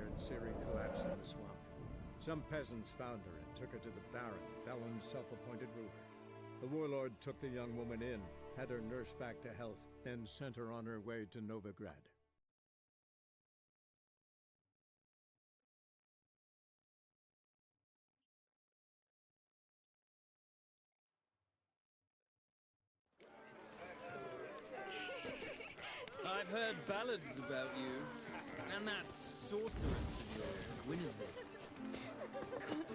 tired Ciri collapsed in the swamp. Some peasants found her and took her to the Baron, Valen's self-appointed ruler. The warlord took the young woman in, had her nursed back to health, then sent her on her way to Novigrad. I've heard ballads about you, and that sorceress of yours, Guinevere. Can't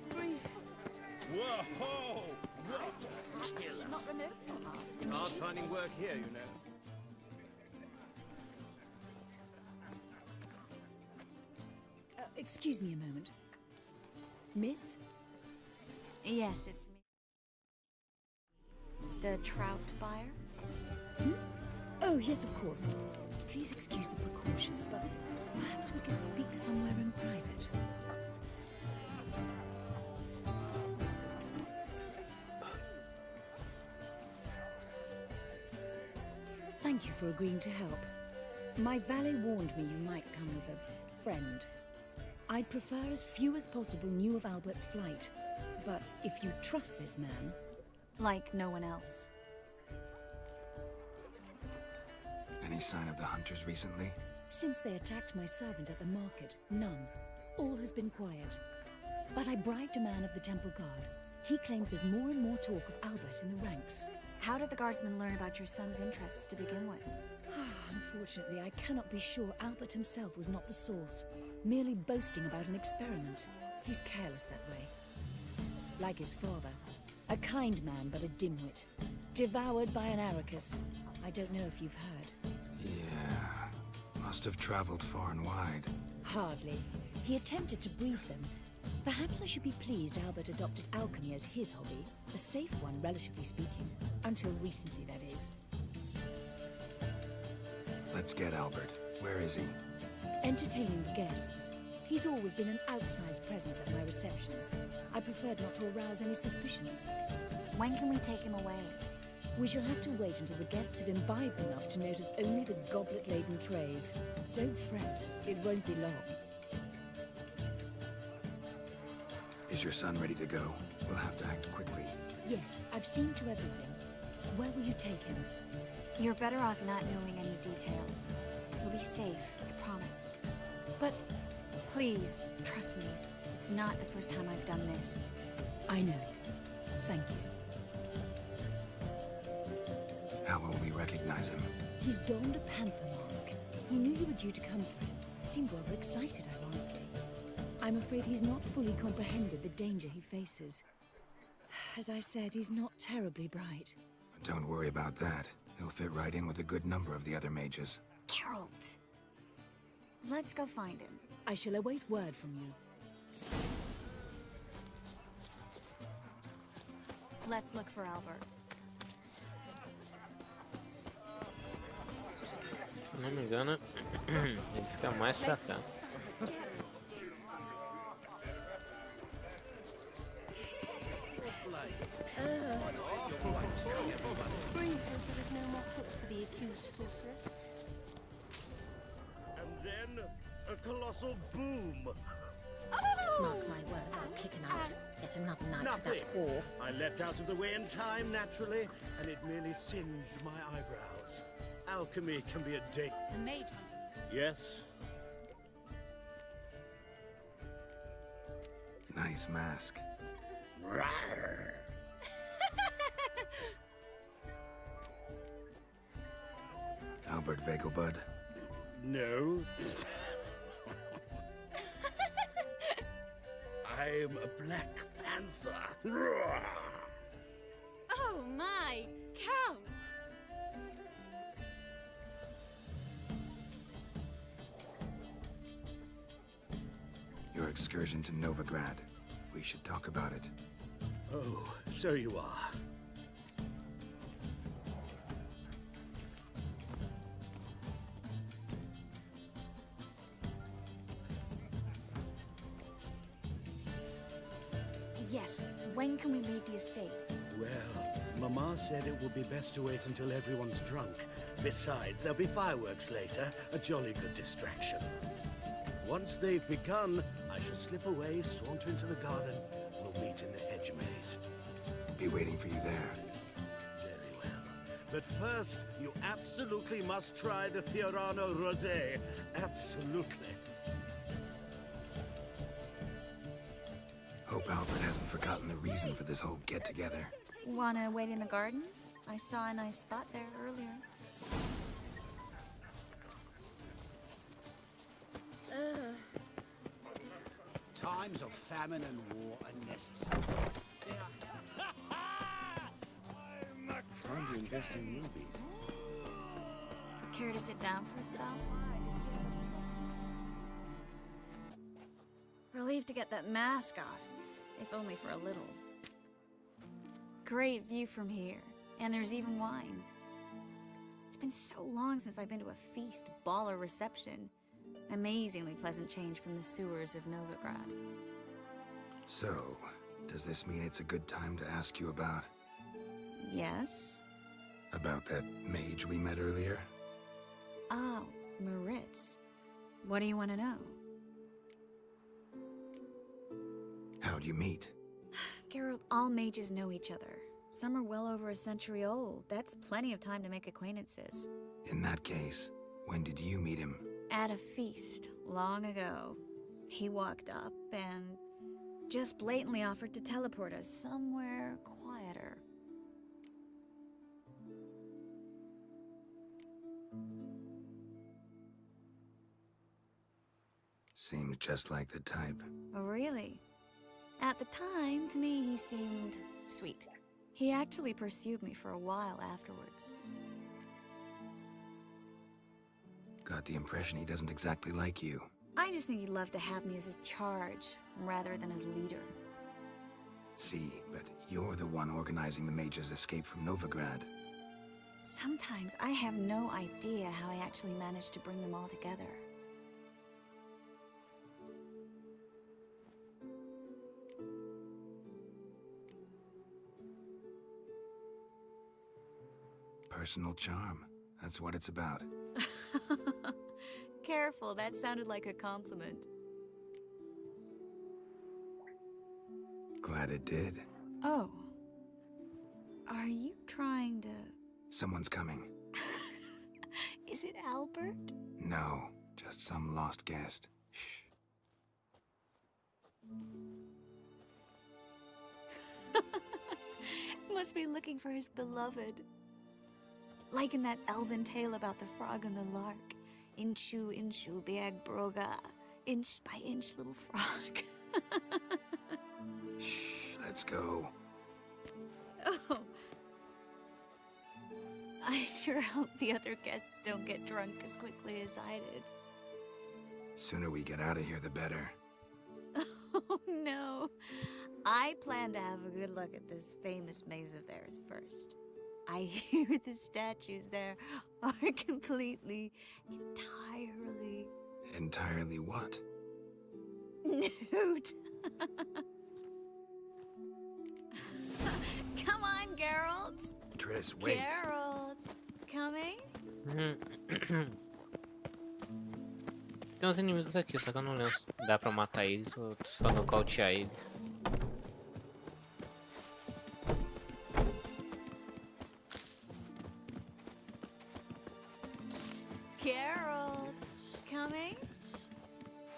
breathe. Whoa! What? Should not remove your mask. Hard finding work here, you know. Excuse me a moment. Miss? Yes, it's me. The trout buyer? Oh, yes, of course. Please excuse the precautions, but perhaps we can speak somewhere in private. Thank you for agreeing to help. My valet warned me you might come with a friend. I'd prefer as few as possible knew of Albert's flight, but if you trust this man... Like no one else. Any sign of the hunters recently? Since they attacked my servant at the market, none. All has been quiet. But I bribed a man of the Temple Guard. He claims there's more and more talk of Albert in the ranks. How did the guardsmen learn about your son's interests to begin with? Unfortunately, I cannot be sure Albert himself was not the source, merely boasting about an experiment. He's careless that way. Like his father. A kind man, but a dimwit. Devoured by an Arrakis. I don't know if you've heard. Yeah. Must have traveled far and wide. Hardly. He attempted to breed them. Perhaps I should be pleased Albert adopted alchemy as his hobby. A safe one, relatively speaking. Until recently, that is. Let's get Albert. Where is he? Entertaining the guests. He's always been an outsized presence at my receptions. I preferred not to arouse any suspicions. When can we take him away? We shall have to wait until the guests have imbibed enough to notice only the goblet-laden trays. Don't fret, it won't be long. Is your son ready to go? We'll have to act quickly. Yes, I've seen to everything. Where will you take him? You're better off not knowing any details. He'll be safe, I promise. But... Please, trust me. It's not the first time I've done this. I know. Thank you. How will we recognize him? He's donned a panther mask. He knew you were due to come for him. Seemed rather excited, ironically. I'm afraid he's not fully comprehended the danger he faces. As I said, he's not terribly bright. Don't worry about that. He'll fit right in with a good number of the other mages. Geralt! Let's go find him. I shall await word from you. Let's look for Albert. Se não me engano, ele fica mais pra cá. Breathe as there is no more hope for the accused sorceress. And then a colossal boom. Oh! Mark my words, I'll kick him out. Yet another night Nothing. with that whore. I leapt out of the way in time, naturally, and it merely singed my eyebrows. Alchemy can be a date. The mage hunter. Yes? Nice mask. Rawr. Albert Vegelbud. No. I'm a Black Panther. Rawr. Oh my, Count! Your excursion to Novigrad. We should talk about it. Oh, so you are. Yes, when can we leave the estate? Well, Mama said it will be best to wait until everyone's drunk. Besides, there'll be fireworks later, a jolly good distraction. Once they've begun, I shall slip away, saunter into the garden. We'll meet in the hedge maze. Be waiting for you there. Very well. But first, you absolutely must try the Fiorano Rosé. Absolutely. Hope Albert hasn't forgotten the reason for this whole get-together. Wanna wait in the garden? I saw a nice spot there earlier. Times of famine and war are necessary. Time to invest in rubies. Care to sit down for a spell? Relieved to get that mask off, if only for a little. Great view from here, and there's even wine. It's been so long since I've been to a feast, ball, or reception. Amazingly pleasant change from the sewers of Novigrad. So, does this mean it's a good time to ask you about... Yes? About that mage we met earlier? Oh, Maritz. What do you want to know? How'd you meet? Geralt, all mages know each other. Some are well over a century old. That's plenty of time to make acquaintances. In that case, when did you meet him? At a feast, long ago. He walked up and just blatantly offered to teleport us somewhere quieter. Seemed just like the type. Oh, really? At the time, to me, he seemed sweet. He actually pursued me for a while afterwards. Got the impression he doesn't exactly like you. I just think he'd love to have me as his charge, rather than as leader. See, but you're the one organizing the mage's escape from Novigrad. Sometimes I have no idea how I actually managed to bring them all together. Personal charm. That's what it's about. Careful, that sounded like a compliment. Glad it did. Oh. Are you trying to... Someone's coming. Is it Albert? No, just some lost guest. Shh. Must be looking for his beloved. Like in that elven tale about the frog and the lark. Inchu, inchu, biag broga. Inch by inch, little frog. Shh, let's go. Oh. I sure hope the other guests don't get drunk as quickly as I did. Sooner we get out of here, the better. Oh, no. I plan to have a good look at this famous maze of theirs first. I hear the statues there are completely, entirely... Entirely what? Nude. Come on, Geralt. Triss, wait. Geralt. Coming? Tem uns inimigos aqui, só que eu não lembro se dá pra matar eles ou só nocautear eles. Geralt. Coming?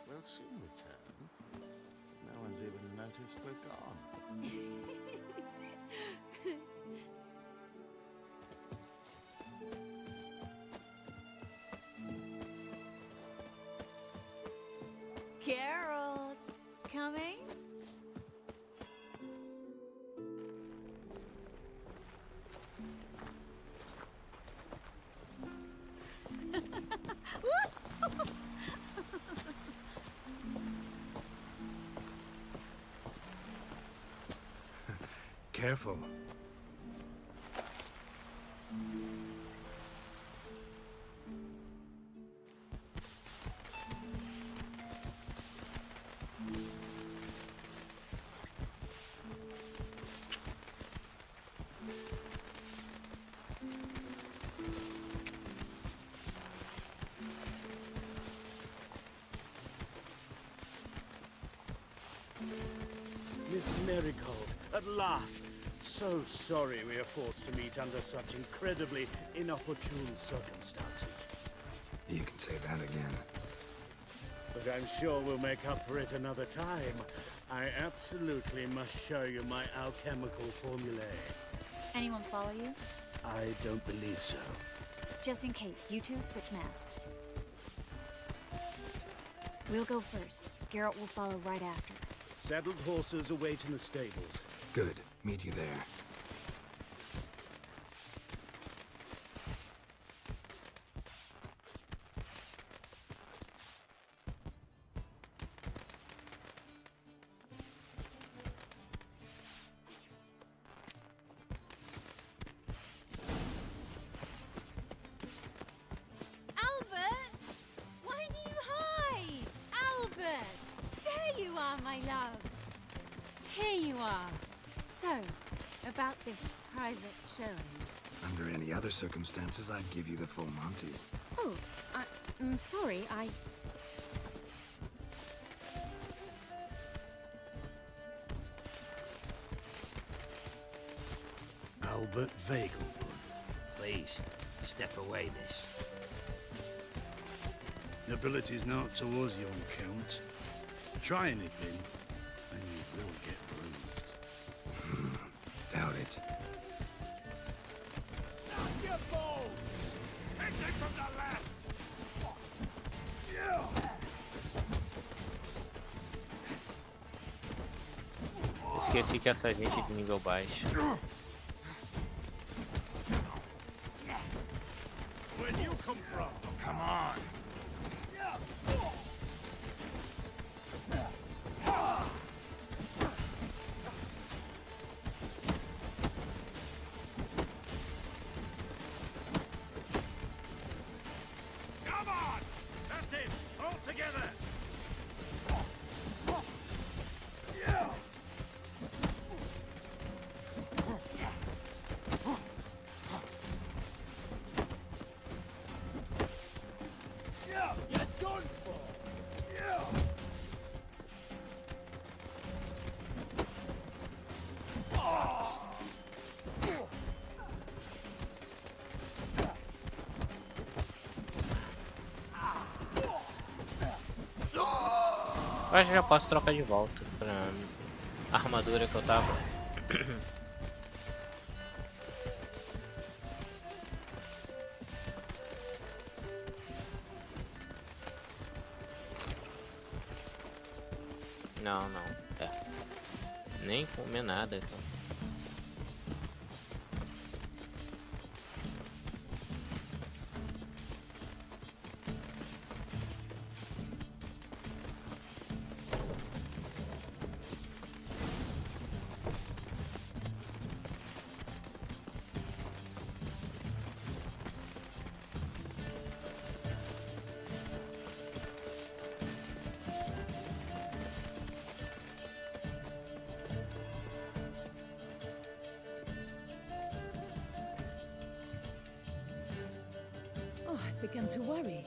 We'll soon return. No one's even noticed we're gone. Geralt. Coming? Careful. Miss Marigold, at last. So sorry we are forced to meet under such incredibly inopportune circumstances. You can say that again. But I'm sure we'll make up for it another time. I absolutely must show you my alchemical formulae. Anyone follow you? I don't believe so. Just in case, you two switch masks. We'll go first. Garrett will follow right after. Saddled horses await in the stables. Good. Meet you there. Albert! Why do you hide? Albert! There you are, my love. Here you are. So, about this private showing. Under any other circumstances, I'd give you the full Monty. Oh, I'm sorry, Albert Vagelwood. Please, step away, miss. Nobility's not towards young Count. Try anything, and you will get bruised. Doubt it. Your bones! Enter from the left! Esqueci que essa gente é de nível baixo. Where'd you come from? Come on. Come on! That's it! All together! You're done for! Eu acho que já posso trocar de volta pra armadura que eu tava. Não, não. É. Nem comer nada, então. Oh, I've begun to worry.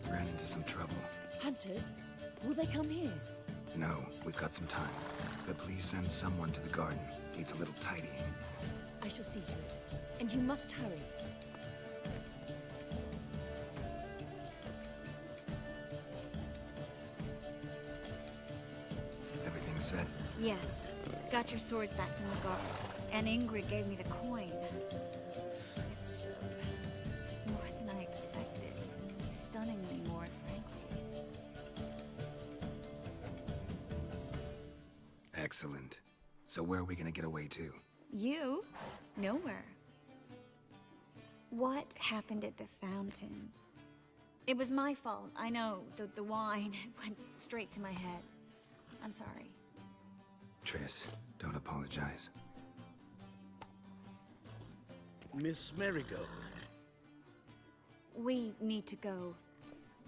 Ran into some trouble. Hunters? Will they come here? No, we've got some time. But please send someone to the garden. Needs a little tidying. I shall see to it. And you must hurry. Everything set? Yes. Got your swords back from the guard. And Ingrid gave me the coin. It's more than I expected. Stunningly more, frankly. Excellent. So where are we gonna get away to? You? Nowhere. What happened at the fountain? It was my fault. I know. The wine went straight to my head. I'm sorry. Triss, don't apologize. Miss Marigold. We need to go.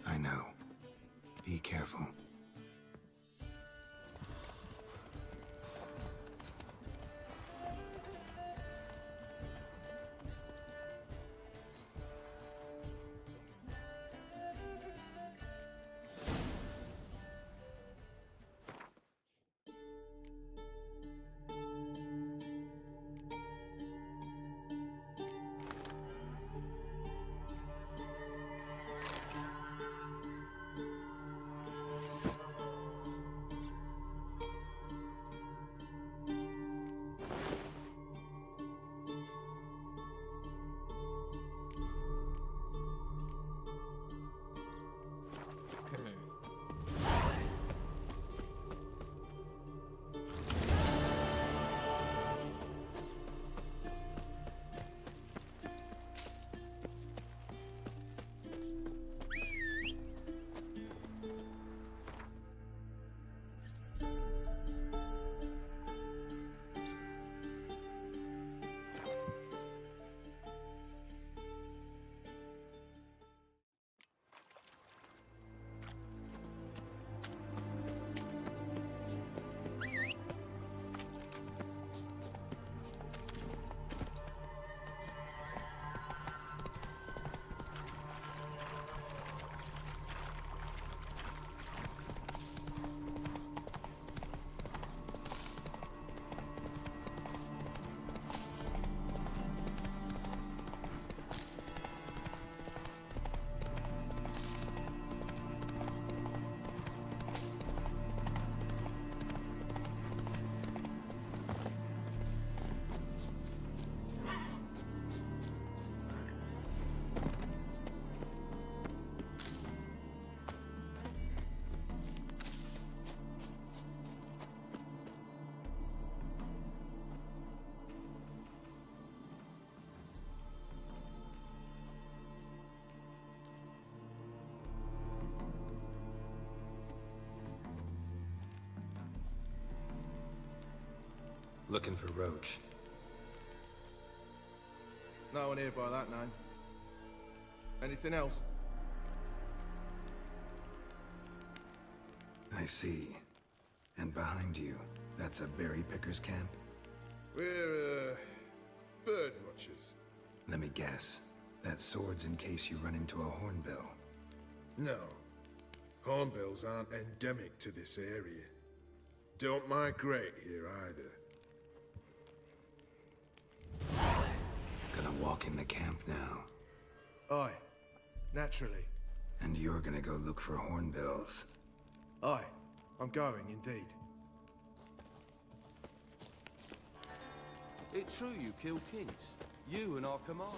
I know. Be careful. Looking for Roach. No one here by that name. Anything else? I see. And behind you, that's a berry picker's camp? We're, bird watchers. Let me guess. That sword's in case you run into a hornbill. No. Hornbills aren't endemic to this area. Don't migrate here either. Gonna walk in the camp now. Aye. Naturally. And you're gonna go look for hornbills. Aye. I'm going, indeed. It's true you kill kings. You and our commander.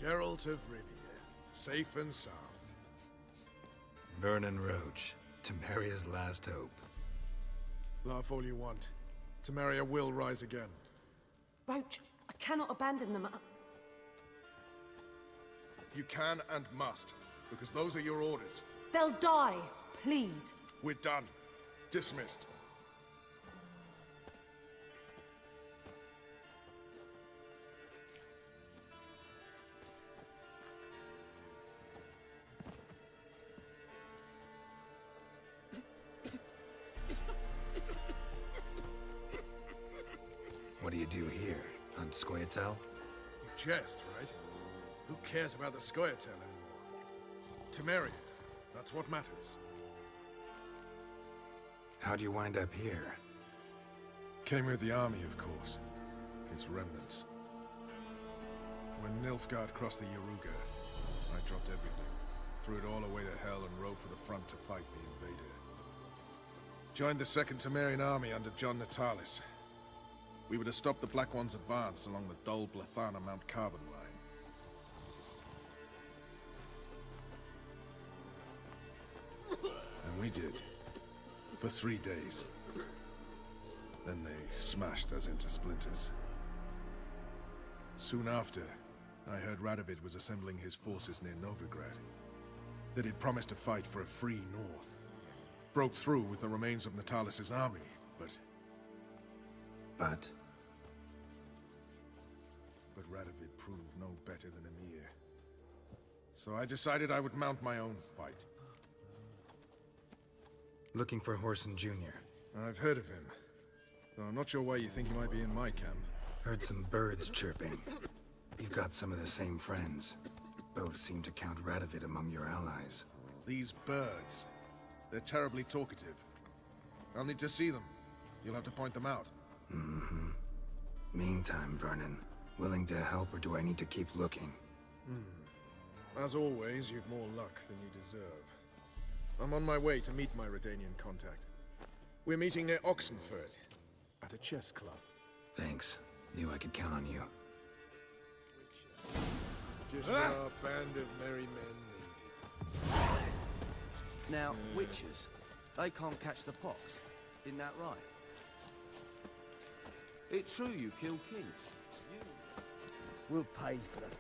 Geralt of Rivia. Safe and sound. Vernon Roach. Temeria's last hope. Laugh all you want. Temeria will rise again. Roach, I cannot abandon them. You can and must, because those are your orders. They'll die, please. We're done. Dismissed. What do you do here? On Scoia'tael? You jest, right? Who cares about the Scoia'tael anymore? Temeria. That's what matters. How'd you wind up here? Came with the army, of course. Its remnants. When Nilfgaard crossed the Yaruga, I dropped everything. Threw it all away to hell and rode for the front to fight the invader. Joined the Second Temerian army under John Natalis. We were to stop the Black One's advance along the Dol Blathana Mount Carbon line. And we did. For 3 days. Then they smashed us into splinters. Soon after, I heard Radovid was assembling his forces near Novigrad. That he'd promised to fight for a free North. Broke through with the remains of Natalis' army, but... But Radovid proved no better than Emir. So I decided I would mount my own fight. looking for Horson Jr. I've heard of him. Though I'm not sure why you think he might be in my camp. Heard some birds chirping. You've got some of the same friends. Both seem to count Radovid among your allies. These birds. They're terribly talkative. I'll need to see them. You'll have to point them out. Mm-hmm. Meantime, Vernon, willing to help or do I need to keep looking? As always, you've more luck than you deserve. I'm on my way to meet my Redanian contact. We're meeting near Oxenfurt, at a chess club. Thanks. Knew I could count on you. Just where our band of merry men needed. Now, witches, they can't catch the pox. Isn't that right? It's true you kill kings. We'll pay for that.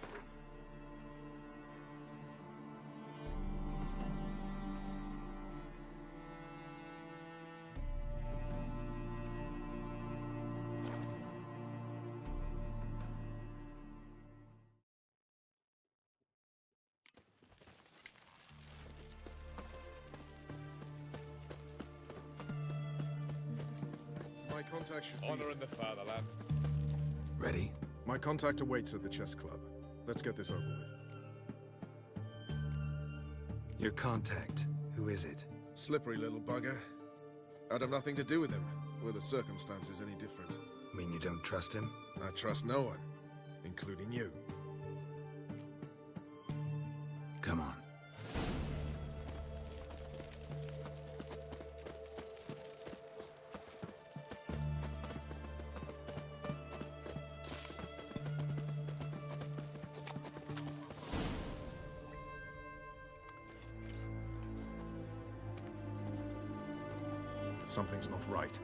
My contact should be... Honor in the fatherland. Ready? My contact awaits at the chess club. Let's get this over with. Your contact. Who is it? Slippery little bugger. I'd have nothing to do with him, were the circumstances any different. Mean you don't trust him? I trust no one, including you. Come on. Something's not right.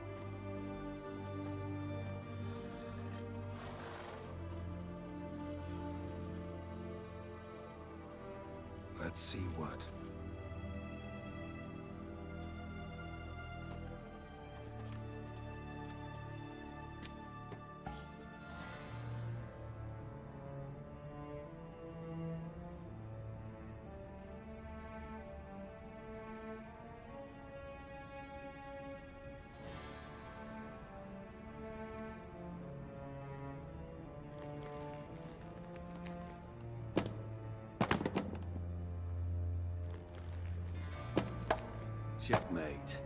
Let's see what. Checkmate.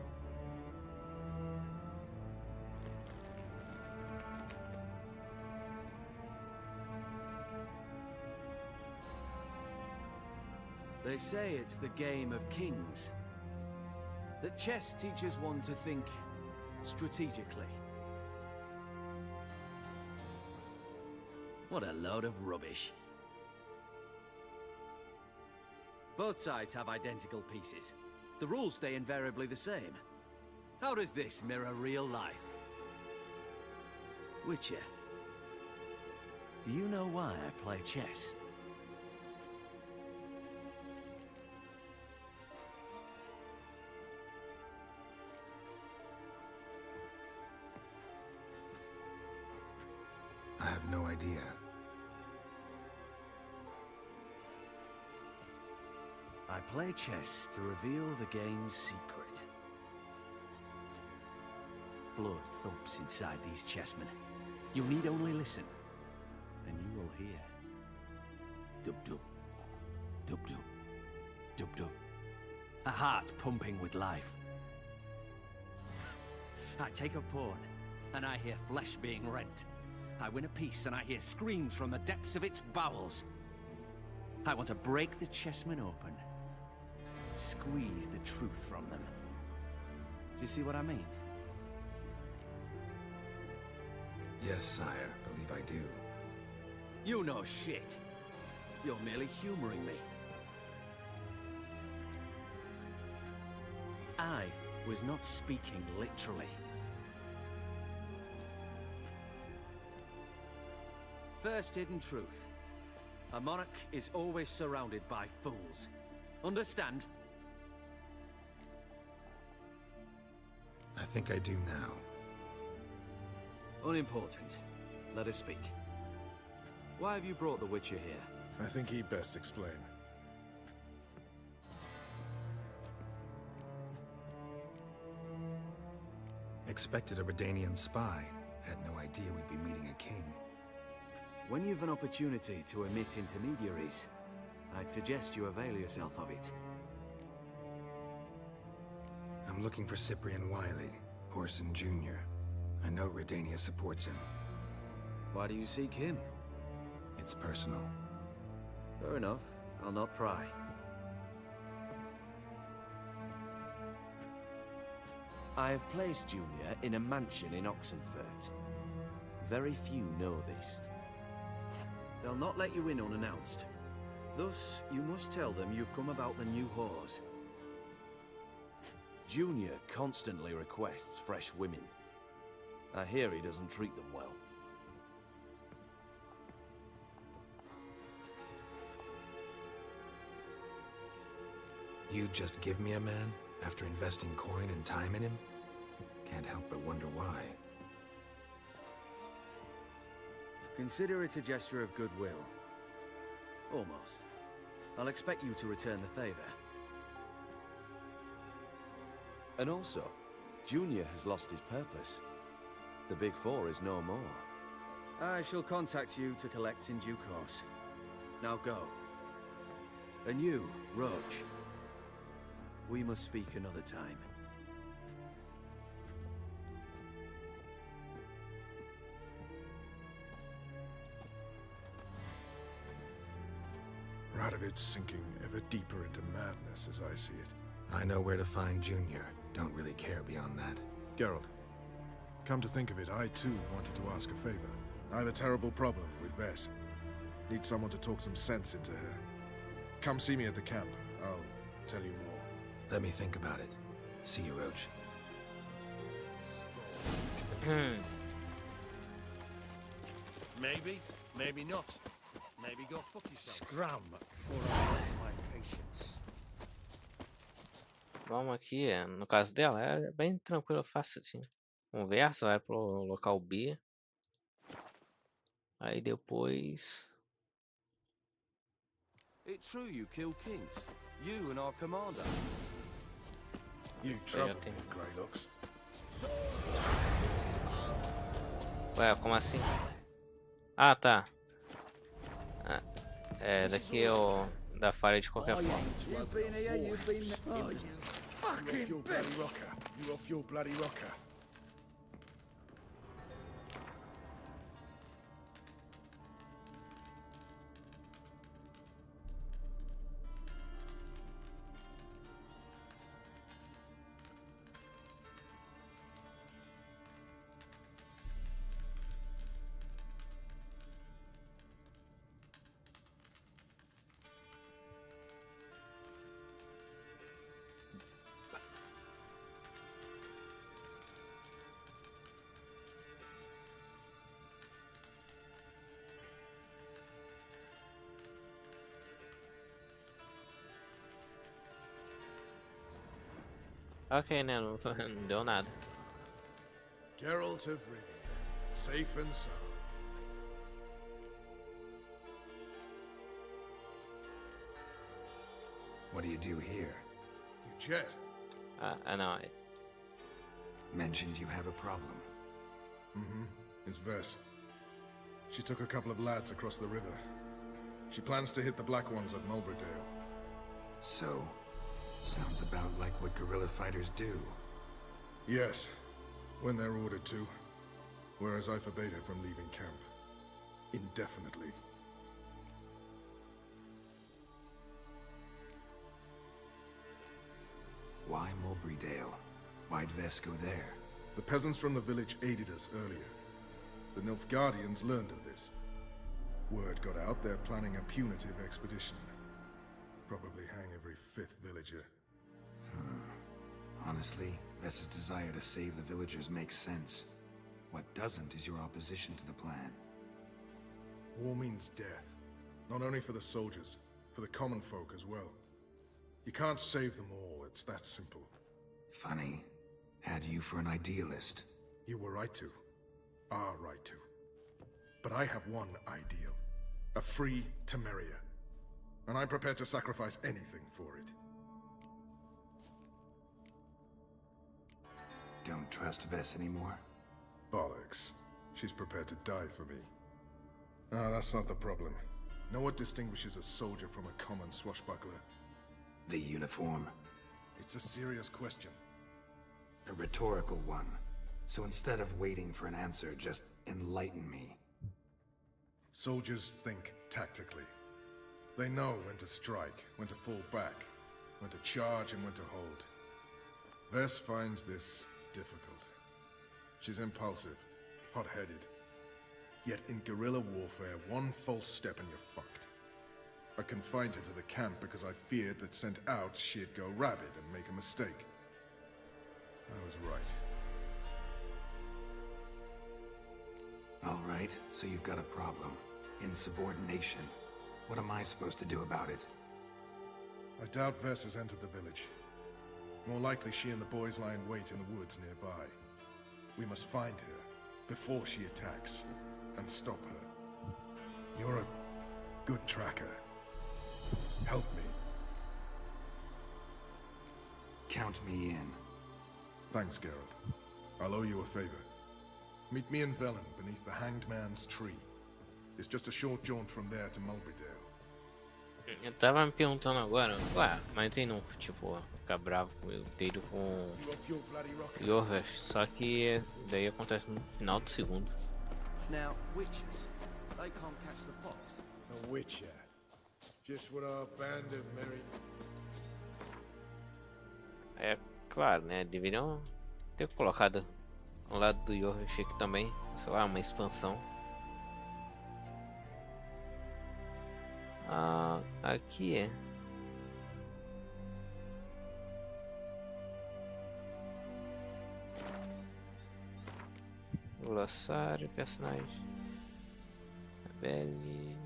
They say it's the game of kings. That chess teaches one to think strategically. What a load of rubbish. Both sides have identical pieces. The rules stay invariably the same. How does this mirror real life? Witcher, do you know why I play chess? I have no idea. I play chess to reveal the game's secret. Blood thumps inside these chessmen. You need only listen, and you will hear. Dub-dub, dub-dub, dub-dub. A heart pumping with life. I take a pawn, and I hear flesh being rent. I win a piece, and I hear screams from the depths of its bowels. I want to break the chessmen open. Squeeze the truth from them. Do you see what I mean? Yes, sire. Believe I do. You know shit. You're merely humoring me. I was not speaking literally. First hidden truth. A monarch is always surrounded by fools. Understand? I think I do now. Unimportant. Let us speak. Why have you brought the Witcher here? I think he'd best explain. Expected a Redanian spy. Had no idea we'd be meeting a king. When you've an opportunity to omit intermediaries, I'd suggest you avail yourself of it. I'm looking for Cyprian Wiley, Horson Jr. I know Redania supports him. Why do you seek him? It's personal. Fair enough. I'll not pry. I have placed Junior in a mansion in Oxenfurt. Very few know this. They'll not let you in unannounced. Thus, you must tell them you've come about the new whores. Junior constantly requests fresh women. I hear he doesn't treat them well. You just give me a man after investing coin and time in him? Can't help but wonder why. Consider it a gesture of goodwill. Almost. I'll expect you to return the favor. And also, Junior has lost his purpose. The Big Four is no more. I shall contact you to collect in due course. Now go. And you, Roach. We must speak another time. Radovid's sinking ever deeper into madness as I see it. I know where to find Junior. Don't really care beyond that. Geralt, come to think of it, I too wanted to ask a favor. I have a terrible problem with Vess. Need someone to talk some sense into her. Come see me at the camp. I'll tell you more. Let me think about it. See you, Roach. Maybe, maybe not. Maybe go fuck yourself. Scram before I lose my patience. Vamos aqui, no caso dela, é bem tranquilo, fácil assim. Conversa, vai pro local B. Aí depois... It's true you killed kings. You and our commander. You troubled me, Greylocks. Ué, como assim? Ah, tá. Ah, é, daqui é o da falha de qualquer forma. You off your bloody rocker. You off your bloody rocker. Ok, né? Não, não deu nada. Geralt of Rivia, safe and sound. What do you do here? You jest. Não. Mentioned you have a problem. Mm-hmm. It's Vess. She took a couple of lads across the river. She plans to hit the Black Ones at Mulberdale. So, sounds about like what guerrilla fighters do. Yes, when they're ordered to. Whereas I forbade her from leaving camp. Indefinitely. Why Mulberrydale? Why'd Vess go there? The peasants from the village aided us earlier. The Nilfgaardians learned of this. Word got out they're planning a punitive expedition. Probably hang every fifth villager. Honestly, Vess's desire to save the villagers makes sense. What doesn't is your opposition to the plan. War means death. Not only for the soldiers, for the common folk as well. You can't save them all, it's that simple. Funny. Had you for an idealist. You were right to. Are right to. But I have one ideal. A free Temeria. And I'm prepared to sacrifice anything for it. Don't trust Vess anymore? Bollocks. She's prepared to die for me. Ah, that's not the problem. Know what distinguishes a soldier from a common swashbuckler? The uniform. It's a serious question. A rhetorical one. So instead of waiting for an answer, just enlighten me. Soldiers think tactically. They know when to strike, when to fall back, when to charge and when to hold. Vess finds this difficult. She's impulsive, hot-headed. Yet in guerrilla warfare, one false step and you're fucked. I confined her to the camp because I feared that sent out she'd go rabid and make a mistake. I was right. All right, so you've got a problem. Insubordination. What am I supposed to do about it? I doubt Vess has entered the village. More likely she and the boys lie in wait in the woods nearby. We must find her before she attacks and stop her. You're a good tracker. Help me. Count me in. Thanks, Geralt. I'll owe you a favor. Meet me in Velen beneath the Hanged Man's tree. It's just a short jaunt from there to Mulberrydale. Eu tava me perguntando agora, ué, mas tem não, tipo, ficar bravo comigo, ter ido com o Yorveth, só que daí acontece no final do segundo. Now, witches, they can't catch the pox. A witcher. Just what our band of merry... É claro, né, deveriam ter colocado ao lado do Yorveth aqui também, sei lá, uma expansão. Ah, aqui é. Glossário, personagem. Rebelde.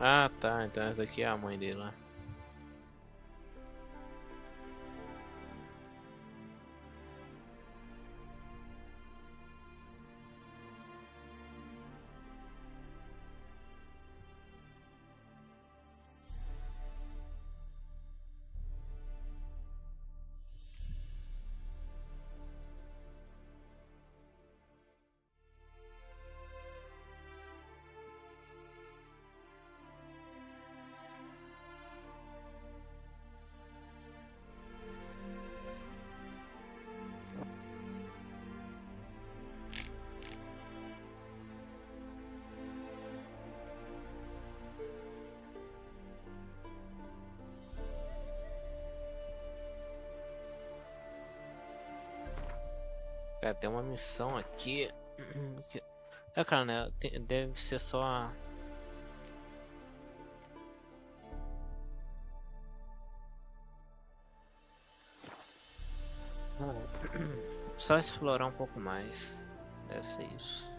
Ah, tá. Então essa aqui é a mãe dele lá. Cara, tem uma missão aqui. É, cara, né? Deve ser só a... Só explorar um pouco mais. Deve ser isso.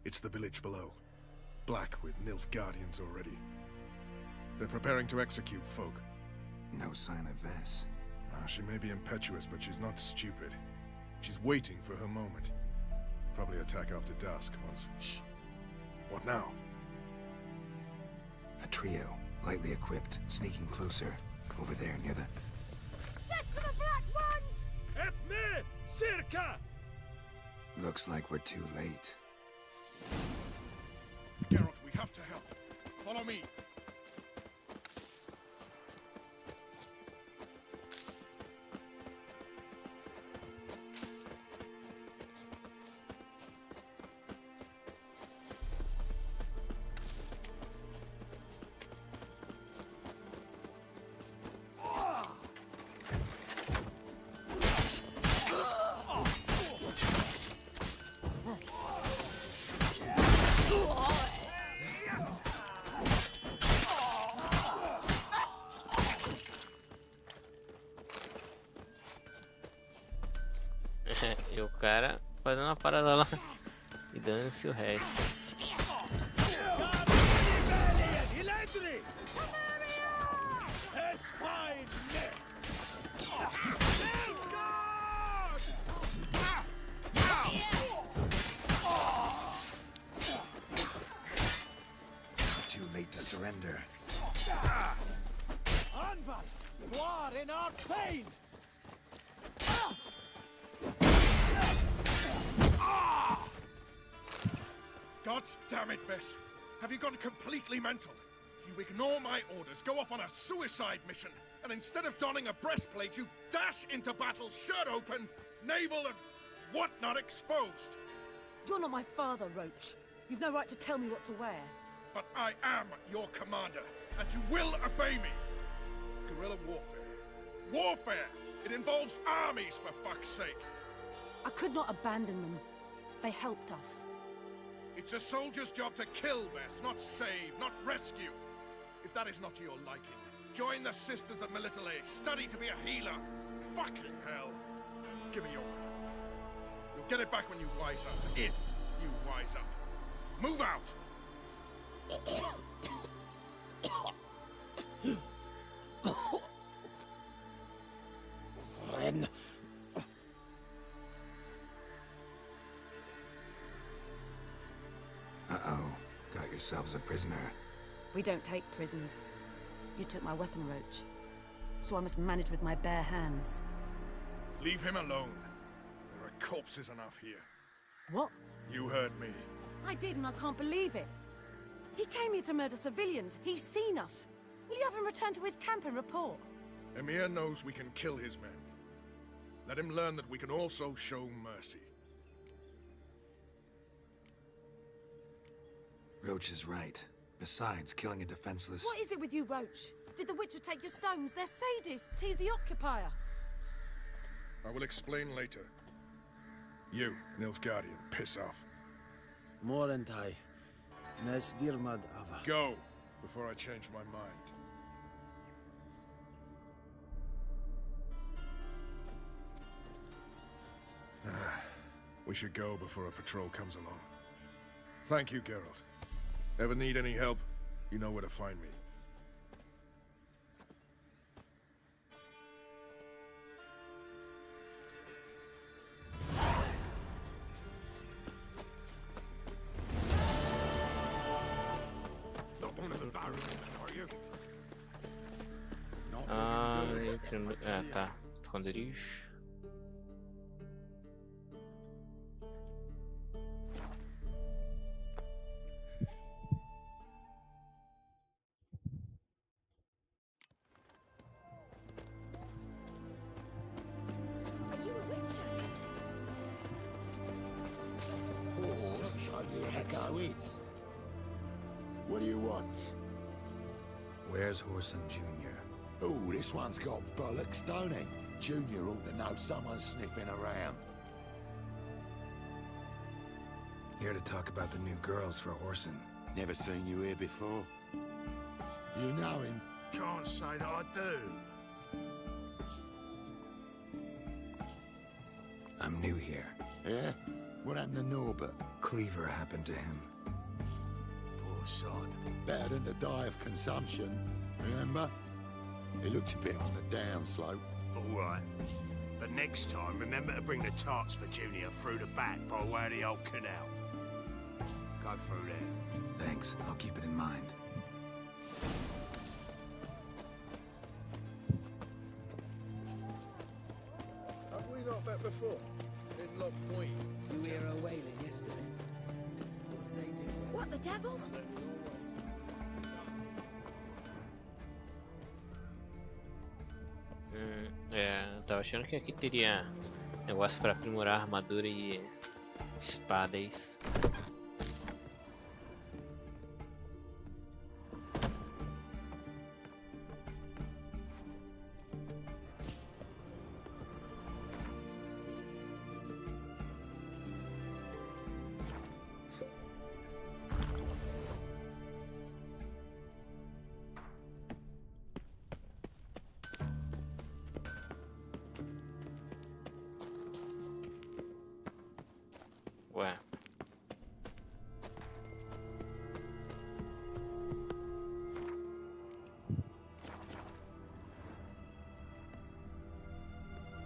It's the village below. Black with Nilfgaardians already. They're preparing to execute folk. No sign of Vess. She may be impetuous, but she's not stupid. She's waiting for her moment. Probably attack after dusk once... Shh! What now? A trio, lightly equipped, sneaking closer. Over there, near the... Get to the black ones! Help me! Circa! Looks like we're too late. Geralt, we have to help. Follow me. E o cara fazendo uma parada lá e dando-se o resto. Too late to surrender. Anval! War in our pain! God's damn it, Vess. Have you gone completely mental? You ignore my orders, go off on a suicide mission, and instead of donning a breastplate, you dash into battle, shirt open, navel and whatnot exposed. You're not my father, Roach. You've no right to tell me what to wear. But I am your commander, and you will obey me. Guerrilla warfare. Warfare! It involves armies, for fuck's sake. I could not abandon them. They helped us. It's a soldier's job to kill, Vess, not save, not rescue. If that is not to your liking, join the Sisters of Melitele, study to be a healer. Fucking hell. Give me your weapon. You'll get it back when you wise up. If you wise up. Move out! Ren. Uh-oh. Got yourselves a prisoner. We don't take prisoners. You took my weapon, Roach. So I must manage with my bare hands. Leave him alone. There are corpses enough here. What? You heard me. I did, and I can't believe it. He came here to murder civilians. He's seen us. Will you have him return to his camp and report? Emir knows we can kill his men. Let him learn that we can also show mercy. Roach is right. Besides, killing a defenseless... What is it with you, Roach? Did the Witcher take your stones? They're sadists. He's the occupier. I will explain later. You, Nilfgaardian, piss off. Morentai. Nes dirmad ava. Go, before I change my mind. We should go before a patrol comes along. Thank you, Geralt. Ever need any help, you know where to find me. Not one of the barons, are you? Tá. Esconderijo. Are you a Witcher? What do you want? Where's Orson Jr.? Oh, this one's got bollocks, don't he? Junior ought to know someone's sniffing around. Here to talk about the new girls for Orson. Never seen you here before. You know him? Can't say that I do. I'm new here. Yeah? What happened to Norbert? Cleaver happened to him. Poor sod. Better than to die of consumption, remember? He looks a bit on the downslope. All right. But next time, remember to bring the tarts for Junior through the back by way of the old canal. Go through there. Thanks, I'll keep it in mind. Have we not met before? In Lock Point. You hear her wailing yesterday? What did they do? What, the devil? Tava achando que aqui teria negócio para aprimorar armadura e espadas. Ué.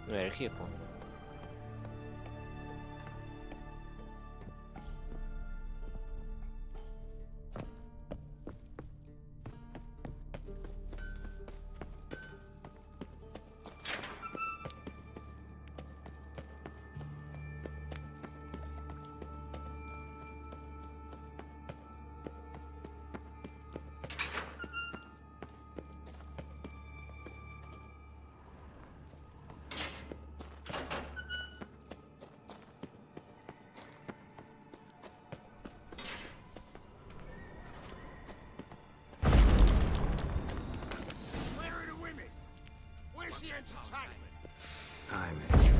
Não era aqui, pô. Hi, Major.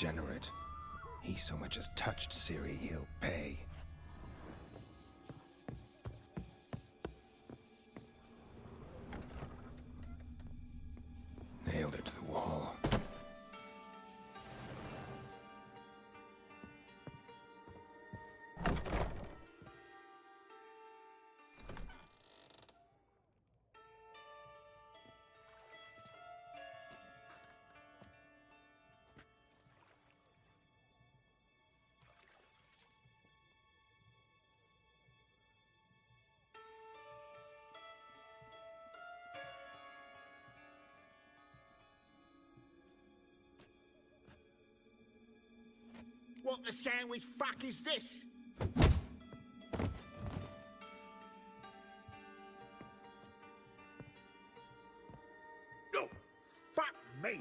degenerate. He so much as touched Ciri, he'll pay. Nailed it to the wall. What the sandwich fuck is this? No, fuck me.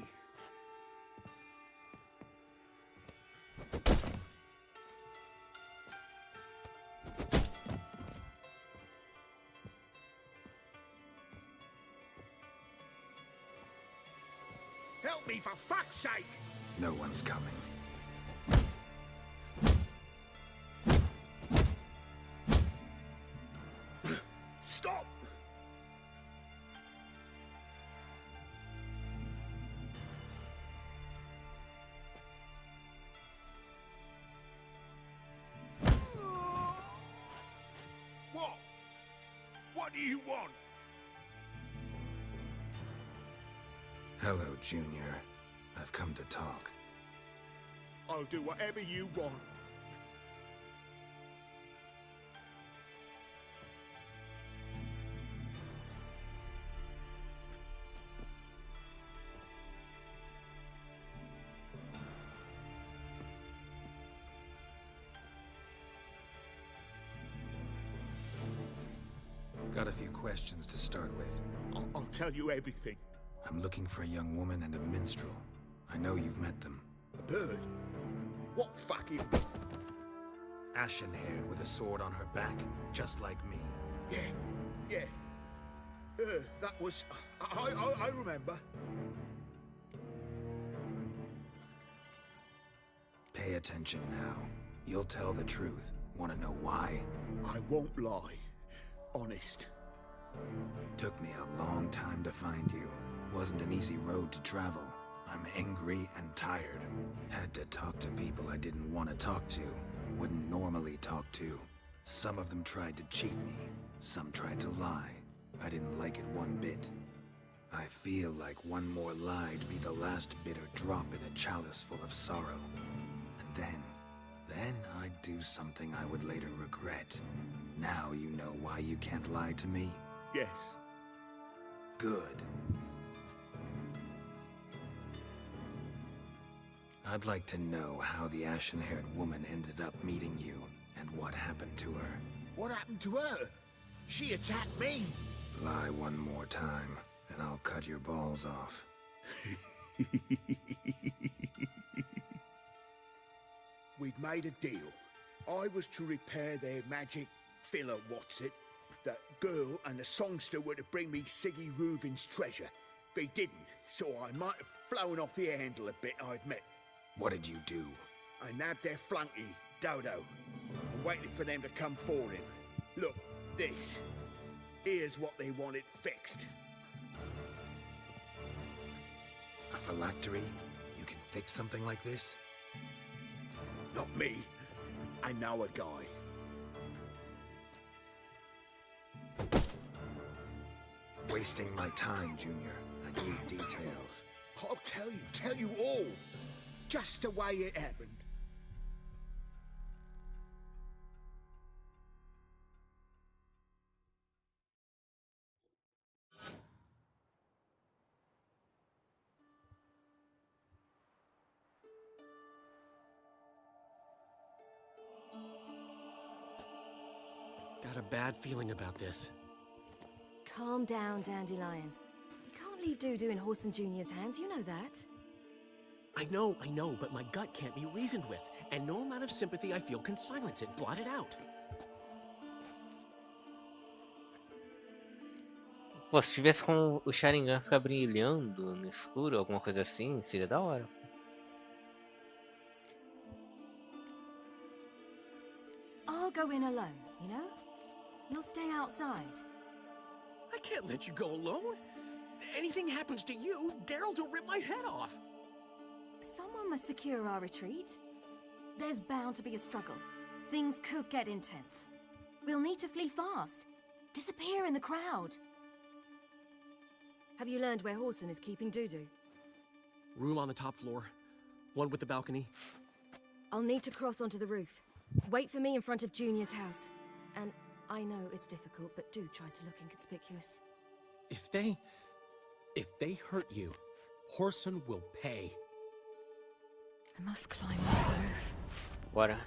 Help me for fuck's sake! No one's coming. Stop! What? What do you want? Hello, Junior. I've come to talk. I'll do whatever you want. Got a few questions to start with. I'll tell you everything. I'm looking for a young woman and a minstrel. I know you've met them. A bird? What fucking... Ashen-haired with a sword on her back, just like me. Yeah. That was... I remember. Pay attention now. You'll tell the truth. Want to know why? I won't lie. Honest. Took me a long time to find you. Wasn't an easy road to travel. I'm angry and tired. Had to talk to people I didn't want to talk to. Wouldn't normally talk to. Some of them tried to cheat me. Some tried to lie. I didn't like it one bit. I feel like one more lie'd be the last bitter drop in a chalice full of sorrow. And then I'd do something I would later regret. Now you know why you can't lie to me? Yes. Good. I'd like to know how the ashen-haired woman ended up meeting you, and what happened to her. What happened to her? She attacked me. Lie one more time, and I'll cut your balls off. We'd made a deal. I was to repair their magic filler, that girl and the songster were to bring me Siggy Reuven's treasure. They didn't, so I might have flown off the handle a bit, I admit. What did you do? I nabbed their flunky, Dodo, and waited for them to come for him. Look, this. Here's what they wanted fixed. A phylactery? You can fix something like this? Not me. I know a guy. Wasting my time, Junior. I need details. I'll tell you all. Just the way it happened. Got a bad feeling about this. Calm down, Dandelion. We can't leave Dudu in Horson Jr.'s hands, you know that. I know, but my gut can't be reasoned with, and no amount of sympathy I feel can silence it, blot it out. Pô, se tivesse com o Sharingan ficar brilhando no escuro, alguma coisa assim, seria da hora. I'll go in alone, you know? You'll stay outside. I can't let you go alone. Anything happens to you, Geralt will rip my head off. Someone must secure our retreat. There's bound to be a struggle. Things could get intense. We'll need to flee fast. Disappear in the crowd. Have you learned where Horson is keeping Dudu? Room on the top floor. One with the balcony. I'll need to cross onto the roof. Wait for me in front of Junior's house. And I know it's difficult, but do try to look inconspicuous. If they hurt you, Horson will pay. I must climb onto the roof. Bora.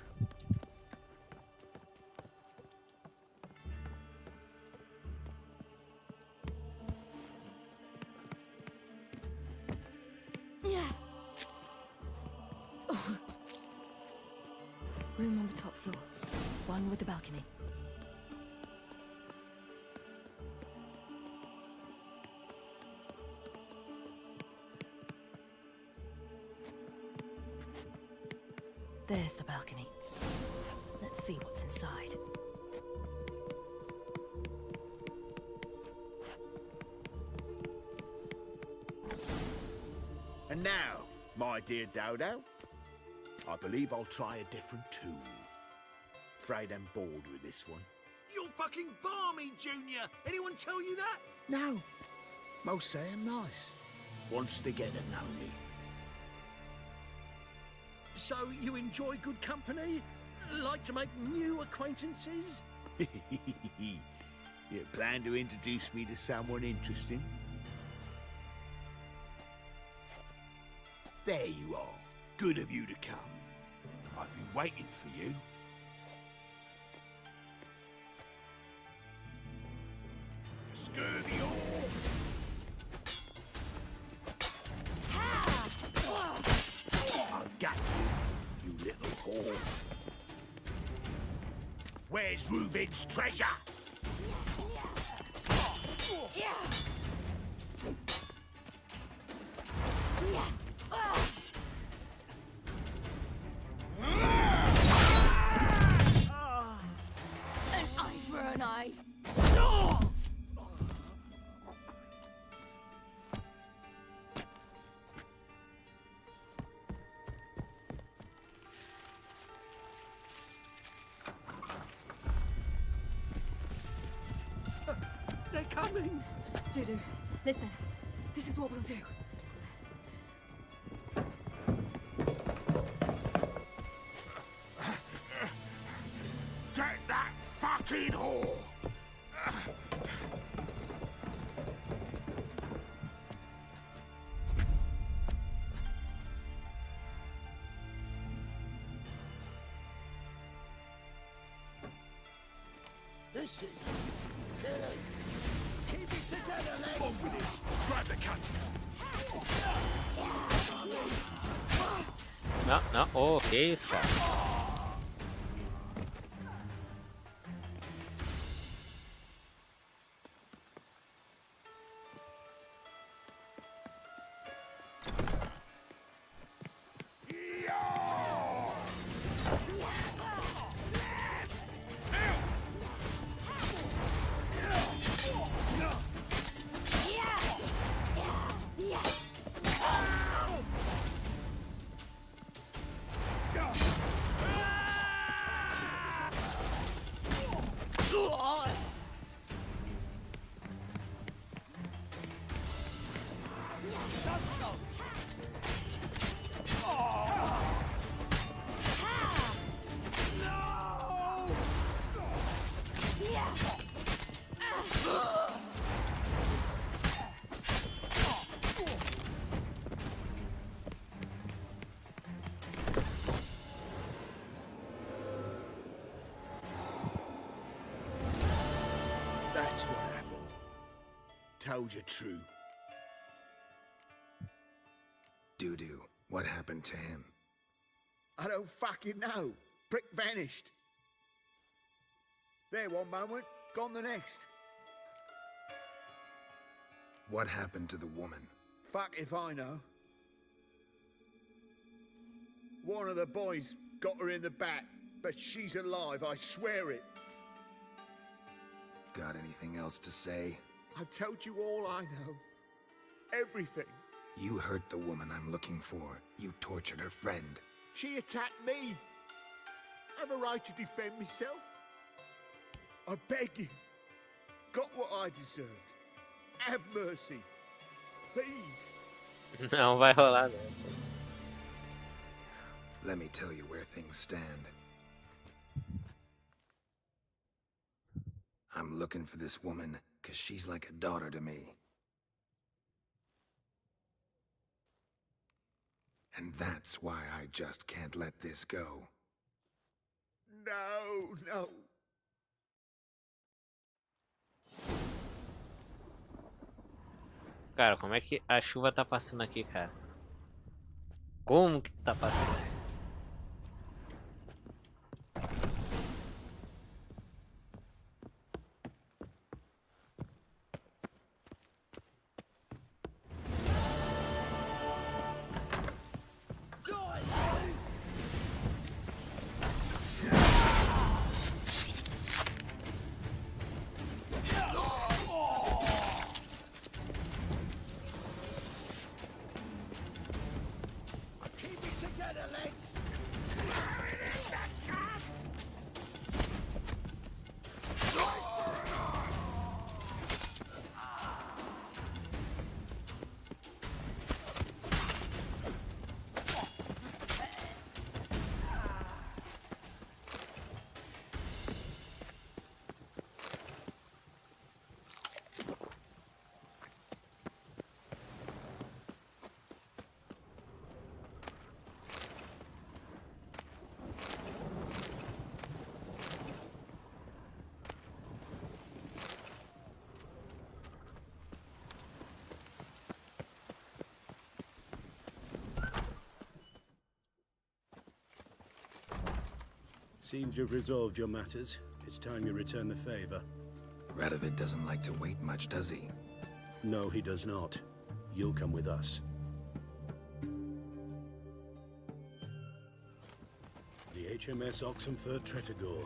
Room on the top floor. One with the balcony. There's the balcony. Let's see what's inside. And now, my dear Dodo, I believe I'll try a different tool. Afraid I'm bored with this one. You're fucking balmy, Junior! Anyone tell you that? No. Most say I'm nice. Wants to get to know me. So you enjoy good company? Like to make new acquaintances? You plan to introduce me to someone interesting? There you are. Good of you to come. I've been waiting for you. Scurvy all! I'll get you, you little whore. Where's Reuven's treasure? An eye for an eye. They're coming! Dudu, listen. This is what we'll do. Get that fucking whore! This is... Kill him! Keep it together, lads! On with it! Grab the cunt! Não, não. Oh, que isso, cara? That's what happened. Told you true. Dudu, what happened to him? I don't fucking know. Prick vanished. There one moment, gone the next. What happened to the woman? Fuck if I know. One of the boys got her in the back, but she's alive, I swear it. Got anything else to say? I've told you all I know. Everything. You hurt the woman I'm looking for. You tortured her friend. She attacked me. I have a right to defend myself. I beg you. Got what I deserved. Have mercy. Please. Não vai rolar, não. Let me tell you where things stand. I'm looking for this woman, 'cause she's like a daughter to me. And that's why I just can't let this go. No, no. Cara, como é que a chuva tá passando aqui, cara? Como que tá passando? Seems you've resolved your matters. It's time you return the favor. Radovid doesn't like to wait much, does he? No, he does not. You'll come with us. The HMS Oxenford Tretogor,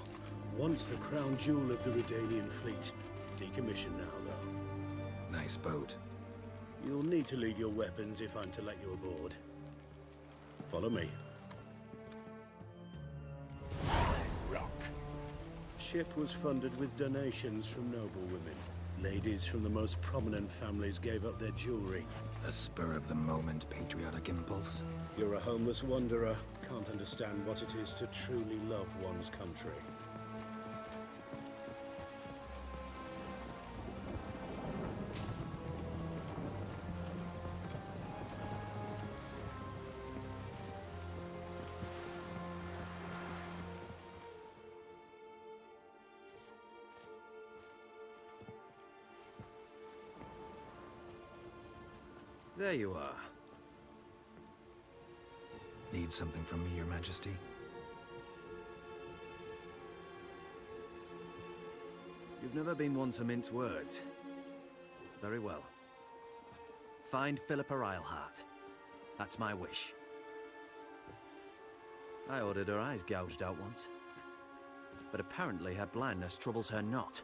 once the crown jewel of the Redanian fleet. Decommissioned now, though. Nice boat. You'll need to leave your weapons if I'm to let you aboard. Follow me. Ship was funded with donations from noble women. Ladies from the most prominent families gave up their jewelry. A spur-of-the-moment patriotic impulse? You're a homeless wanderer. Can't understand what it is to truly love one's country. There you are. Need something from me, Your Majesty? You've never been one to mince words. Very well. Find Philippa Eilhart. That's my wish. I ordered her eyes gouged out once. But apparently her blindness troubles her not.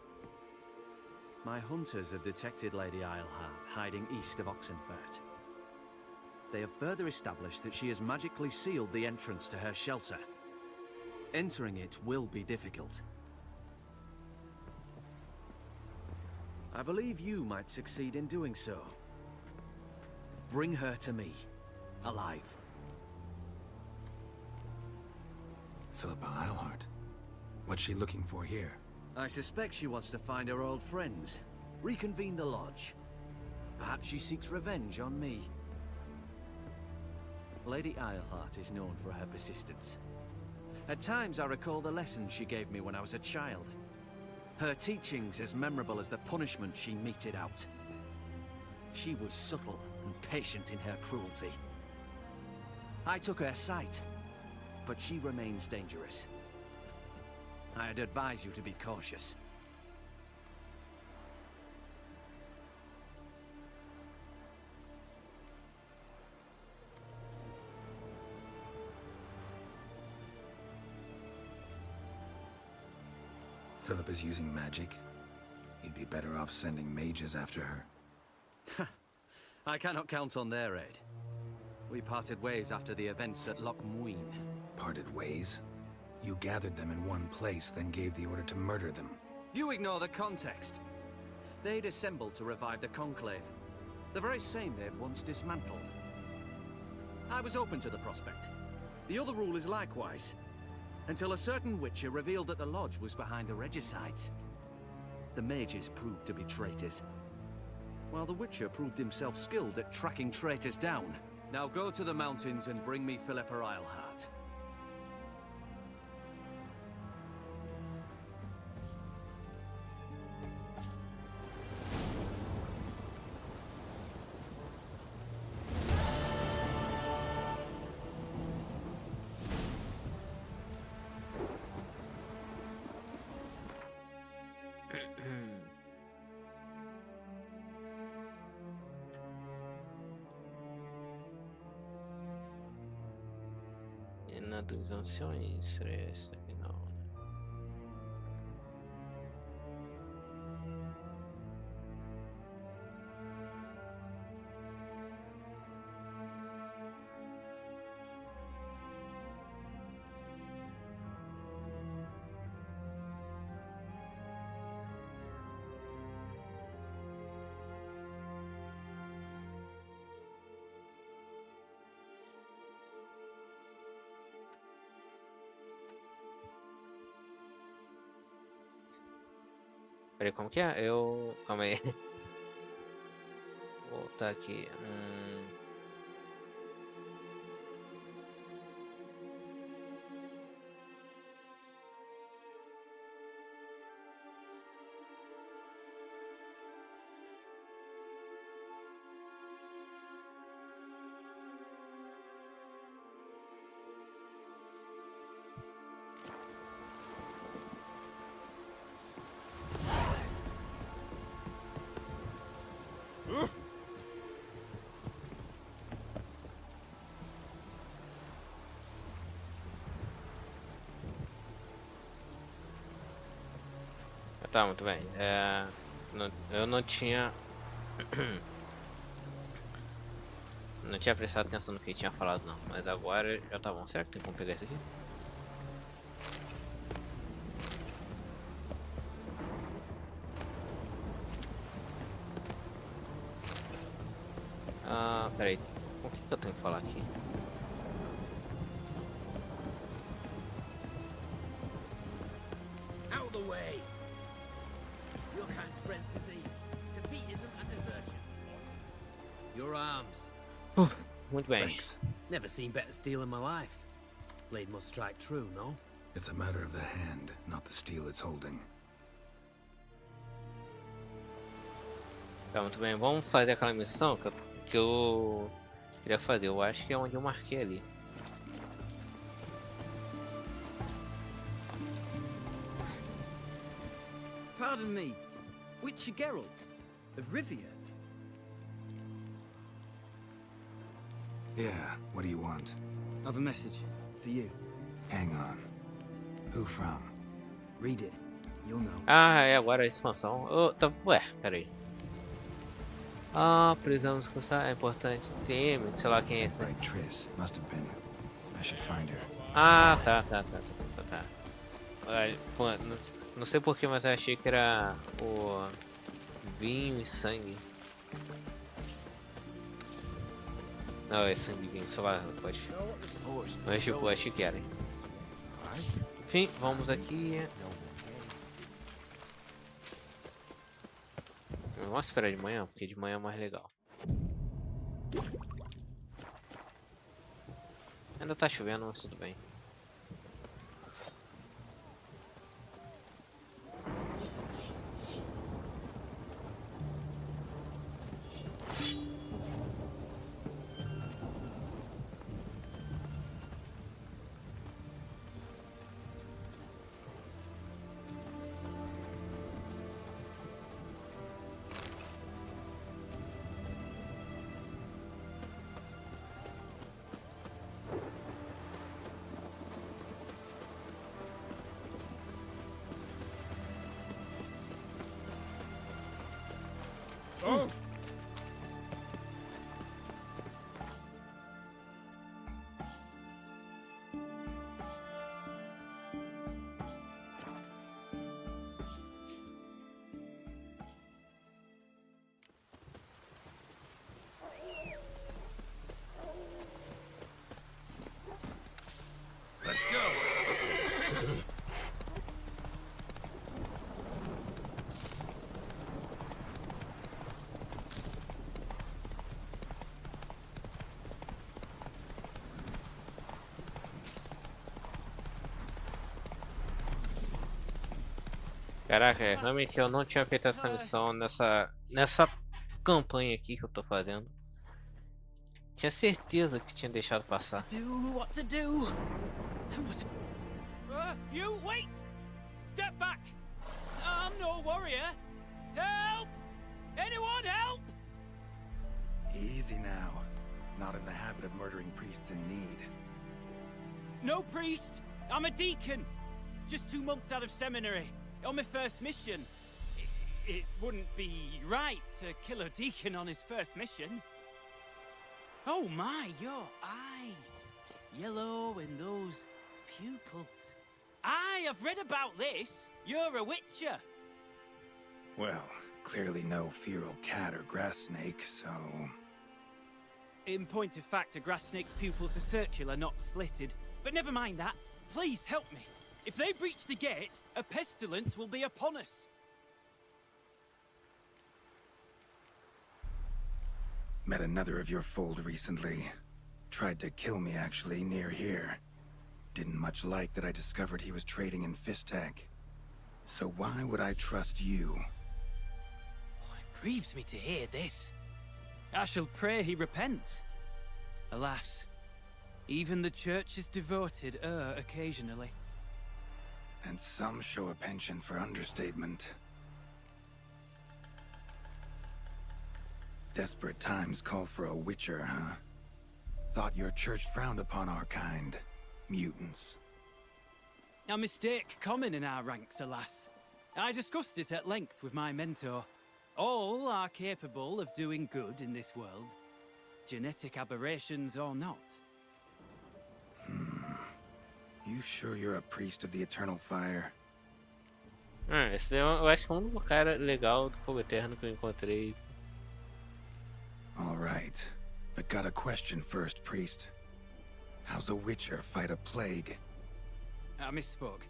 My hunters have detected Lady Eilhart hiding east of Oxenfurt. They have further established that she has magically sealed the entrance to her shelter. Entering it will be difficult. I believe you might succeed in doing so. Bring her to me, alive. Philippa Eilhart? What's she looking for here? I suspect she wants to find her old friends, reconvene the lodge. Perhaps she seeks revenge on me. Lady Eilhart is known for her persistence. At times I recall the lessons she gave me when I was a child. Her teachings as memorable as the punishment she meted out. She was subtle and patient in her cruelty. I took her sight, but she remains dangerous. I'd advise you to be cautious. Philip is using magic. He'd be better off sending mages after her. I cannot count on their aid. We parted ways after the events at Loch Muin. Parted ways? You gathered them in one place, then gave the order to murder them. You ignore the context. They'd assembled to revive the Conclave. The very same they'd once dismantled. I was open to the prospect. The other rulers likewise. Until a certain Witcher revealed that the Lodge was behind the regicides. The mages proved to be traitors, while the Witcher proved himself skilled at tracking traitors down. Now go to the mountains and bring me Philippa Eilhart. Cena dos anciões, esse aqui não. Peraí, como que é? Calma aí. Vou voltar aqui. Tá, muito bem. Eu não tinha... não tinha prestado atenção no que ele tinha falado, não. Mas agora já tá bom. Será que tem como pegar isso aqui? Peraí. O que eu tenho que falar aqui? Out of the way! Your kind spreads disease. Defeatism and desertion. Your arms. Muito bem. Thanks. Never seen better steel in my life. Blade must strike true, no? It's a matter of the hand, not the steel it's holding. Tá, muito bem. Vamos fazer aquela missão que eu queria fazer. Eu acho que é onde eu marquei ali. Pardon me, Witcher Geralt of Rivia. Yeah, what do you want? I've a message for you. Hang on. Who from? Read it. You'll know. É agora a expansão. Ué, peraí. Precisamos constar. É importante. TM, sei lá quem é esse. Triss, must have been. I should find her. Tá. Olha, pô, não sei porquê, mas eu achei que era o vinho e sangue. Não, é sangue e vinho, sei lá, pode. Mas tipo, achei que era. Enfim, vamos aqui. Vamos esperar de manhã, porque de manhã é mais legal. Ainda tá chovendo, mas tudo bem. Caraca, realmente eu não tinha feito essa missão nessa campanha aqui que eu tô fazendo. Tinha certeza que tinha deixado passar. What to do? You wait! Step back! I'm no warrior. Help! Anyone help? Easy now. Not in the habit of murdering priests in need. No priest. I'm a deacon. Just 2 months out of seminary. On my first mission. It wouldn't be right to kill a deacon on his first mission. Oh my, your eyes. Yellow and those pupils. I've read about this. You're a witcher. Well, clearly no feral cat or grass snake, so... In point of fact, a grass snake's pupils are circular, not slitted. But never mind that. Please help me. If they breach the gate, a pestilence will be upon us. Met another of your fold recently. Tried to kill me, actually, near here. Didn't much like that I discovered he was trading in Fistak. So why would I trust you? It grieves me to hear this. I shall pray he repents. Alas, even the church's devoted err occasionally. And some show a penchant for understatement. Desperate times call for a witcher, huh? Thought your church frowned upon our kind. Mutants. A mistake common in our ranks, alas. I discussed it at length with my mentor. All are capable of doing good in this world. Genetic aberrations or not. You sure you're a priest of the eternal fire? Esse eu acho que é o único cara legal do Fogo Eterno que eu encontrei. All right, but got a question first, priest. How's a witcher fight a plague? I misspoke.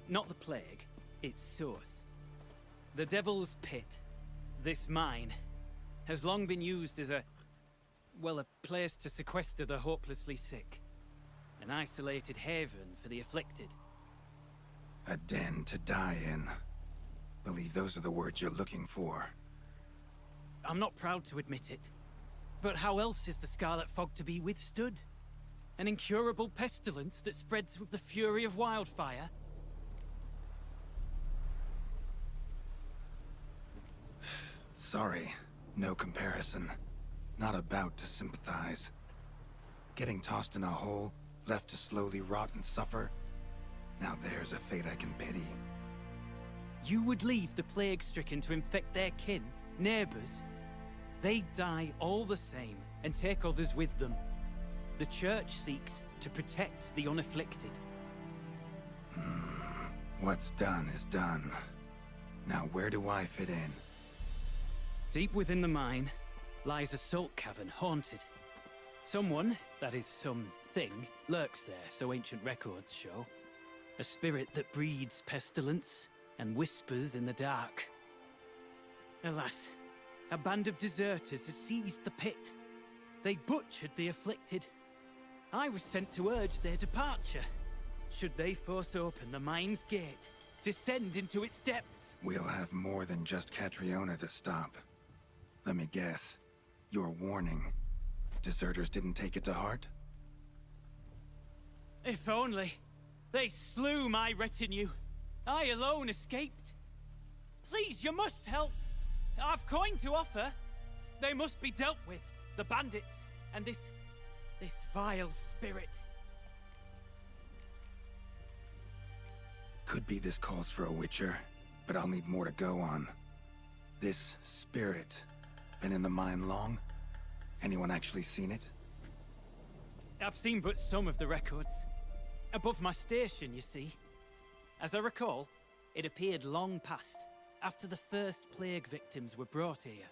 Not the plague, its source. The Devil's Pit, this mine, has long been used as a place to sequester the hopelessly sick. An isolated haven for the afflicted. A den to die in. Believe those are the words you're looking for. I'm not proud to admit it. But how else is the Scarlet Fog to be withstood? An incurable pestilence that spreads with the fury of wildfire? Sorry, no comparison. Not about to sympathize. Getting tossed in a hole, left to slowly rot and suffer? Now there's a fate I can pity. You would leave the plague-stricken to infect their kin, neighbors? They die all the same, and take others with them. The Church seeks to protect the unafflicted. What's done is done. Now where do I fit in? Deep within the mine lies a salt cavern haunted. Someone, that is something, lurks there, so ancient records show. A spirit that breeds pestilence and whispers in the dark. Alas, a band of deserters has seized the pit. They butchered the afflicted. I was sent to urge their departure. Should they force open the mine's gate, descend into its depths? We'll have more than just Catriona to stop. Let me guess. Your warning. Deserters didn't take it to heart? If only. They slew my retinue. I alone escaped. Please, you must help. I've coin to offer. They must be dealt with. The bandits and this vile spirit. Could be this calls for a witcher, but I'll need more to go on. This spirit, been in the mine long? Anyone actually seen it? I've seen but some of the records. Above my station, you see. As I recall, it appeared long past, after the first plague victims were brought here.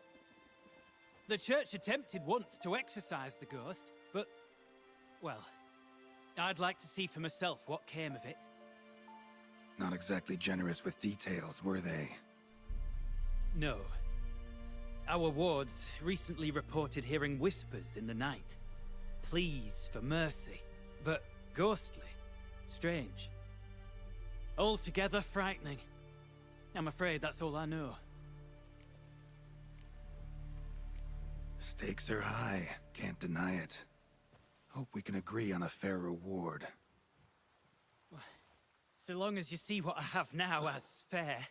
The church attempted once to exorcise the ghost, but, well, I'd like to see for myself what came of it. Not exactly generous with details, were they? No. Our wards recently reported hearing whispers in the night. Pleas for mercy, but ghostly. Strange. Altogether frightening. I'm afraid that's all I know. Stakes are high, can't deny it. Hope we can agree on a fair reward. So long as you see what I have now as fair.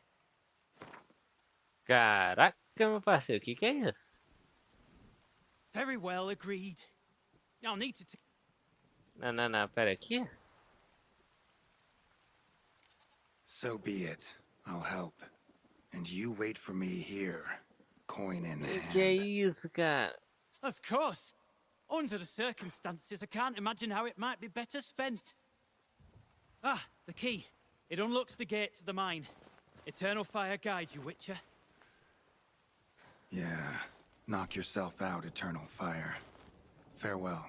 Caraca, meu parceiro, o que é isso? Very well, agreed. I'll need to... Não, pera aqui. So be it. I'll help. And you wait for me here. Coin in hand. Que é isso, cara? Of course. Under the circumstances, I can't imagine how it might be better spent. Ah, the key. It unlocks the gate to the mine. Eternal fire guide you, Witcher. Yeah. Knock yourself out, Eternal Fire. Farewell.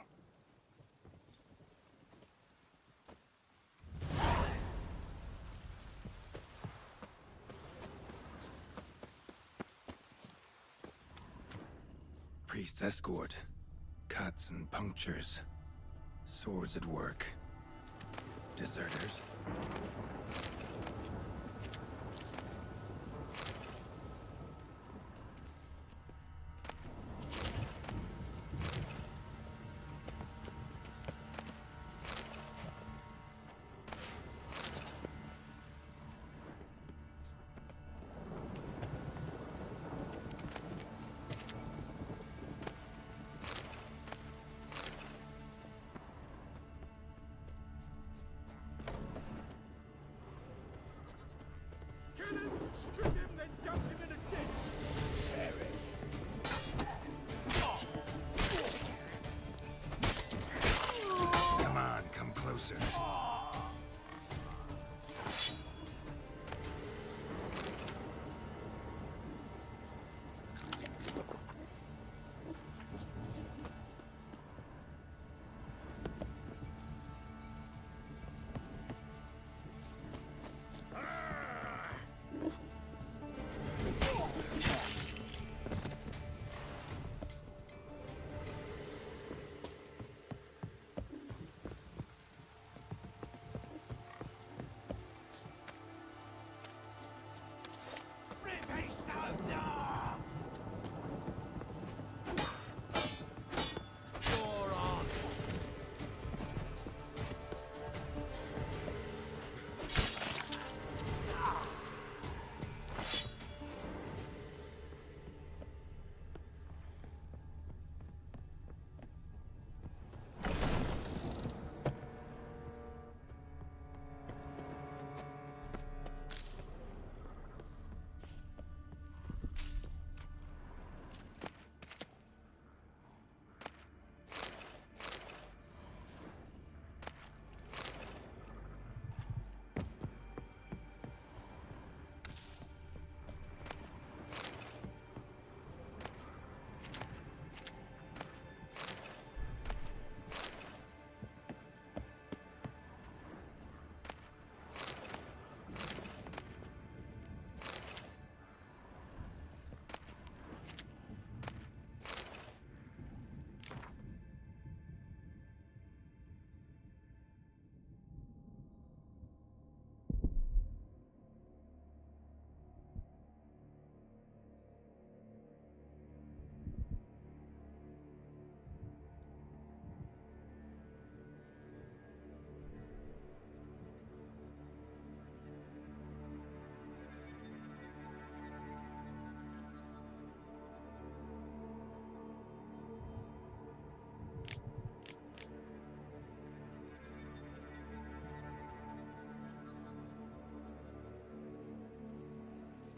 Priest's escort. Cuts and punctures. Swords at work. Deserters. Strip him, then dump him in a ditch! Come on, come closer.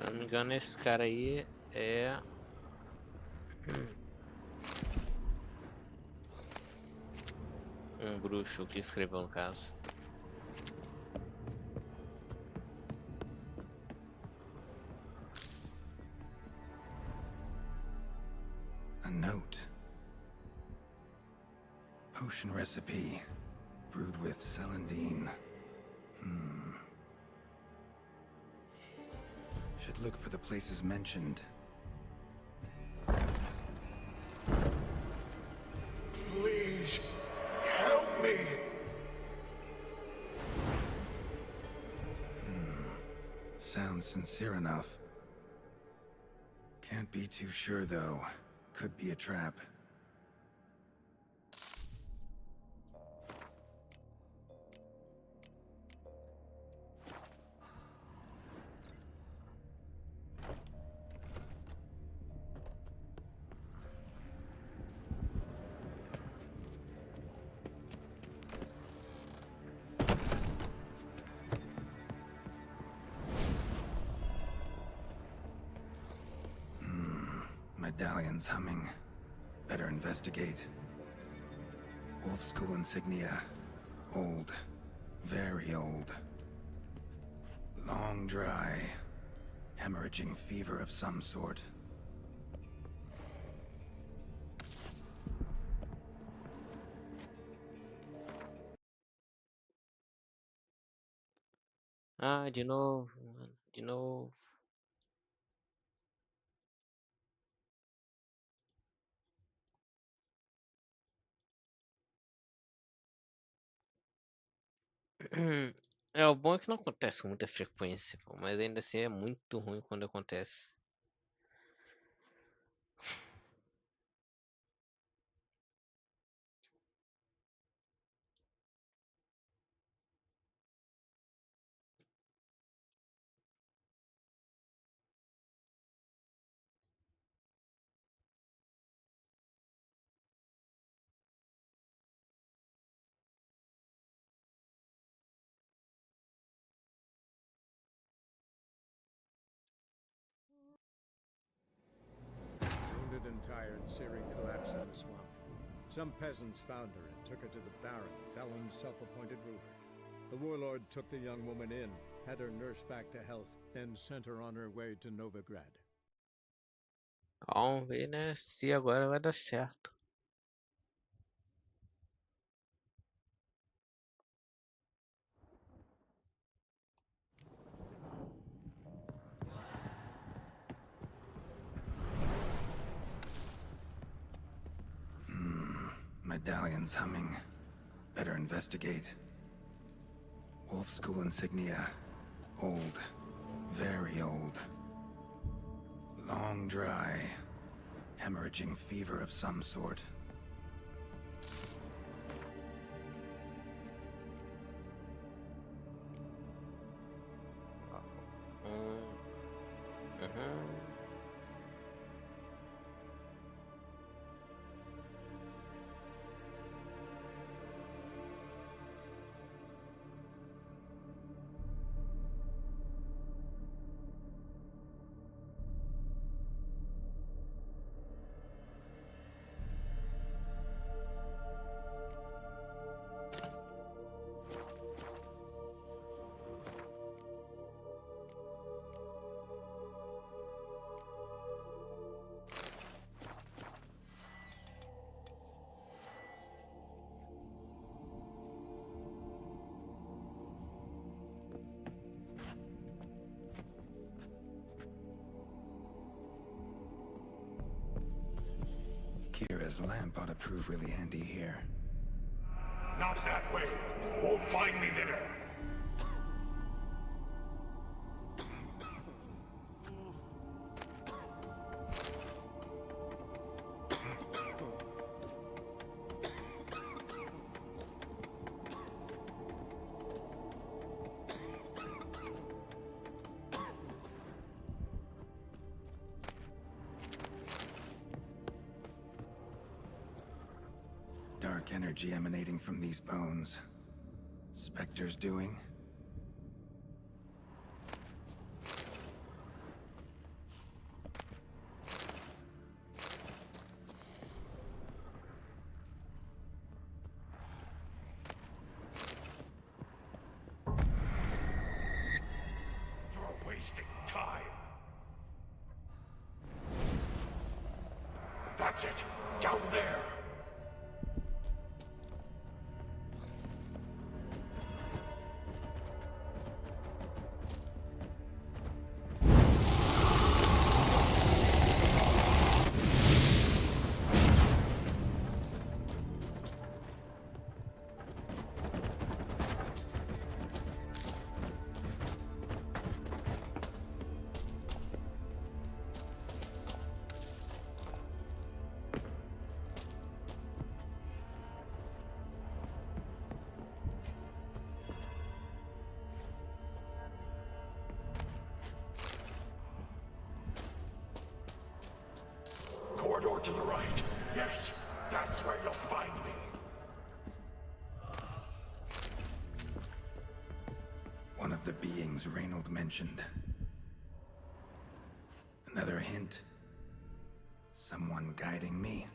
Se não me engano, esse cara aí é... um bruxo que escreveu no caso. A note. Potion recipe. Brewed with celandine. Should look for the places mentioned. Please, help me! Sounds sincere enough. Can't be too sure, though. Could be a trap. Medallion's humming. Better investigate. Wolf School insignia. Old. Very old. Long dry. Hemorrhaging fever of some sort. Ah, de novo, mano. De novo. É, o bom é que não acontece com muita frequência, pô, mas ainda assim é muito ruim quando acontece. Wounded and tired, Ciri collapsed in the swamp. Some peasants found her and took her to the Baron, Velen's self-appointed ruler. The warlord took the young woman in, had her nursed back to health, then sent her on her way to Novigrad. Vamos ver, né, se agora vai dar certo. Medallion's humming. Better investigate. Wolf School insignia. Old. Very old. Long dry. Hemorrhaging fever of some sort. Kira's lamp ought to prove really handy here. Not that way. Won't find me there. Dark energy emanating from these bones. Spectre's doing? You're wasting time. That's it. Down there. Over to the right. Yes, that's where you'll find me. One of the beings Reynold mentioned. Another hint. Someone guiding me.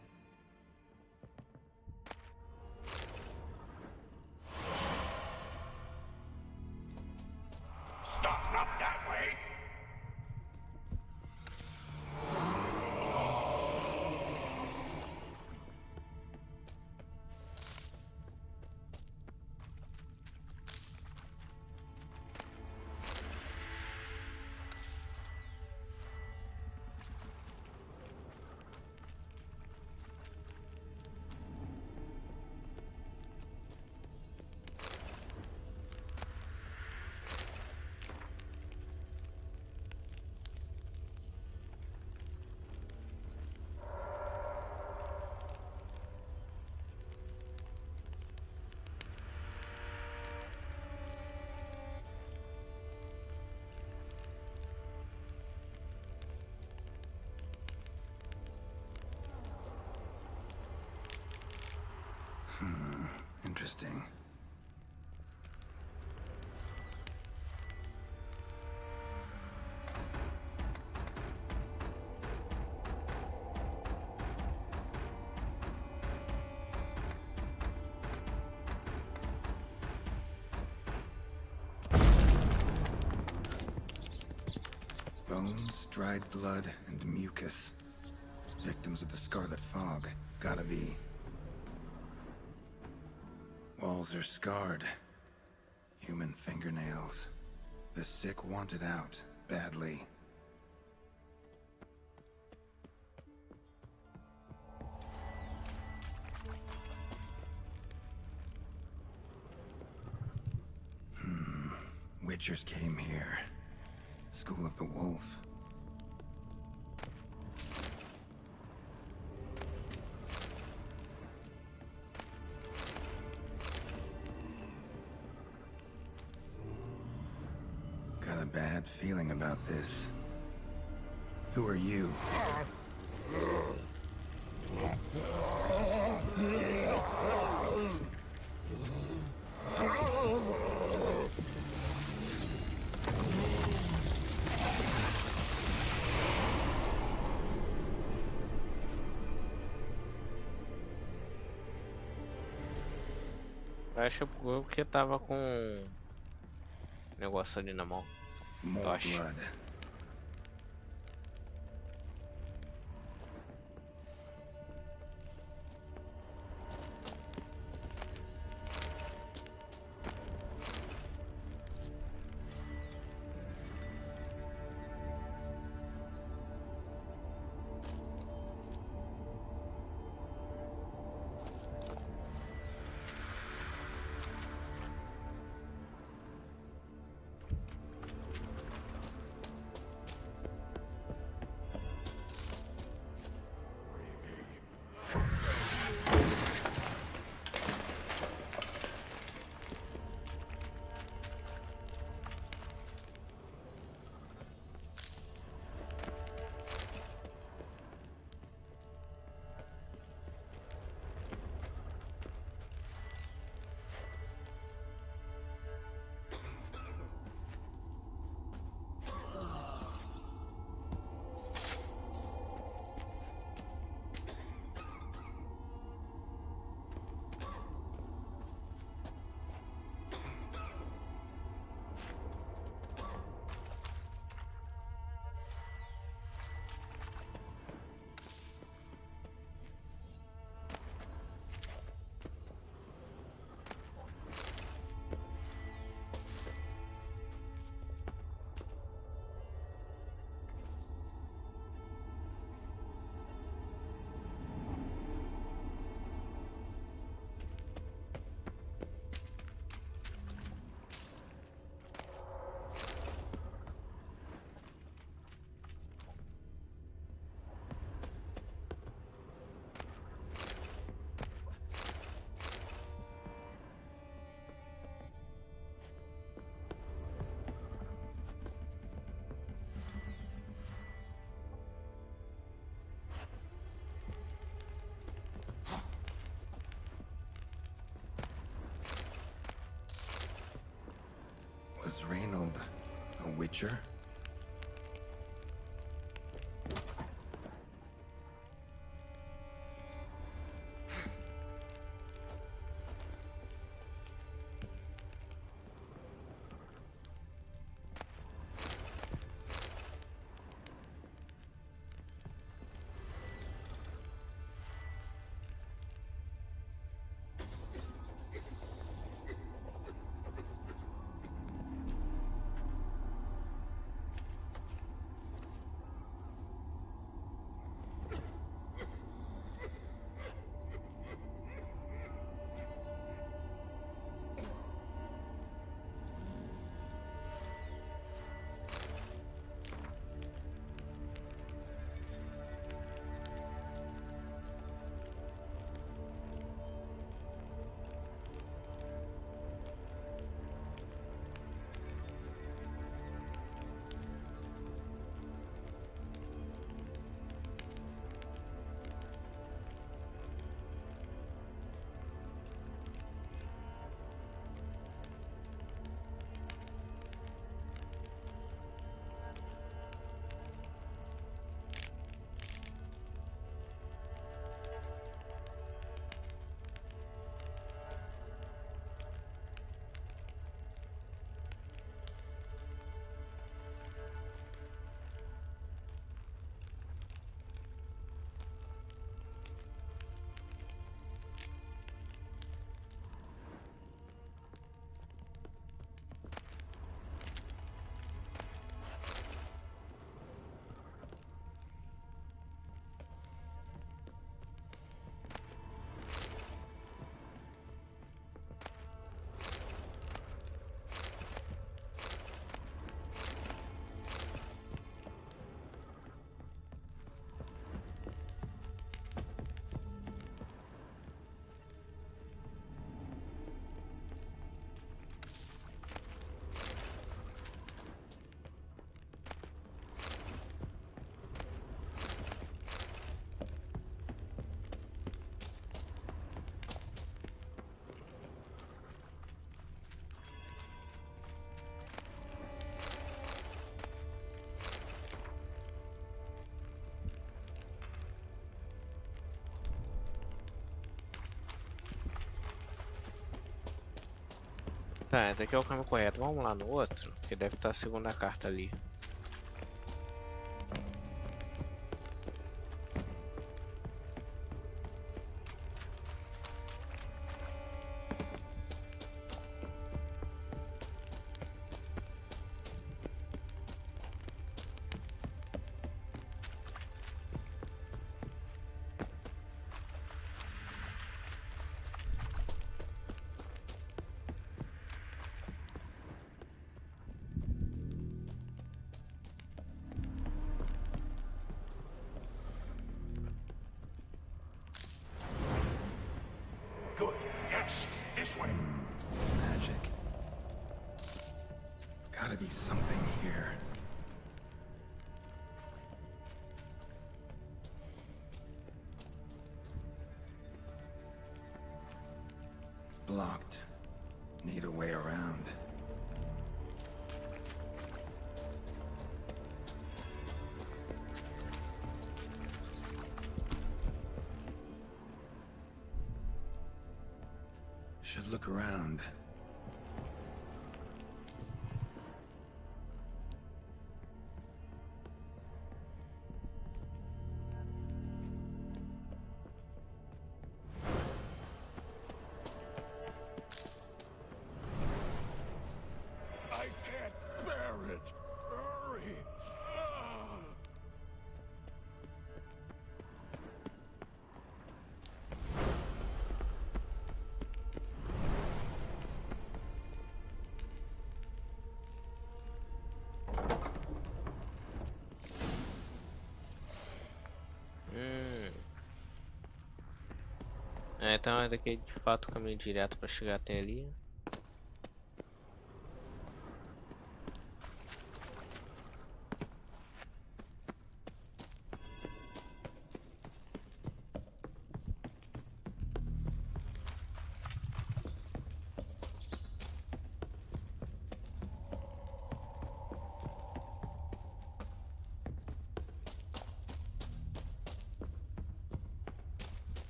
Stop, not that way. Interesting. Bones, dried blood, and mucus. Victims of the Scarlet Fog. Gotta be. Walls are scarred. Human fingernails. The sick want it out, badly. Witchers came here. School of the Wolf. Got a bad feeling about this. Who are you? Acho que tava com negócio ali na mão. Eu acho. Was Reynold a witcher? Tá, esse aqui é o caminho correto. Vamos lá no outro, que deve estar a segunda carta ali. Good. Yes, this way. Magic. Gotta be something here. Blocked. Need a way around. Should look around. I can't bear it. Hurry. É, então é daqui de fato o caminho direto para chegar até ali.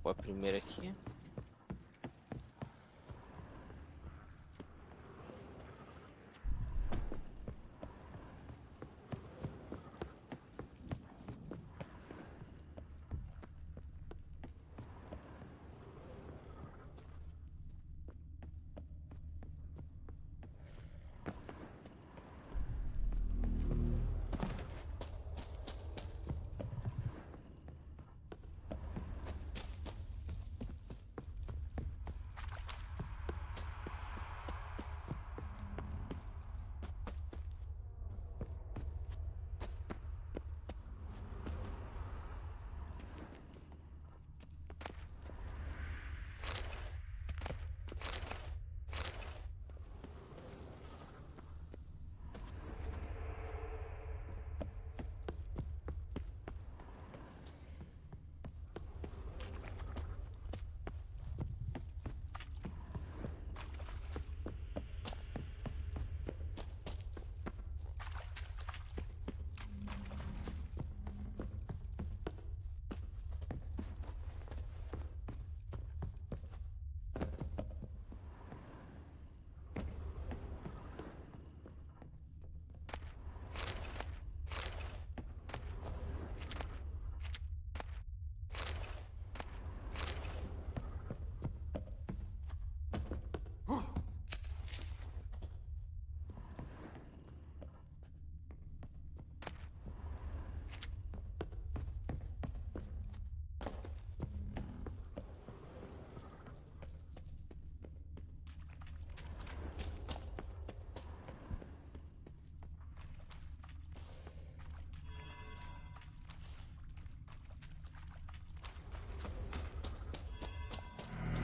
pôr a primeira aqui.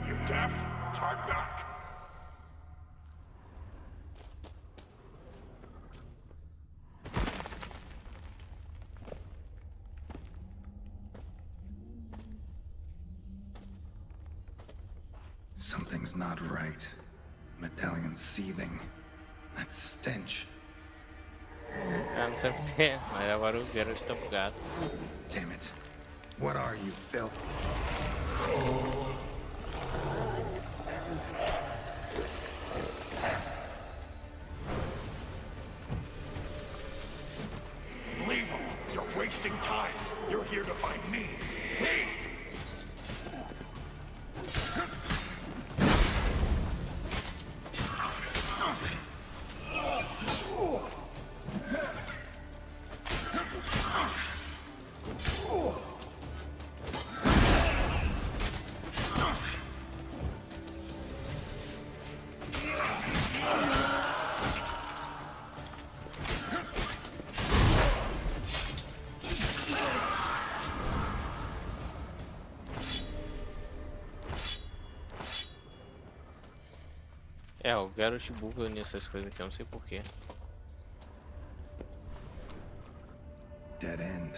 You deaf? Talk back. Something's not right. Medallion seething. That stench. Eu não sei porquê, mas agora o Geralt está bugado. Damn it. What are you, filth? Leave him. You're wasting time. You're here to find me. Me! É, o Geralt buga nessas coisas aqui, eu não sei porquê. Dead end.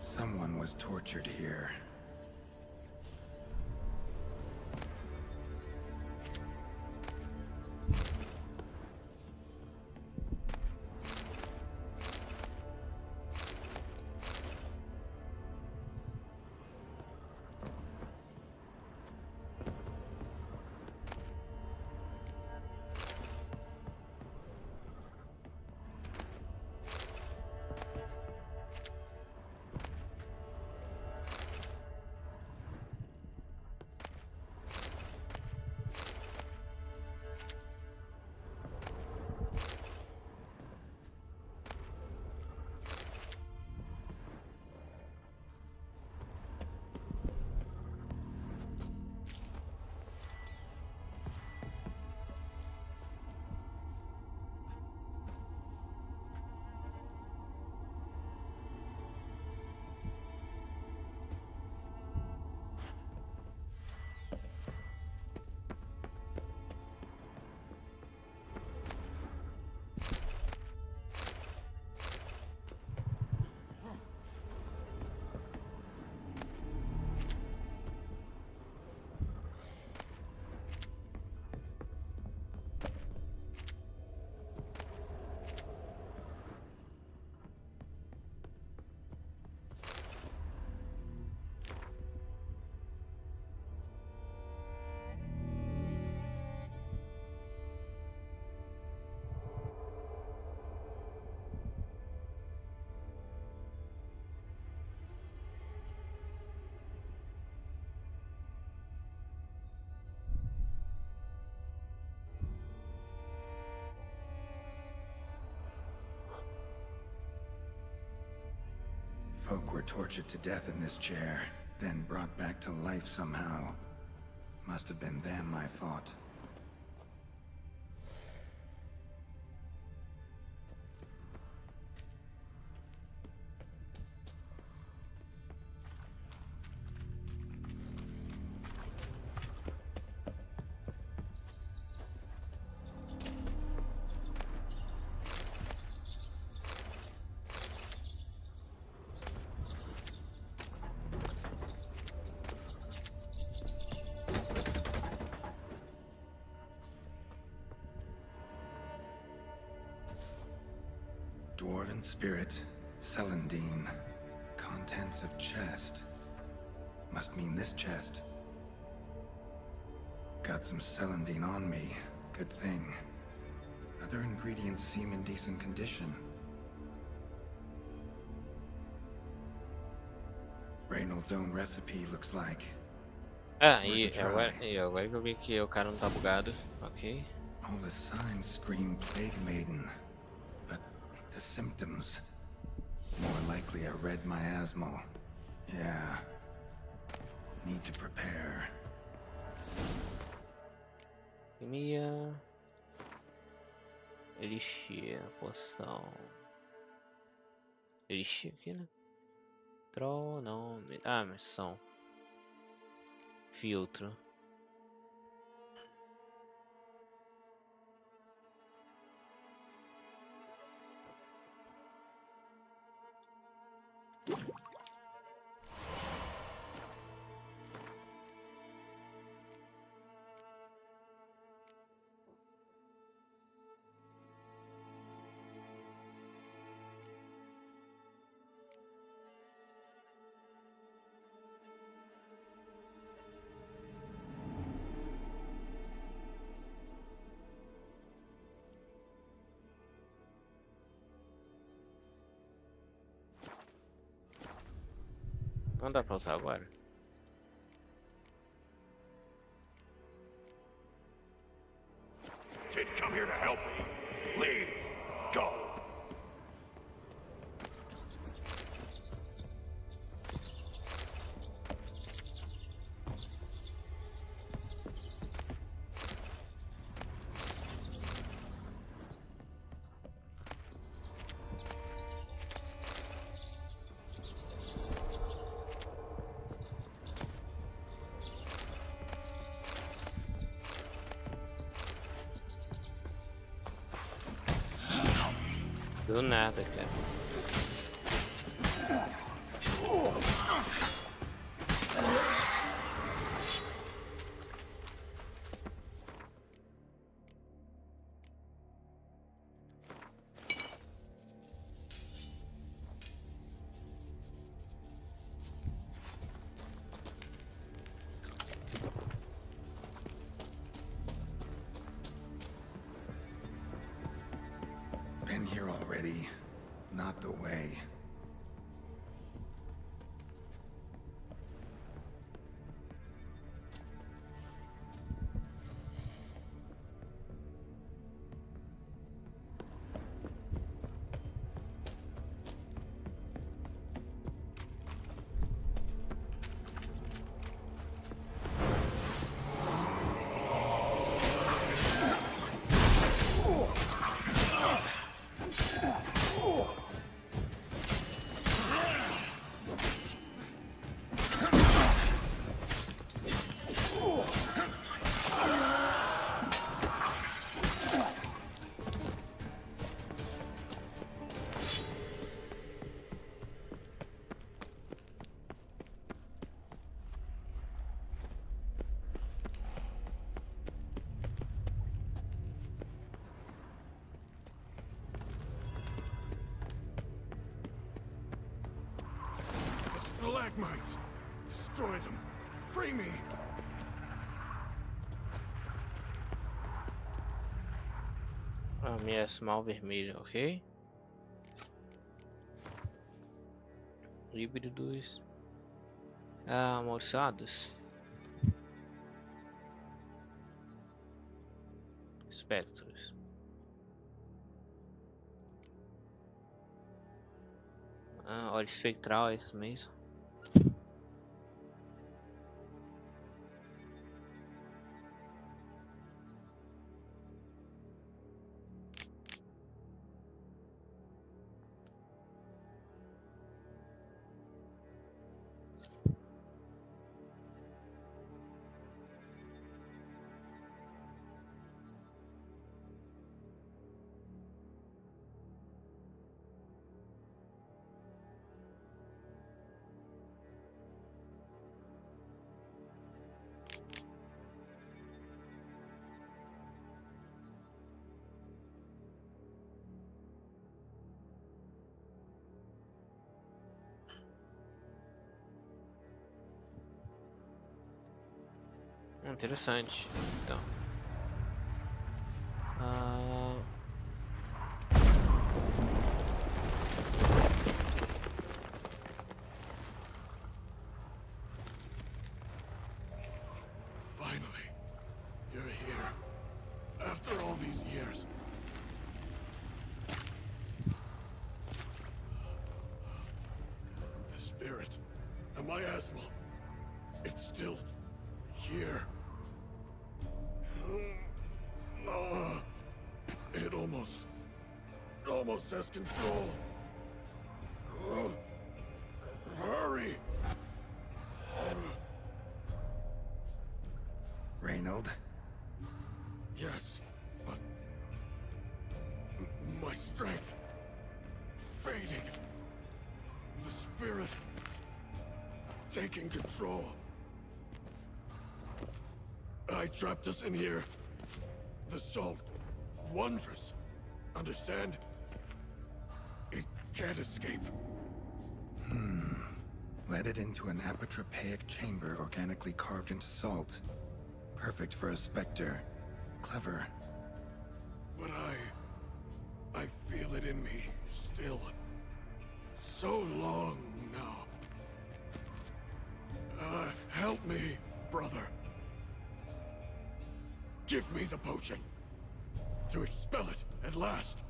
Someone was tortured here. Folk were tortured to death in this chair, then brought back to life somehow. Must have been them I fought. Dwarven spirit, Celandine. Contents of chest. Must mean this chest. Got some Celandine on me. Good thing. Other ingredients seem in decent condition. Reynolds' own recipe looks like. Ah, e agora que eu vi que o cara não tá bugado. Ok. All the signs scream Plague Maiden. But the symptoms. More likely a red miasmal. Yeah. Need to prepare. Alquimia. Elixir, poção. Elixir aqui, né? Tronome. Ah, missão. Filtro. Não dá pra usar agora. Did come here to help me. Leave. Go. Do nada, cara. Been here already. Not the way. Stalagmites! Destroy them! Free me! Ameaçar vermelho, ok? Híbridos. Amaldiçoados. Espectros. Ah, olho espectral, é isso mesmo. Interessante. Então. Finally, you're here. After all these years. The spirit, the miasmal, it's still here. It almost has control. Hurry! Reynold? Yes, but my strength fading. The spirit taking control. I trapped us in here. The salt, wondrous. Understand? It can't escape. Led it into an apotropaic chamber organically carved into salt. Perfect for a specter. Clever. But I feel it in me, still. So long now. Help me, brother. Give me the potion. To expel it, at last.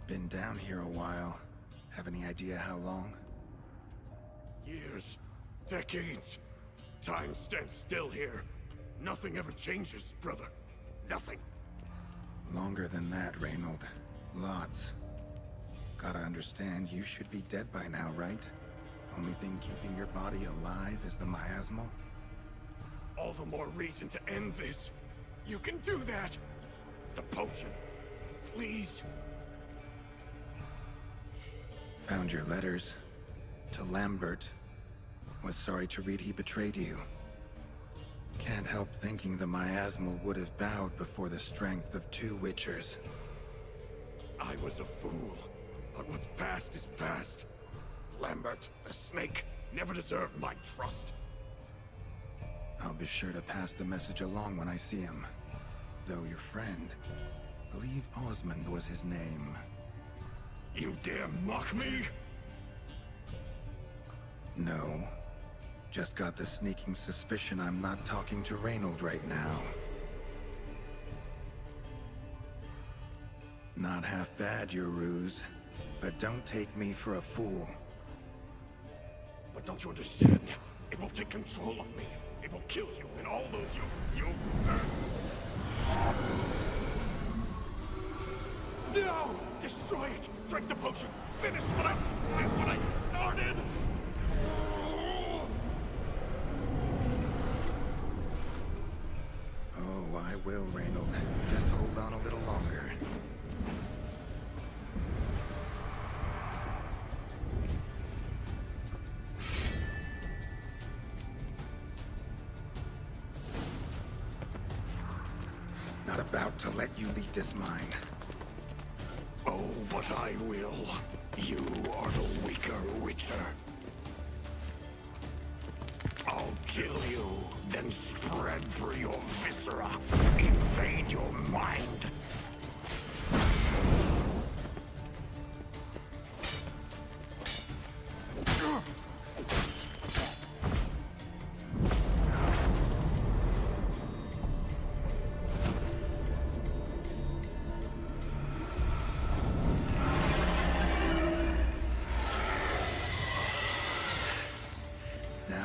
Been down here a while. Have any idea how long? Years. Decades. Time stands still here. Nothing ever changes, brother. Nothing. Longer than that, Reynold. Lots. Gotta understand, you should be dead by now, right? Only thing keeping your body alive is the miasmal? All the more reason to end this. You can do that. The potion. Please. Found your letters. To Lambert. Was sorry to read he betrayed you. Can't help thinking the miasmal would have bowed before the strength of 2 Witchers. I was a fool. But what's past is past. Lambert, the snake, never deserved my trust. I'll be sure to pass the message along when I see him. Though your friend, believe Osmond was his name. You dare mock me? No. Just got the sneaking suspicion I'm not talking to Reynold right now. Not half bad, your ruse. But don't take me for a fool. But don't you understand? It will take control of me. It will kill you and all those you... No! Destroy it! Drink the potion! Finish what I started! Oh, I will, Reynold. Just hold on a little longer. Not about to let you leave this mine. Oh, but I will. You are the weaker Witcher. I'll kill you, then spread through your viscera, invade your mind.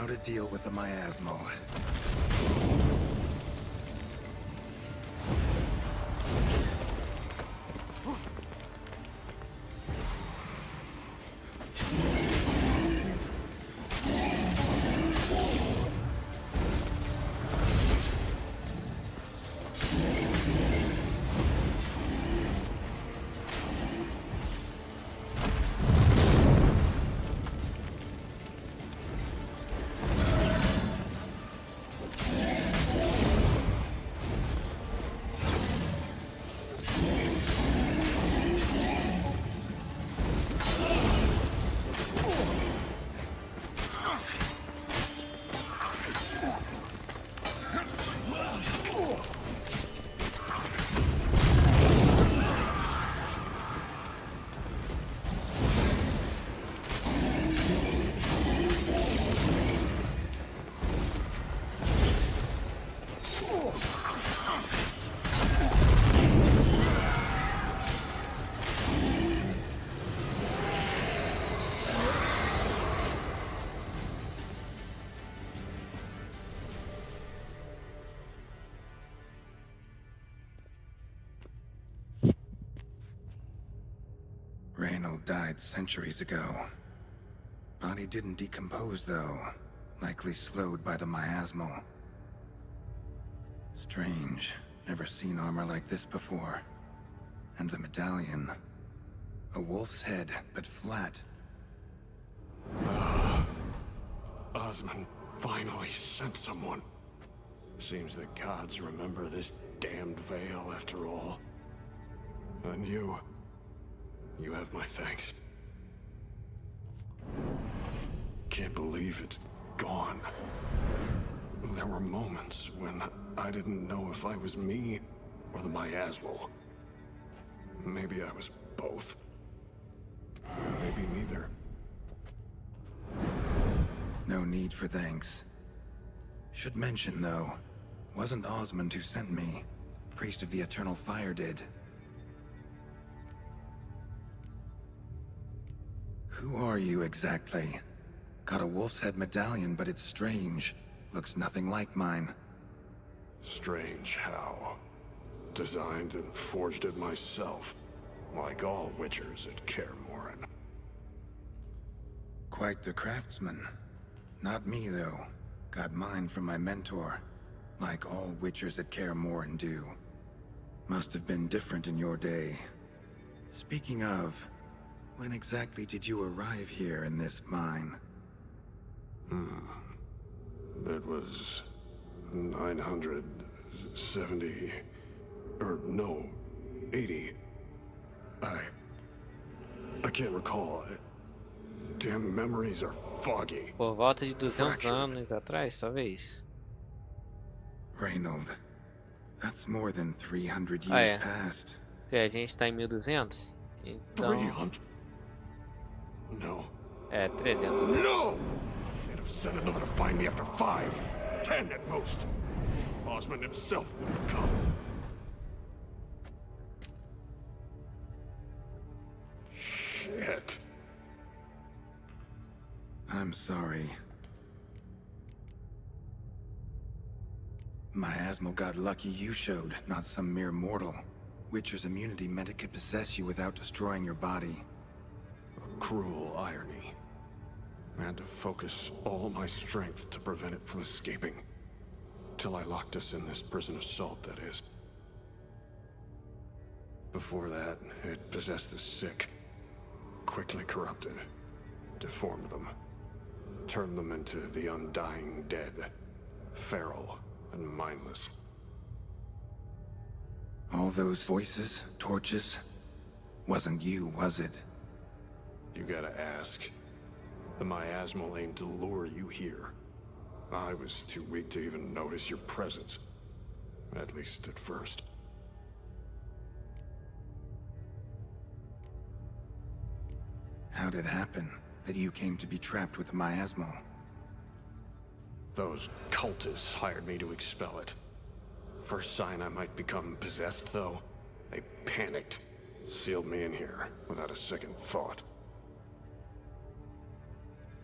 How to deal with the miasmal. Reynold died centuries ago. Body didn't decompose, though. Likely slowed by the miasmal. Strange. Never seen armor like this before. And the medallion. A wolf's head, but flat. Osmond finally sent someone. Seems the gods remember this damned veil after all. And you have my thanks. Can't believe it's gone. There were moments when I didn't know if I was me or the miasmal. Maybe I was both. Maybe neither. No need for thanks. Should mention, though, wasn't Osmond who sent me. Priest of the Eternal Fire did. Who are you exactly? Got a wolf's head medallion, but it's strange. Looks nothing like mine. Strange how? Designed and forged it myself, like all witchers at Kaer Morhen. Quite the craftsman. Not me, though. Got mine from my mentor, like all witchers at Kaer Morhen do. Must have been different in your day. Speaking of, when exactly did you arrive here in this mine? It was 970... or no, 80. I can't recall. Damn memories are foggy. Por volta de 200 anos atrás, talvez. Reynold, that's more than 300 years past. Porque a gente tá em 1200. Então... 300? No. É, 300. No! They'd have sent another to find me after 5, 10 at most. Osmond himself would have come. Shit. I'm sorry. Miasmal got lucky you showed, not some mere mortal. Witcher's immunity meant it could possess you without destroying your body. A cruel irony. I had to focus all my strength to prevent it from escaping. Till I locked us in this prison of salt, that is. Before that, it possessed the sick. Quickly corrupted. Deformed them. Turned them into the undying dead. Feral and mindless. All those voices, torches, wasn't you, was it? You gotta ask. The miasmal aimed to lure you here. I was too weak to even notice your presence. At least at first. How'd it happen that you came to be trapped with the miasmal? Those cultists hired me to expel it. First sign I might become possessed, though, they panicked. Sealed me in here without a second thought.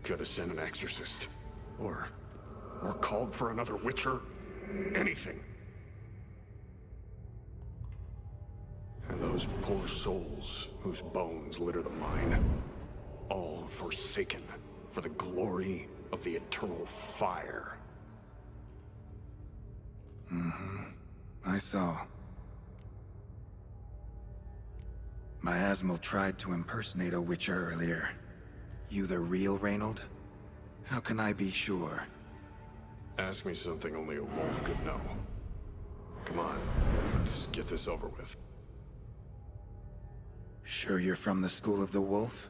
Could have sent an exorcist. Or called for another Witcher. Anything. And those poor souls whose bones litter the mine, all forsaken for the glory of the eternal fire. I saw. Miasmal tried to impersonate a Witcher earlier. You the real Reynold? How can I be sure? Ask me something only a wolf could know. Come on, let's get this over with. Sure you're from the School of the Wolf?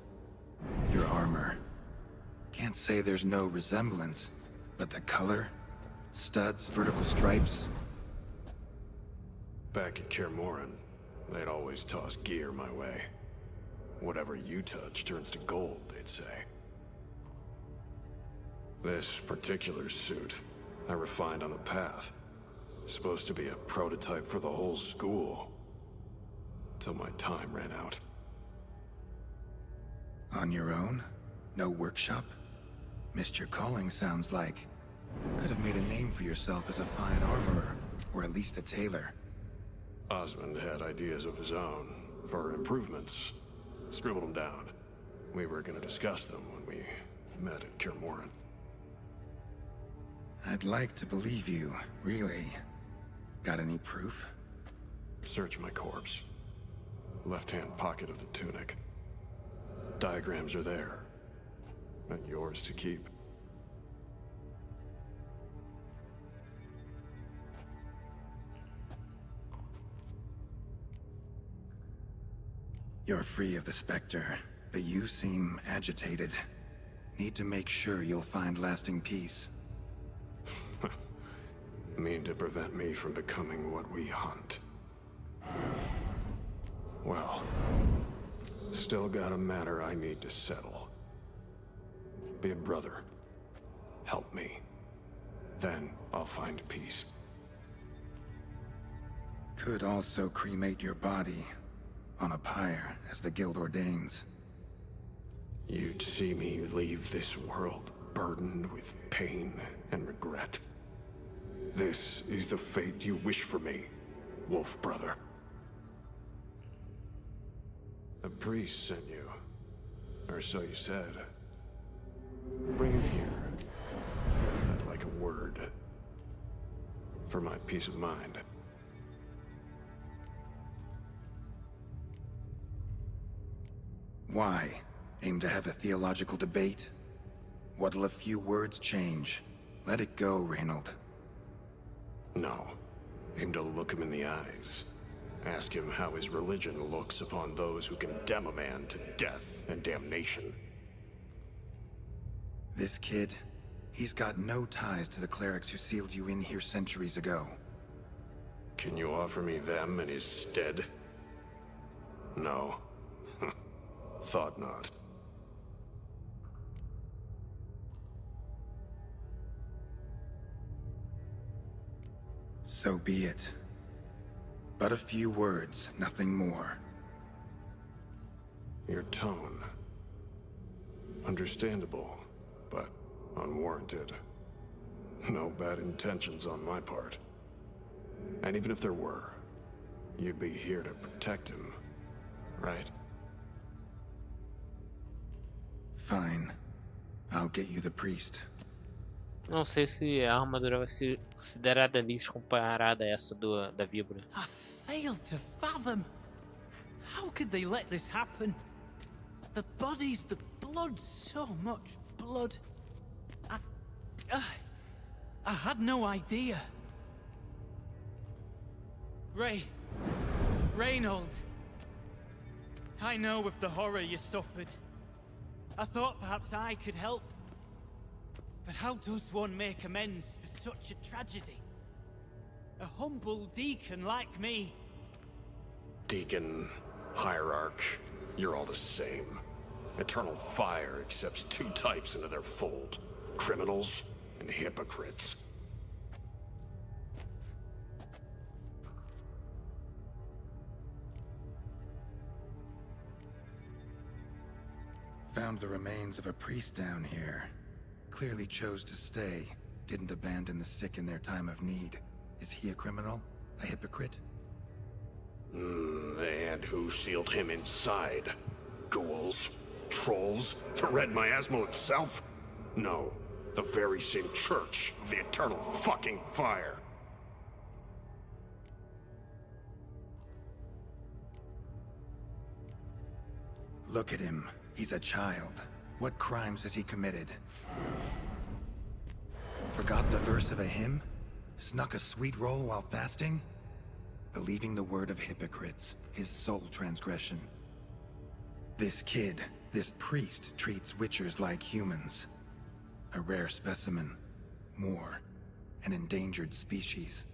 Your armor. Can't say there's no resemblance, but the color? Studs, vertical stripes? Back at Kaer they'd always toss gear my way. Whatever you touch turns to gold, they'd say. This particular suit, I refined on the path. Supposed to be a prototype for the whole school. Till my time ran out. On your own? No workshop? Missed your calling, sounds like. Could have made a name for yourself as a fine armorer, or at least a tailor. Osmond had ideas of his own, for improvements. Scribbled them down. We were gonna discuss them when we met at Kaer. I'd like to believe you, really. Got any proof? Search my corpse. Left-hand pocket of the tunic. Diagrams are there. And yours to keep. You're free of the Spectre, but you seem agitated. Need to make sure you'll find lasting peace. Mean to prevent me from becoming what we hunt. Well, still got a matter I need to settle. Be a brother. Help me. Then I'll find peace. Could also cremate your body on a pyre, as the guild ordains. You'd see me leave this world burdened with pain and regret. This is the fate you wish for me, Wolf Brother. A priest sent you, or so you said. Bring him here. I'd like a word. For my peace of mind. Why? Aim to have a theological debate? What'll a few words change? Let it go, Reynold. No. Aim to look him in the eyes. Ask him how his religion looks upon those who condemn a man to death and damnation. This kid, he's got no ties to the clerics who sealed you in here centuries ago. Can you offer me them in his stead? No. Thought not. So be it. But a few words, nothing more. Your tone. Understandable, but unwarranted. No bad intentions on my part. And even if there were, you'd be here to protect him, right? Fine. I'll get you the priest. Não sei se a armadura vai ser considerada lixo comparada a essa da víbora. I fail to fathom. How could they let this happen? The bodies, the blood, so much blood. I had no idea. Reynold. I know of the horror you suffered. I thought perhaps I could help. But how does one make amends for such a tragedy? A humble deacon like me. Deacon, hierarch, you're all the same. Eternal Fire accepts two types into their fold. Criminals and hypocrites. Found the remains of a priest down here. clearly chose to stay, didn't abandon the sick in their time of need. Is he a criminal? A hypocrite? And who sealed him inside? Ghouls? Trolls? The Red Miasmal itself? No, the very same Church of the Eternal fucking Fire. Look at him. He's a child. What crimes has he committed? Forgot the verse of a hymn? Snuck a sweet roll while fasting? Believing the word of hypocrites, his sole transgression. This kid, this priest, treats witchers like humans. A rare specimen. More. An endangered species.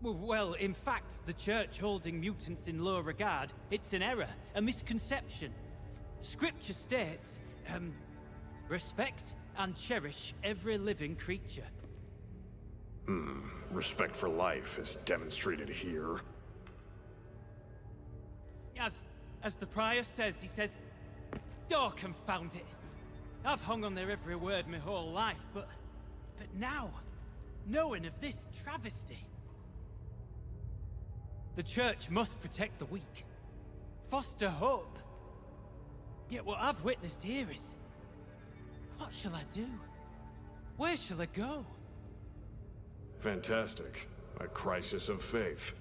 Well, in fact, the Church holding mutants in low regard, it's an error, a misconception. Scripture states, respect and cherish every living creature. Respect for life is demonstrated here. As the prior says, he says, oh, confound it. I've hung on their every word my whole life, but now, knowing of this travesty, the Church must protect the weak, foster hope. Yet what I've witnessed here is, what shall I do? Where shall I go? Fantastic. A crisis of faith.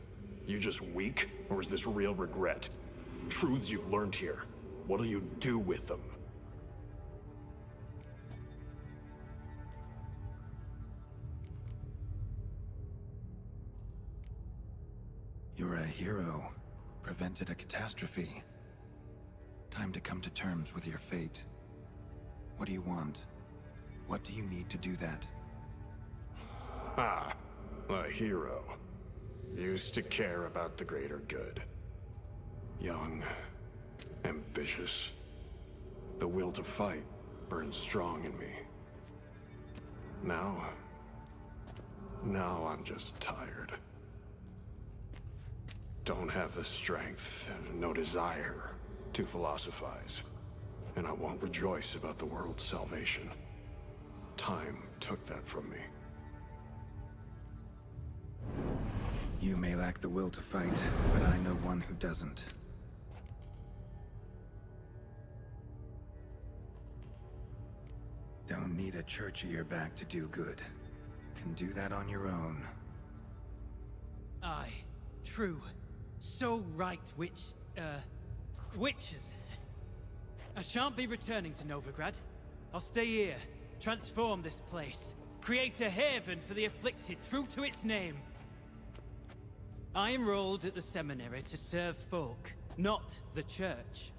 You just weak, or is this real regret? Truths you've learned here. What'll you do with them? You're a hero. Prevented a catastrophe. Time to come to terms with your fate. What do you want? What do you need to do that? Ha! A hero. Used to care about the greater good. Young. Ambitious. The will to fight burns strong in me. Now I'm just tired. Don't have the strength, no desire to philosophize. And I won't rejoice about the world's salvation. Time took that from me. You may lack the will to fight, but I know one who doesn't. Don't need a church at your back to do good. Can do that on your own. Aye, true. So right, witches. I shan't be returning to Novigrad. I'll stay here, transform this place, create a haven for the afflicted, true to its name. I enrolled at the seminary to serve folk, not the Church.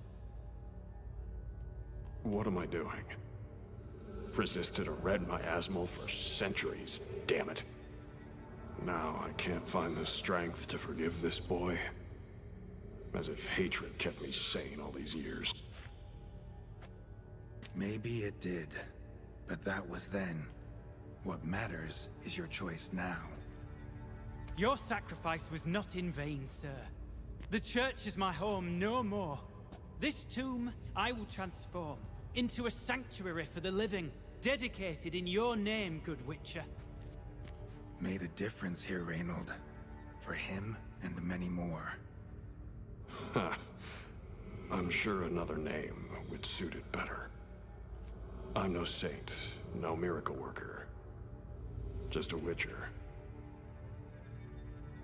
What am I doing? Resisted a red miasmal for centuries, damn it. Now I can't find the strength to forgive this boy. As if hatred kept me sane all these years. Maybe it did, but that was then. What matters is your choice now. Your sacrifice was not in vain, sir. The Church is my home no more. This tomb I will transform into a sanctuary for the living, dedicated in your name, good Witcher. Made a difference here, Reynold. For him and many more. I'm sure another name would suit it better. I'm no saint, no miracle worker. Just a Witcher.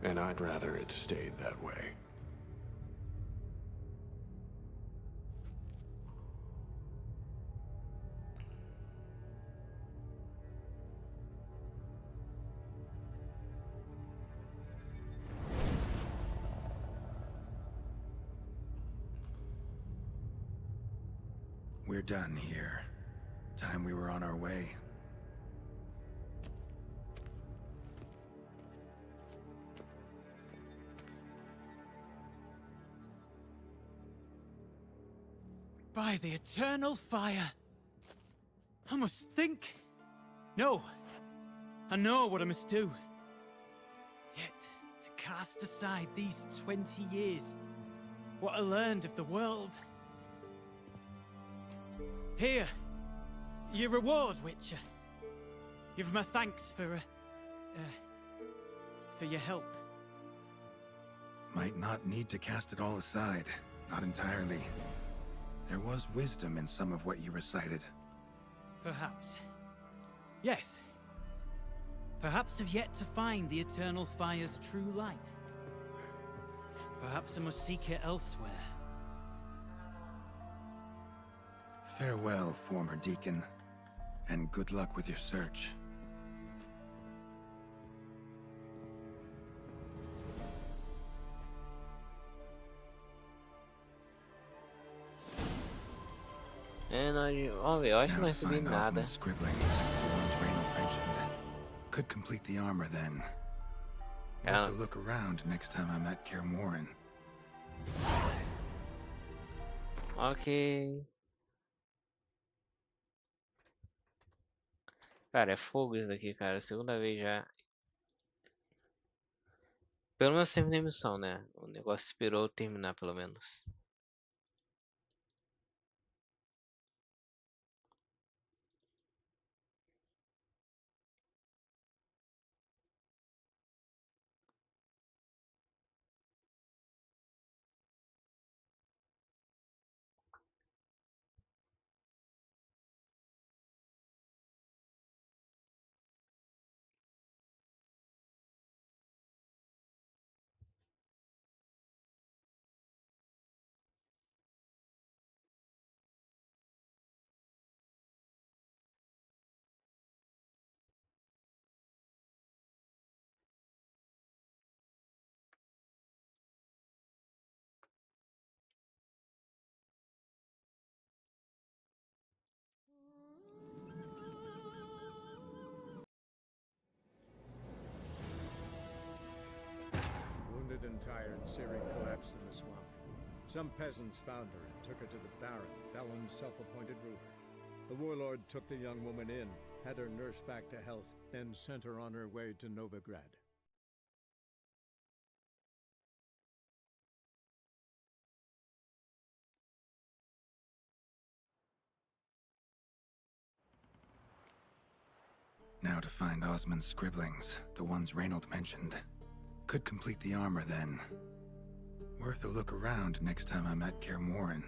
And I'd rather it stayed that way. We're done here. Time we were on our way. By the eternal fire. I must think. No. I know what I must do. Yet, to cast aside these 20 years, what I learned of the world. Here, Your reward, Witcher. Give my thanks for your help. Might not need to cast it all aside. Not entirely. There was wisdom in some of what you recited. Perhaps. Yes. Perhaps I've yet to find the eternal fire's true light. Perhaps I must seek it elsewhere. Farewell, former deacon, and good luck with your search. Vamos ver, eu acho que não recebi nada. Scribblings, the ones Reynold mentioned. Could complete the armor then. We'll have to look around next time I'm at Kaer Morhen. Ok. Cara, é fogo isso daqui, cara. Segunda vez já. Pelo menos terminei a missão, né? O negócio esperou eu terminar, pelo menos. Wounded and tired, Ciri collapsed in the swamp. Some peasants found her and took her to the Baron, Velen's self-appointed ruler. The warlord took the young woman in, had her nursed back to health, then sent her on her way to Novigrad. Now to find Osmond's scribblings, the ones Reynold mentioned. Could complete the armor then. Worth a look around next time I'm at Kaer Morhen.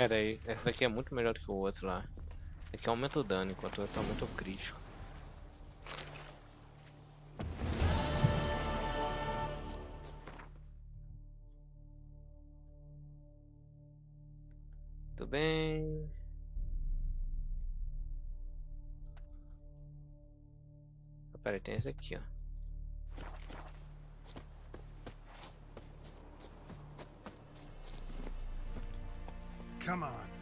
É, daí, essa daqui é muito melhor do que o outro lá. Esse aqui aumenta o dano, enquanto o outro aumenta o crítico. Tudo bem. Peraí, tem esse aqui, ó. Come on.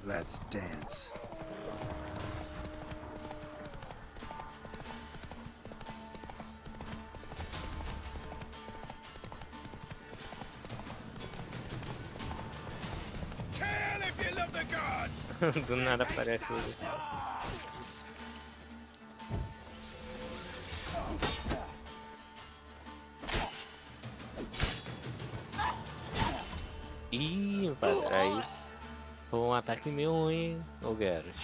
Let's dance. Kill if you love the gods! Do nada aparece eles. Ih, aí foi um ataque meio ruim, ô Geralt.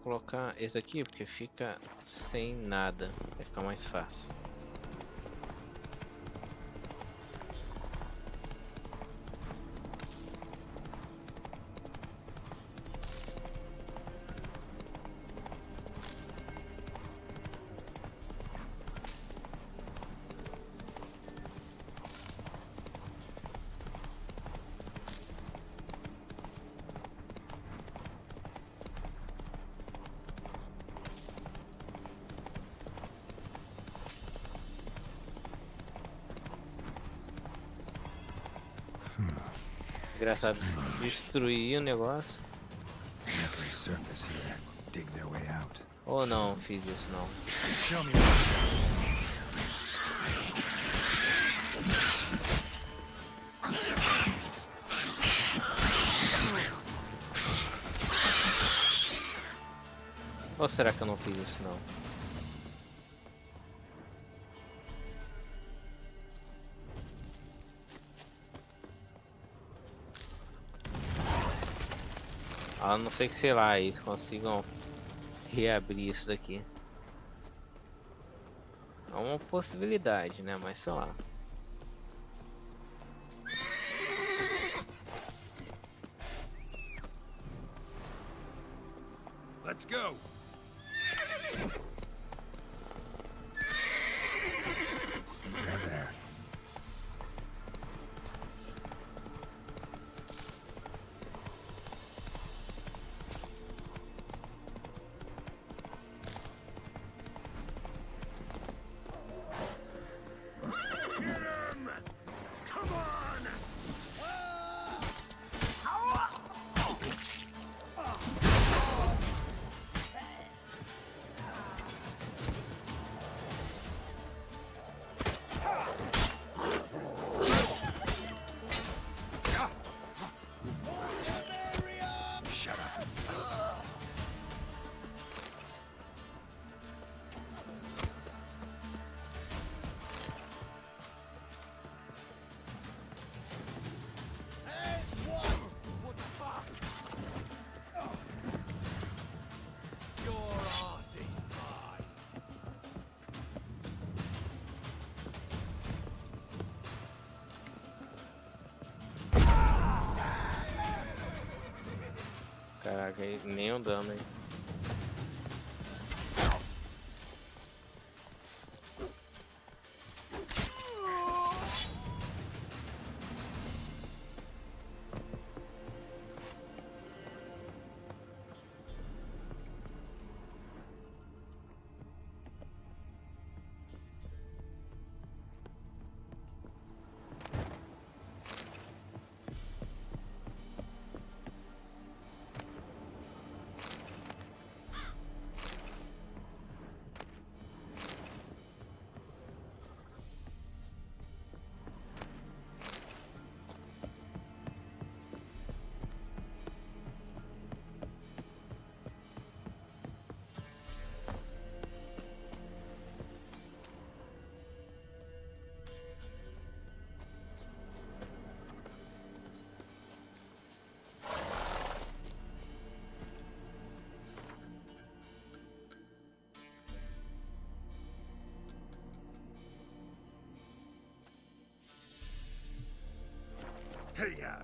colocar esse aqui porque fica sem nada, vai ficar mais fácil. Engraçado, destruir o negócio. Ou não, fiz isso não. Ou será que eu não fiz isso não? A não ser que, sei lá, eles consigam reabrir isso daqui. É uma possibilidade, né? Mas sei lá. Let's go. There. Caraca, nem dano, hein? Hey, yeah.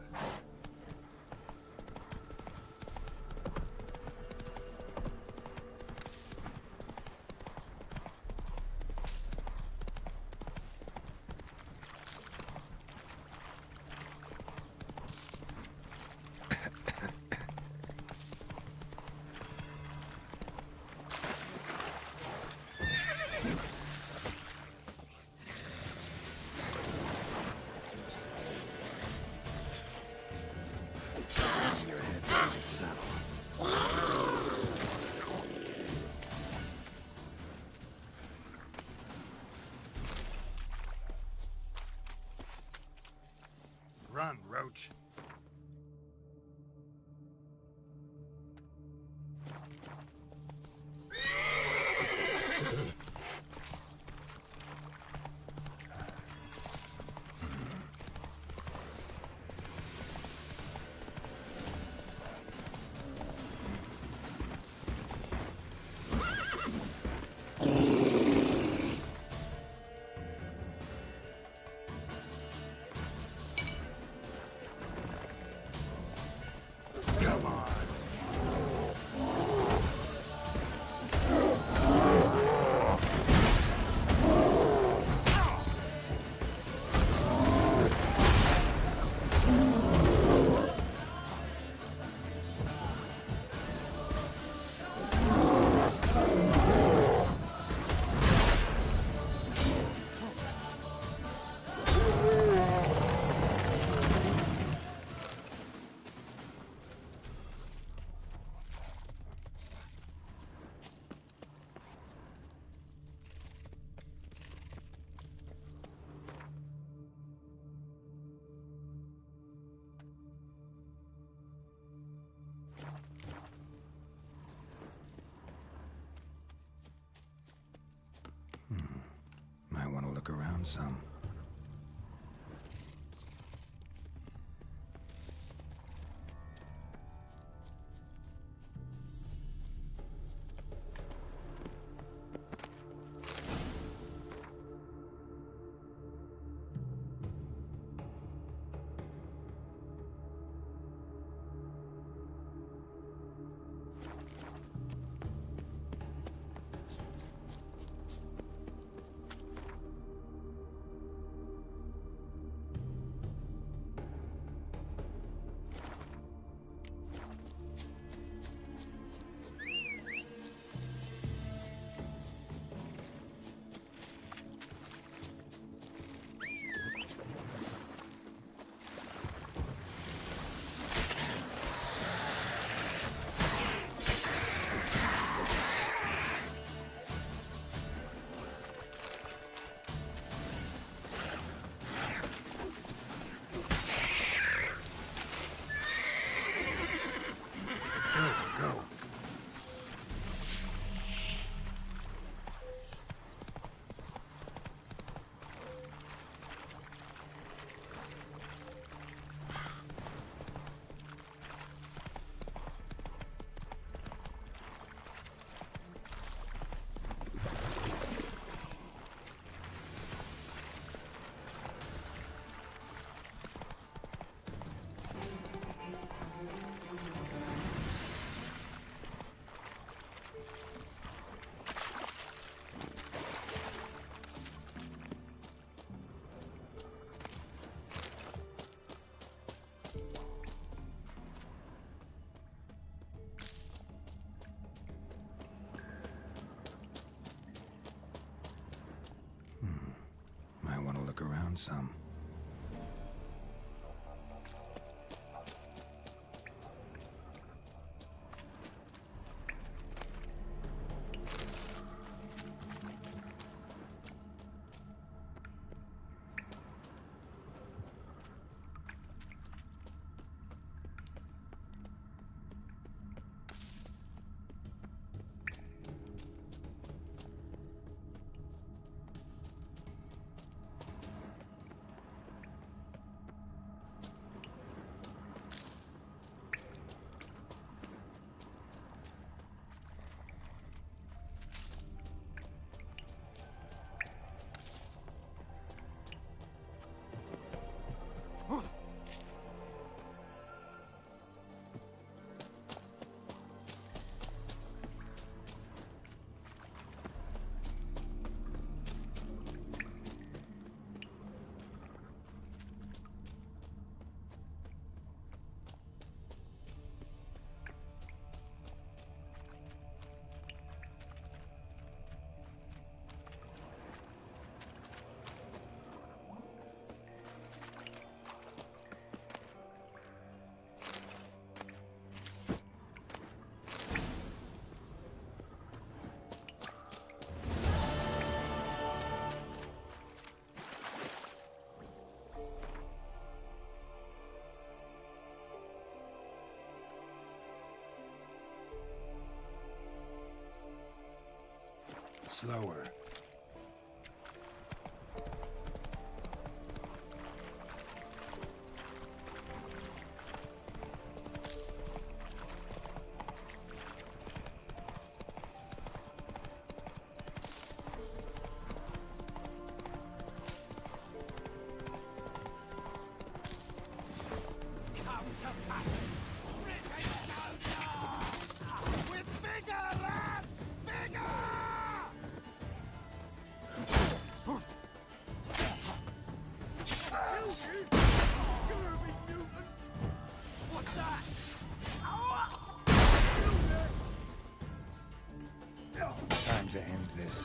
Run, Roach. around some. Might want to look around some. Slower. Come to battle! With vigor, lads! Vigor! Scurvy mutant! What's that? Time to end this.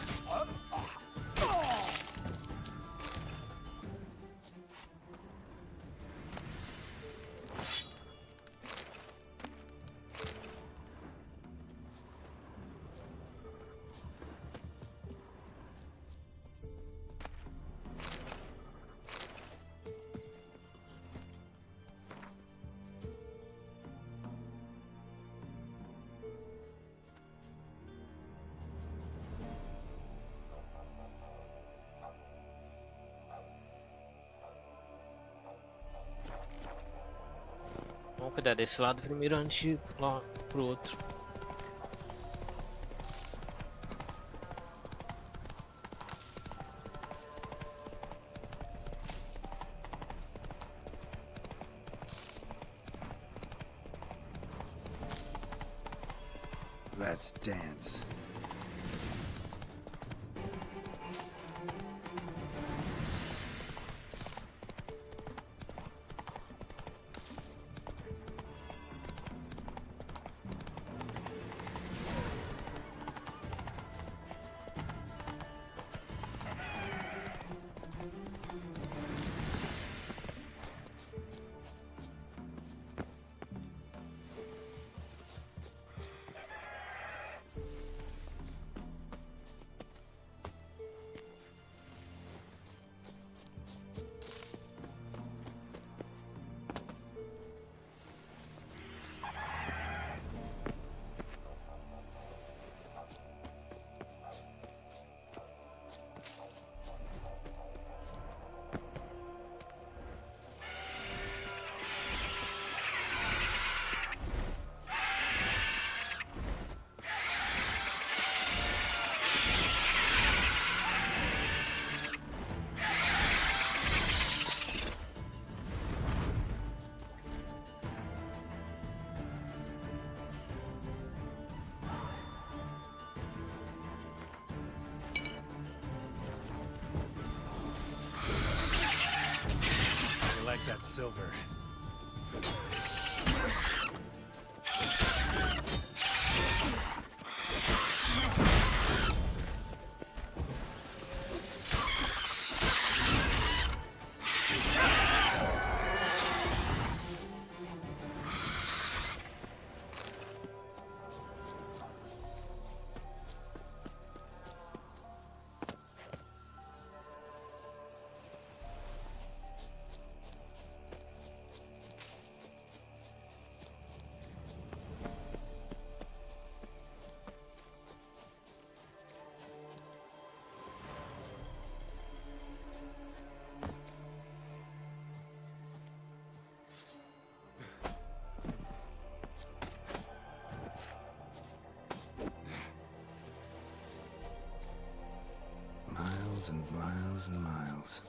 cuidar desse lado primeiro antes de ir lá pro outro. Let's dance. I like that silver. Miles and miles and miles.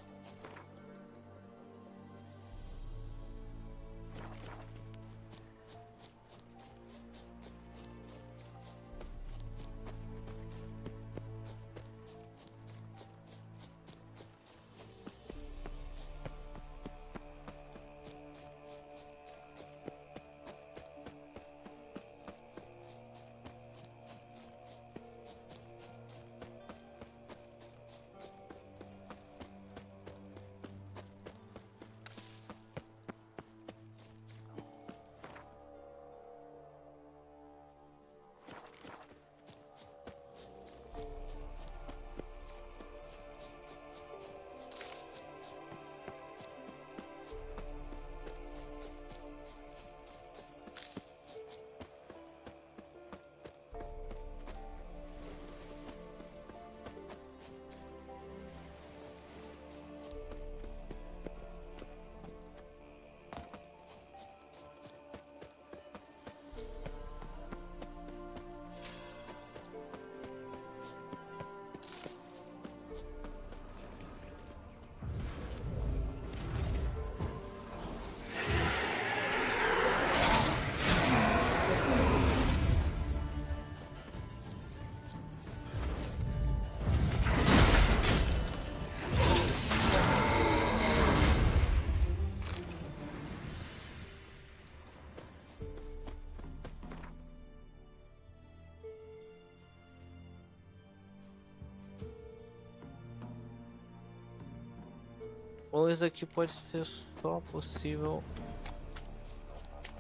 Ou isso aqui pode ser só possível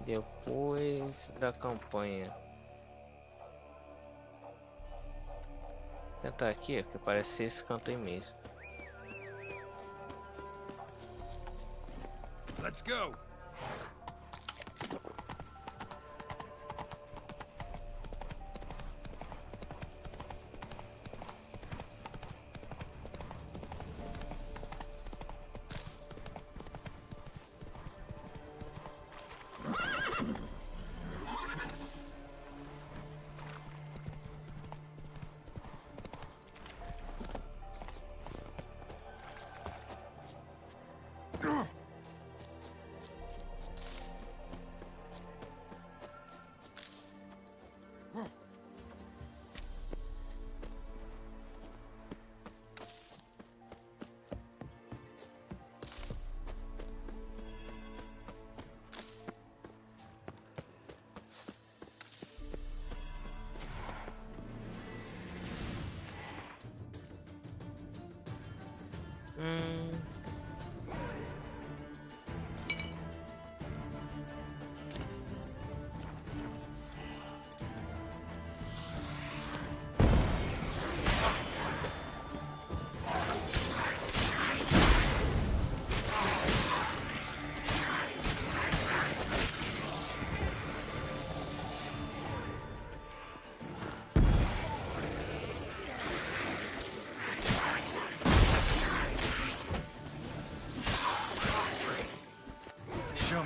depois da campanha. Vou tentar aqui, que parece ser esse canto aí mesmo. Let's go.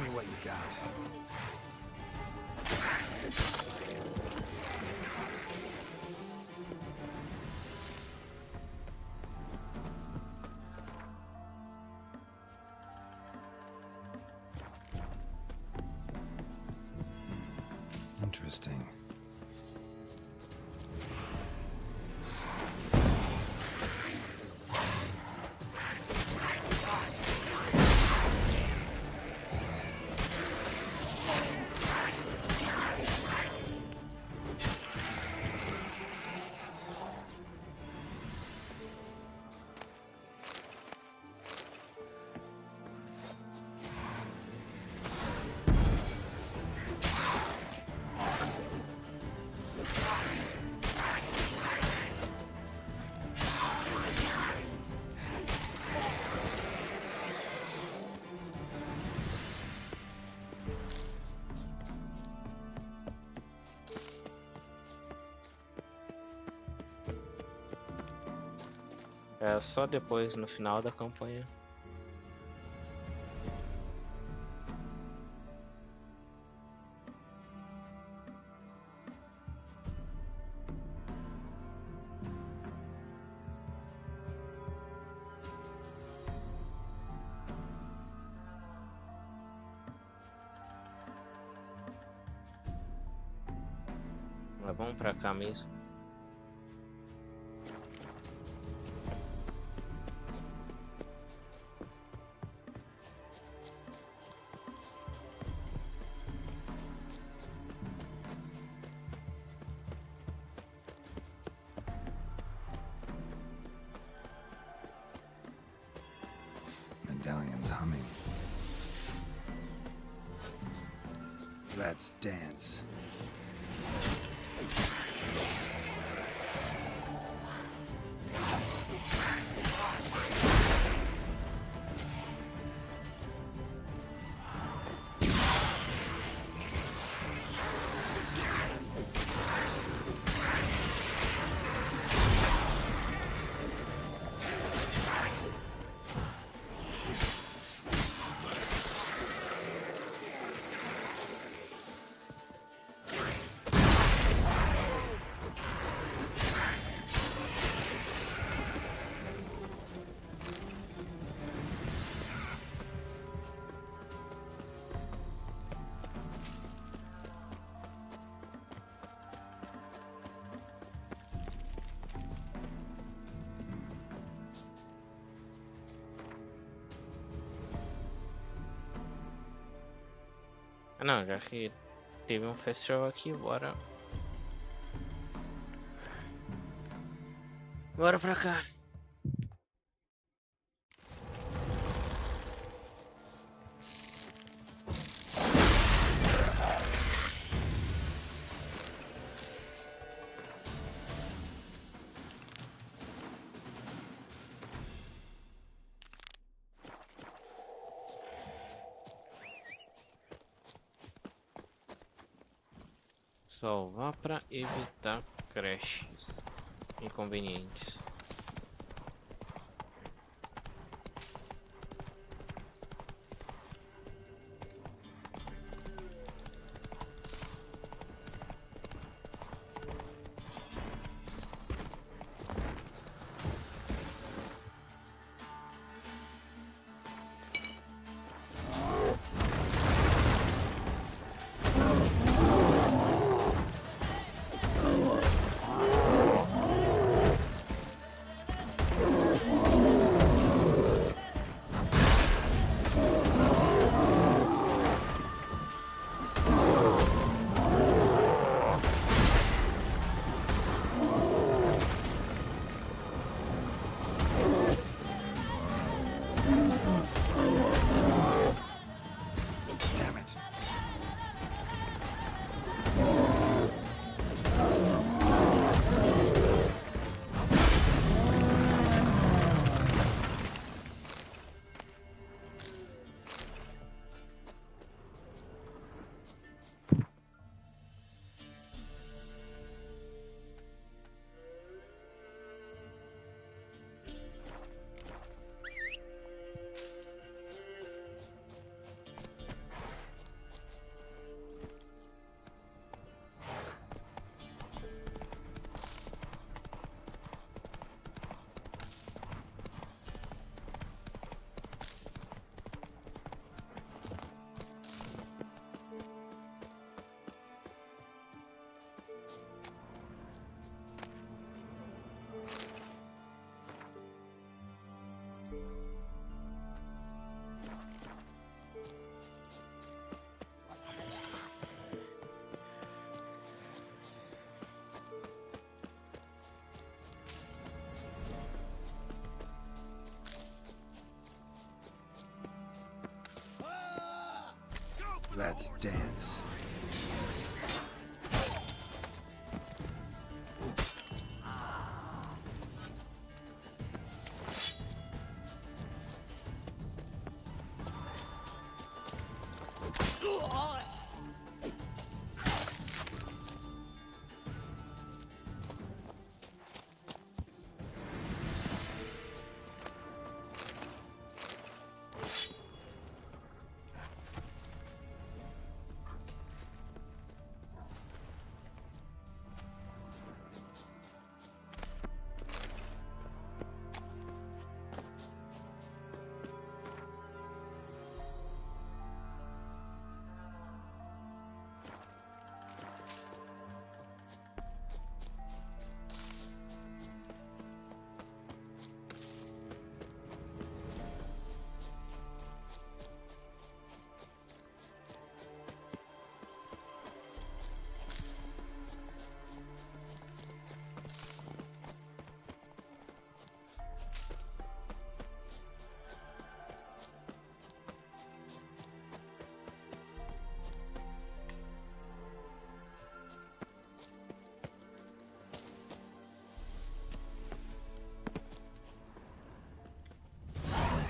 me what you got. Interesting. É só depois, no final da campanha. Mas vamos pra cá mesmo. Medallion's humming. Let's dance. Não, já que teve um festival aqui, bora. Bora pra cá. Salvar para evitar crashes inconvenientes. Let's dance.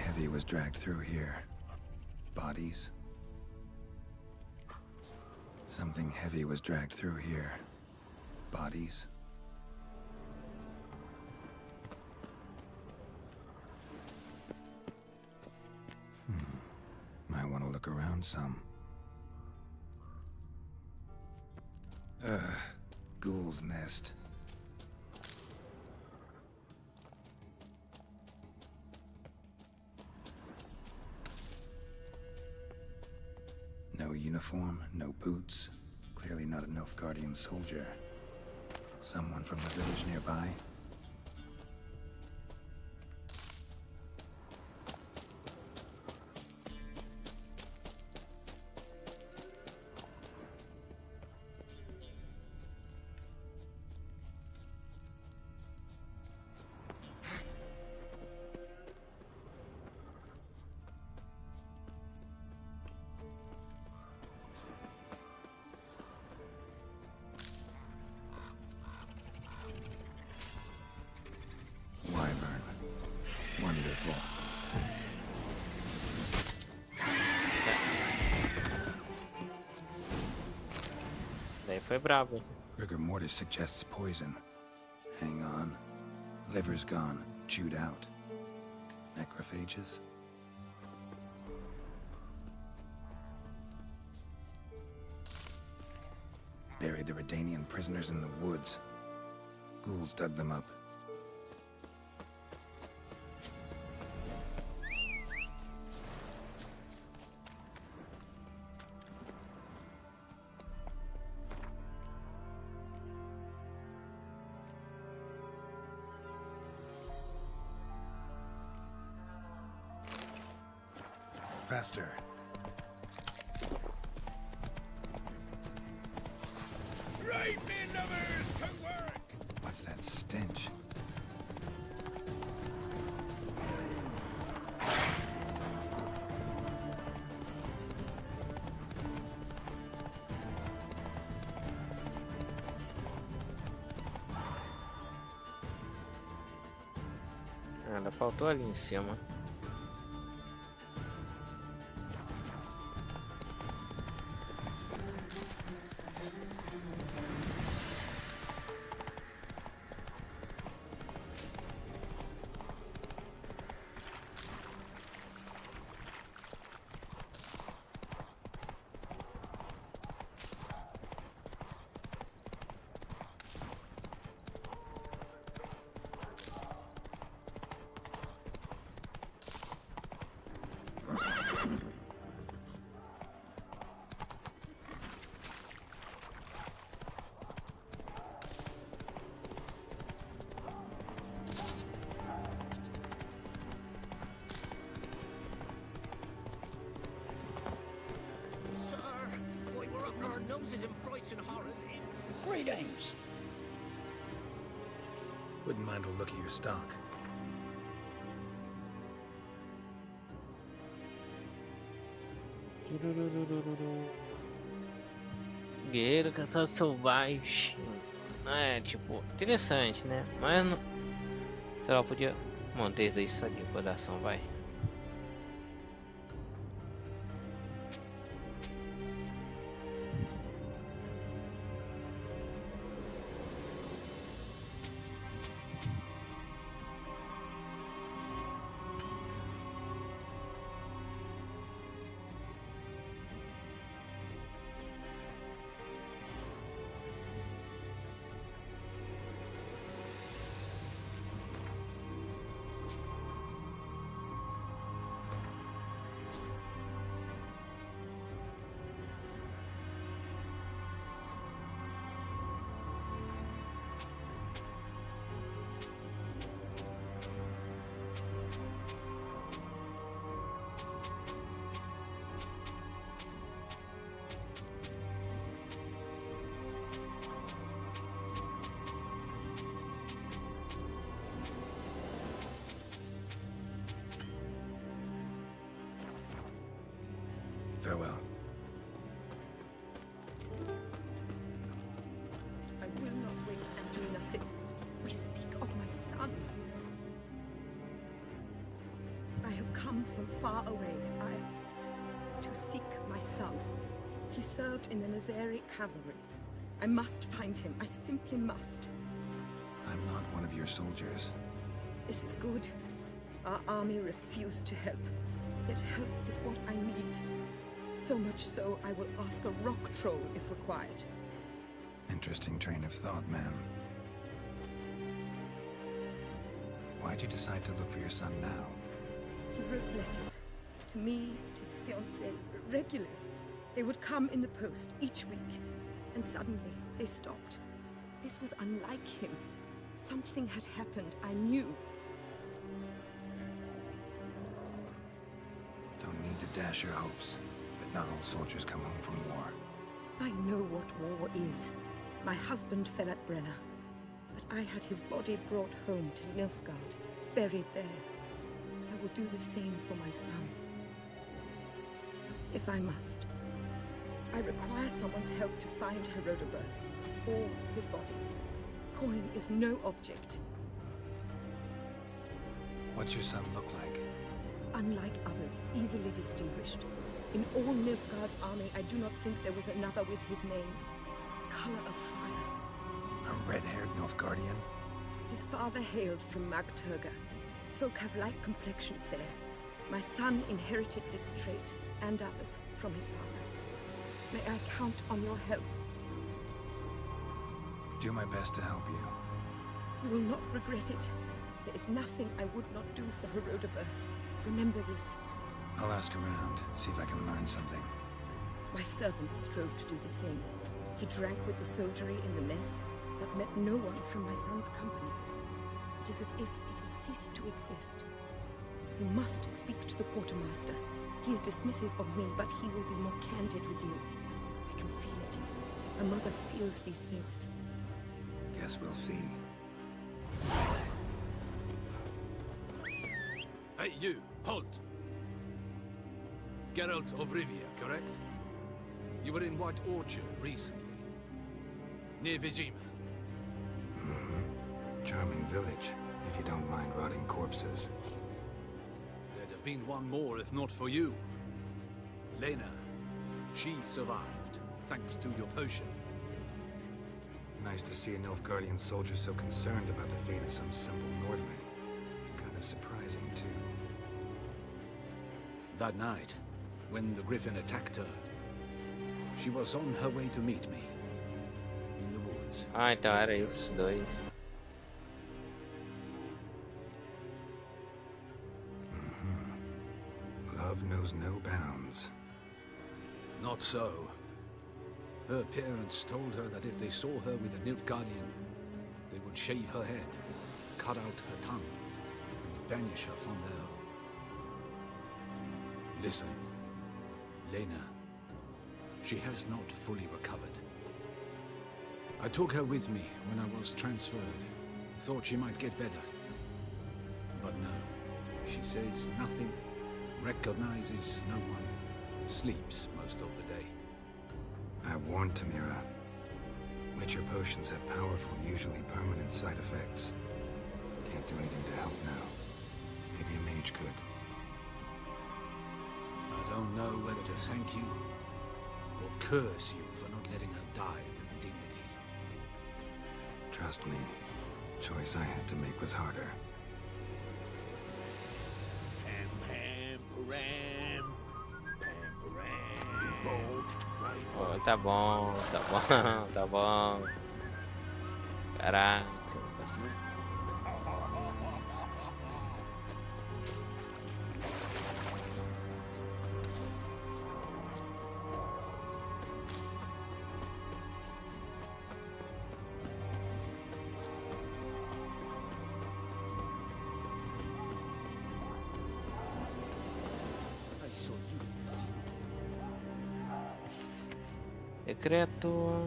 Heavy was dragged through here. Bodies. Something heavy was dragged through here. Bodies. Might want to look around some. Ghoul's nest. No uniform, no boots. Clearly not an Nilfgaardian soldier. Someone from the village nearby? Wyvern. Wonderful. Daí foi brabo, hein? Rigor mortis suggests poison. Hang on. Liver's gone. Chewed out. Necrophages? Buried the Redanian prisoners in the woods. Ghouls dug them up. Faster. Right, men lovers, to work! What's that stench? Ainda faltou ali em cima. And horrors in. Greetings. Wouldn't mind a look at your stock. Guerreiro caçado selvagem. É, tipo, interessante, né? Mas não... sei lá, eu podia manter isso ali, coração, vai. Farewell. I will not wait and do nothing. We speak of my son. I have come from far away. To seek my son. He served in the Nazaric cavalry. I must find him. I simply must. I'm not one of your soldiers. This is good. Our army refused to help. Yet help is what I need. So much so, I will ask a rock troll if required. Interesting train of thought, ma'am. Why'd you decide to look for your son now? He wrote letters. To me, to his fiancée, regularly. They would come in the post each week. And suddenly, they stopped. This was unlike him. Something had happened, I knew. Don't need to dash your hopes. But not all soldiers come home from war. I know what war is. My husband fell at Brenna. But I had his body brought home to Nilfgaard, buried there. I will do the same for my son. If I must. I require someone's help to find Herodoberth, or his body. Coin is no object. What's your son look like? Unlike others, easily distinguished. In all Nilfgaard's army, I do not think there was another with his name. Color of fire. A red-haired Nilfgaardian? His father hailed from Magturga. Folk have light complexions there. My son inherited this trait, and others, from his father. May I count on your help? Do my best to help you. You will not regret it. There is nothing I would not do for Herodoberth. Remember this. I'll ask around, see if I can learn something. My servant strove to do the same. He drank with the soldiery in the mess, but met no one from my son's company. It is as if it has ceased to exist. You must speak to the quartermaster. He is dismissive of me, but he will be more candid with you. I can feel it. A mother feels these things. Guess we'll see. Hey, you! Halt! Geralt of Rivia, correct? You were in White Orchard recently. Near Vizima. Mm-hmm. Charming village, if you don't mind rotting corpses. There'd have been one more if not for you. Lena. She survived, thanks to your potion. Nice to see a Nilfgaardian soldier so concerned about the fate of some simple Nordling. Kind of surprising, too. That night, when the Griffin attacked her, she was on her way to meet me. In the woods. Ah, então era esses dois. Love knows no bounds. Not so. Her parents told her that if they saw her with a Nilfgaardian, they would shave her head, cut out her tongue, and banish her from their home. Listen, Lena, she has not fully recovered. I took her with me when I was transferred. Thought she might get better. But no, she says nothing, recognizes no one, sleeps most of the day. I warned Tamira. Witcher potions have powerful, usually permanent side effects. Can't do anything to help now. Maybe a mage could. I don't know whether to thank you or curse you for not letting her die with dignity. Trust me, choice I had to make was harder. Oh, tá bom, tá bom, tá bom. Caraca. Decreto.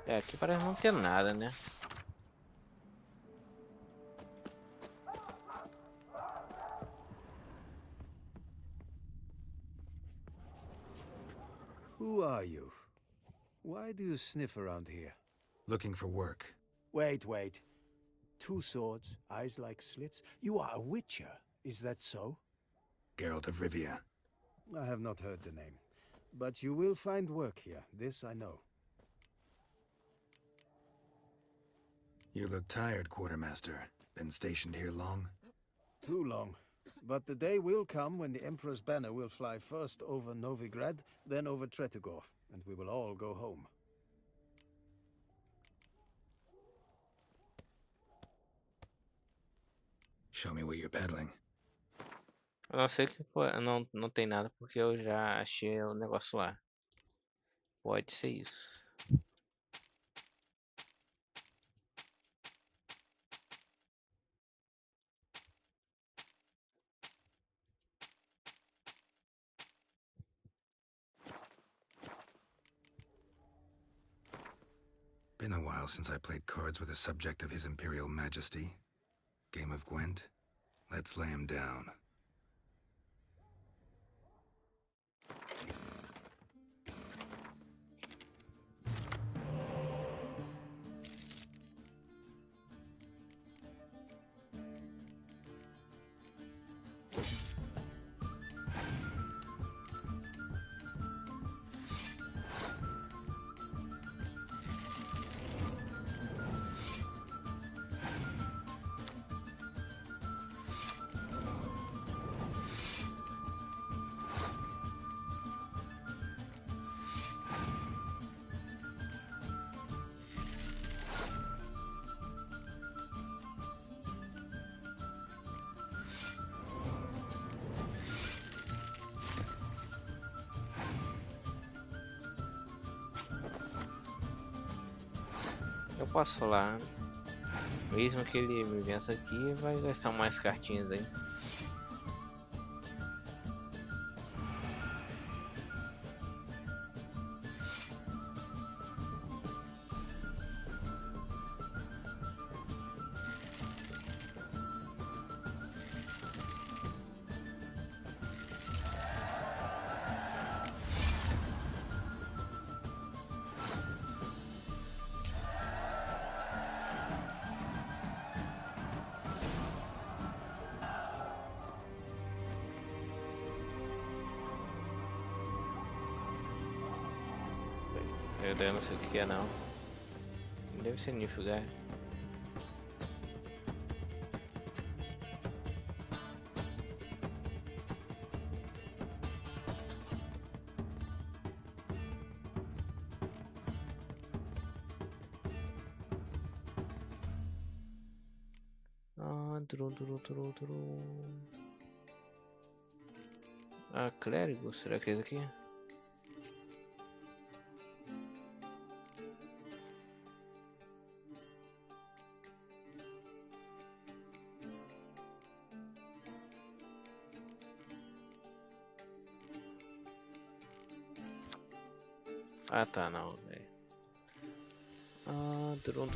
É, aqui parece não ter nada, né? Who are you? Why do you sniff around here? Looking for work. Wait. 2 swords, eyes like slits. You are a witcher, is that so? Geralt of Rivia. I have not heard the name. But you will find work here, this I know. You look tired, Quartermaster. Been stationed here long? Too long. But the day will come when the Emperor's banner will fly first over Novigrad, then over Tretigor, and we will all go home. Show me what you're peddling. Eu não sei o que foi. Não tem nada porque eu já achei o negócio lá. Pode ser isso. Been a while since I played cards with a subject of His Imperial Majesty. Game of Gwent? Let's lay him down. Eu posso falar, mesmo que ele me vença aqui, vai gastar mais cartinhas aí. Eu não sei o que é não. Deve ser Nilfgaard. Ah, clérigo? Será que é esse aqui? Ah, tá, não, velho. Ah, turum.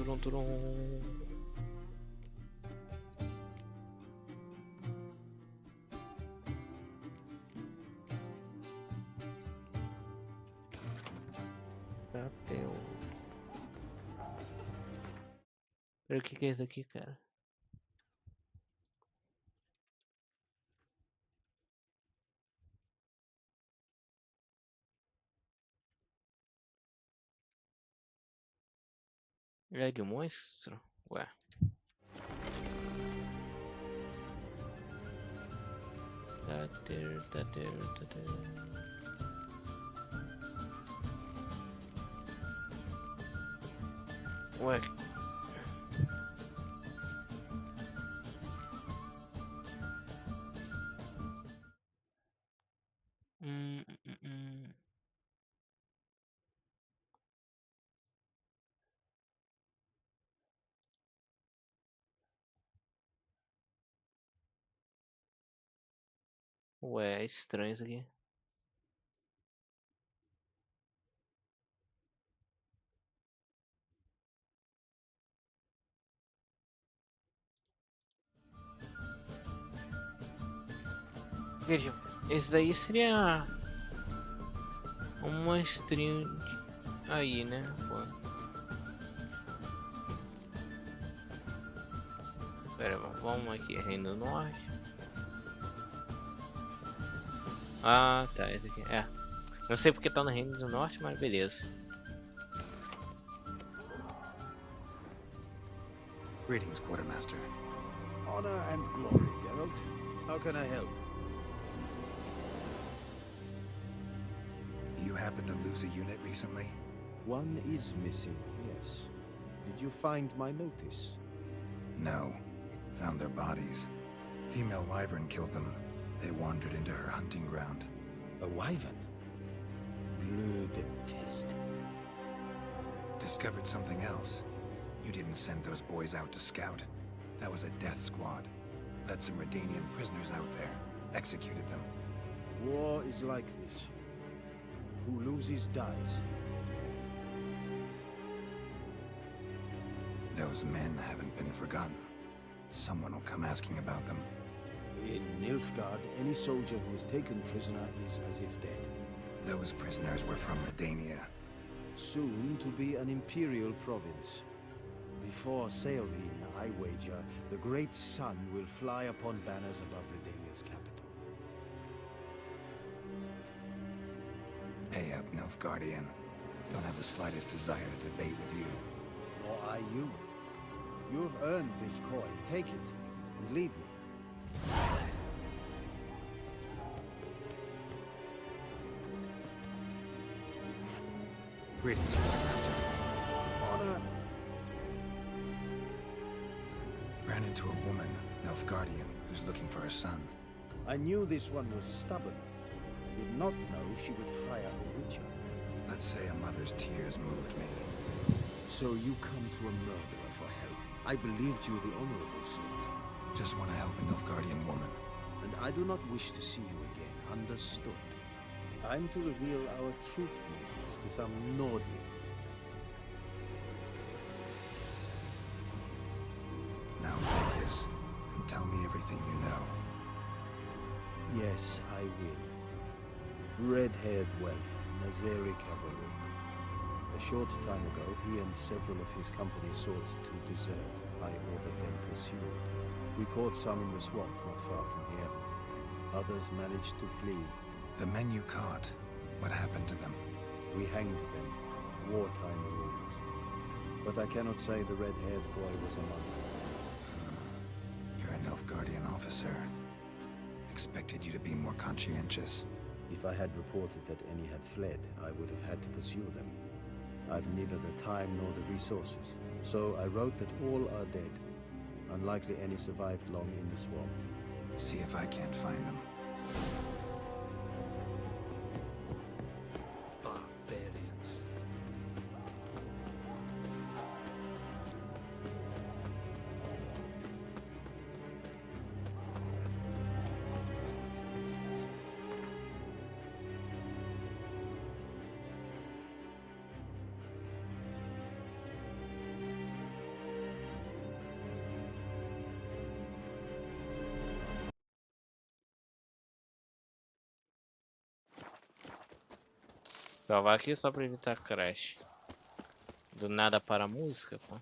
Papel. Pera, o que é isso aqui, cara? É de um monstro? Ué. Tater. Ué. Hum. Ué, é estranho isso aqui. Veja, esse daí seria um monstrinho aí, né? Pô. Pera, vamos aqui, Reino do Norte. Ah, tá, esse aqui. É. Não sei porque tá no Reino do Norte, mas beleza. Greetings, Quartermaster. Honor and glory, Geralt. How can I help? You happen to lose a unit recently? One is missing, yes. Did you find my notice? No. Found their bodies. Female wyvern killed them. They wandered into her hunting ground. A wyvern? Bleu de peste. Discovered something else. You didn't send those boys out to scout. That was a death squad. Led some Redanian prisoners out there. Executed them. War is like this. Who loses dies. Those men haven't been forgotten. Someone will come asking about them. In Nilfgaard, any soldier who is taken prisoner is as if dead. Those prisoners were from Redania. Soon to be an imperial province. Before Seovin, I wager, the great sun will fly upon banners above Redania's capital. Pay up, Nilfgaardian. Don't have the slightest desire to debate with you. Nor I you. You have earned this coin. Take it, and leave me. Greetings, Quartermaster. Honor. Ran into a woman, Nilfgaardian, who's looking for her son. I knew this one was stubborn. I did not know she would hire a witcher. Let's say a mother's tears moved me. So you come to a murderer for help. I believed you the honorable sort. Just want to help a Nilfgaardian woman. And I do not wish to see you again. Understood. I'm to reveal our troop movements to some Nordling. Now focus, and tell me everything you know. Yes, I will. Red-haired whelp, Nazeri cavalry. A short time ago, he and several of his company sought to desert. I ordered them pursued. We caught some in the swamp not far from here. Others managed to flee. The men you caught, what happened to them? We hanged them. wartime rules. But I cannot say the red-haired boy was among them. You're an Nilfgaardian officer. Expected you to be more conscientious. If I had reported that any had fled, I would have had to pursue them. I've neither the time nor the resources, so I wrote that all are dead. Unlikely any survived long in the swamp. See if I can't find them. Barbarians. Salvar aqui só pra evitar crash. Do nada para a música, pô.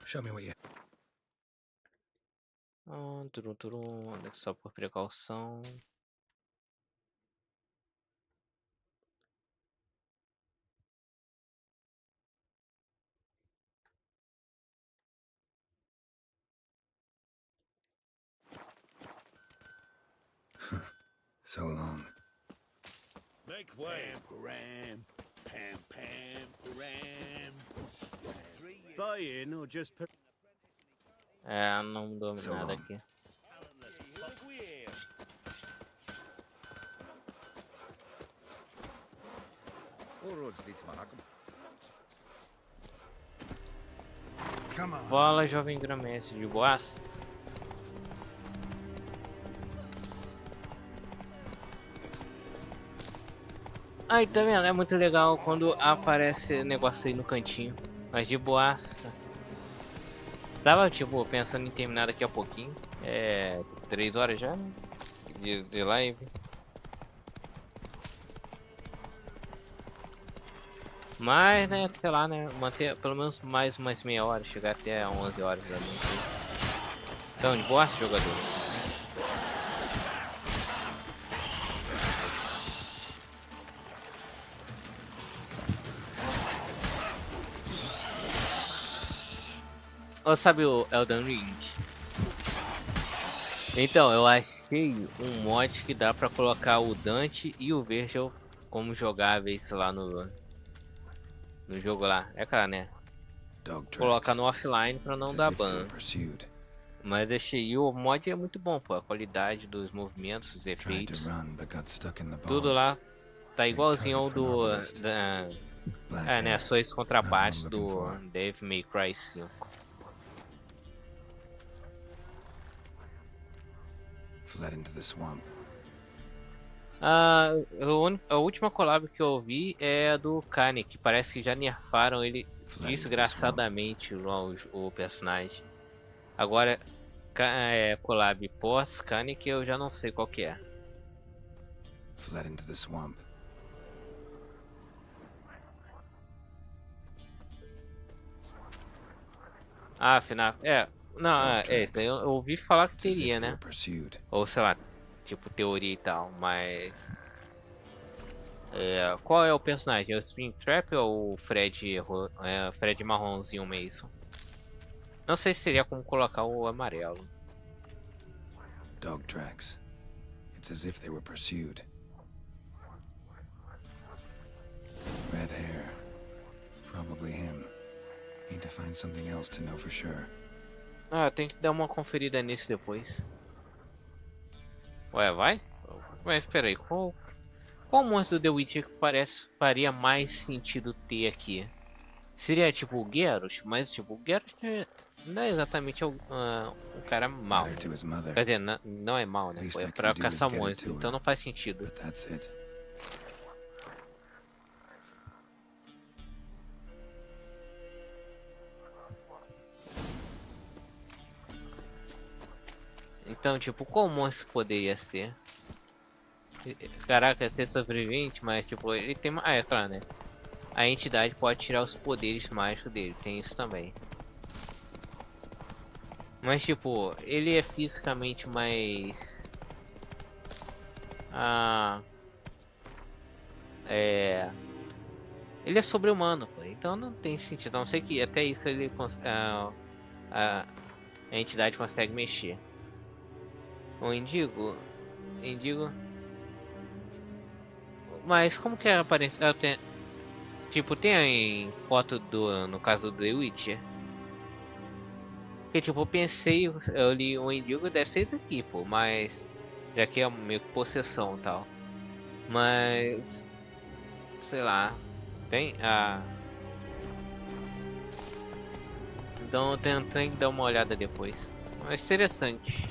Show me what you... Só por precaução. So long. Make way. Pam, pam, pam, pam. Buy in or just put... É, não mudou nada aqui. Fala, jovem gramestre de boas. Aí, tá vendo? É muito legal quando aparece negócio aí no cantinho. Mas de boaça. Tava, tipo, pensando em terminar daqui a pouquinho. É... 3 horas já, né? De live. Mas, né, sei lá, né? Manter pelo menos mais umas meia hora. Chegar até 11 horas da noite. Então, de boaça, jogador. Ou sabe o Elden Ring? Então, eu achei um mod que dá pra colocar o Dante e o Virgil como jogáveis lá no jogo lá. É cara, né? Colocar no offline pra não dar ban. Mas achei, o mod é muito bom, pô. A qualidade dos movimentos, os efeitos. Tudo lá tá igualzinho ao do... né? Só esse contraparte do Devil May Cry 5. Fled into the swamp. A última collab que eu vi é a do Kanye, que parece que já nerfaram ele desgraçadamente o personagem. Agora é collab pós Kanye que eu já não sei qual que é. Fled into the swamp. Afinal, não, isso aí eu ouvi falar que teria, né? Ou sei lá, tipo teoria e tal, mas... qual é o personagem? É o Springtrap ou o Fred marronzinho mesmo? Não sei se seria como colocar o amarelo. Dog tracks. It's as if they were pursued. Red hair. Probably him. Need to find something else to know for sure. Tem que dar uma conferida nisso depois. Ué, vai? Mas espera aí, qual monstro do The Witcher que faria mais sentido ter aqui? Seria tipo o Geralt, mas tipo o Geralt não é exatamente um cara mau. Quer dizer, não é mau, né? É pra caçar monstros, então não faz sentido. Então, tipo, qual monstro poderia ser? Caraca, ser sobrevivente, mas tipo, ele tem... Ah, é claro, né? A entidade pode tirar os poderes mágicos dele, tem isso também. Mas tipo, ele é fisicamente mais... Ele é sobre-humano, pô. Então não tem sentido. A não ser que até isso ele a entidade consegue mexer. O Indigo. Mas como que é a aparência? Tipo, tem foto no caso do The Witcher. Porque tipo, eu pensei, eu li o Indigo deve ser isso aqui, pô. Mas já que é meio que possessão e tal. Mas sei lá. Tem então tem que dar uma olhada depois. Mas interessante.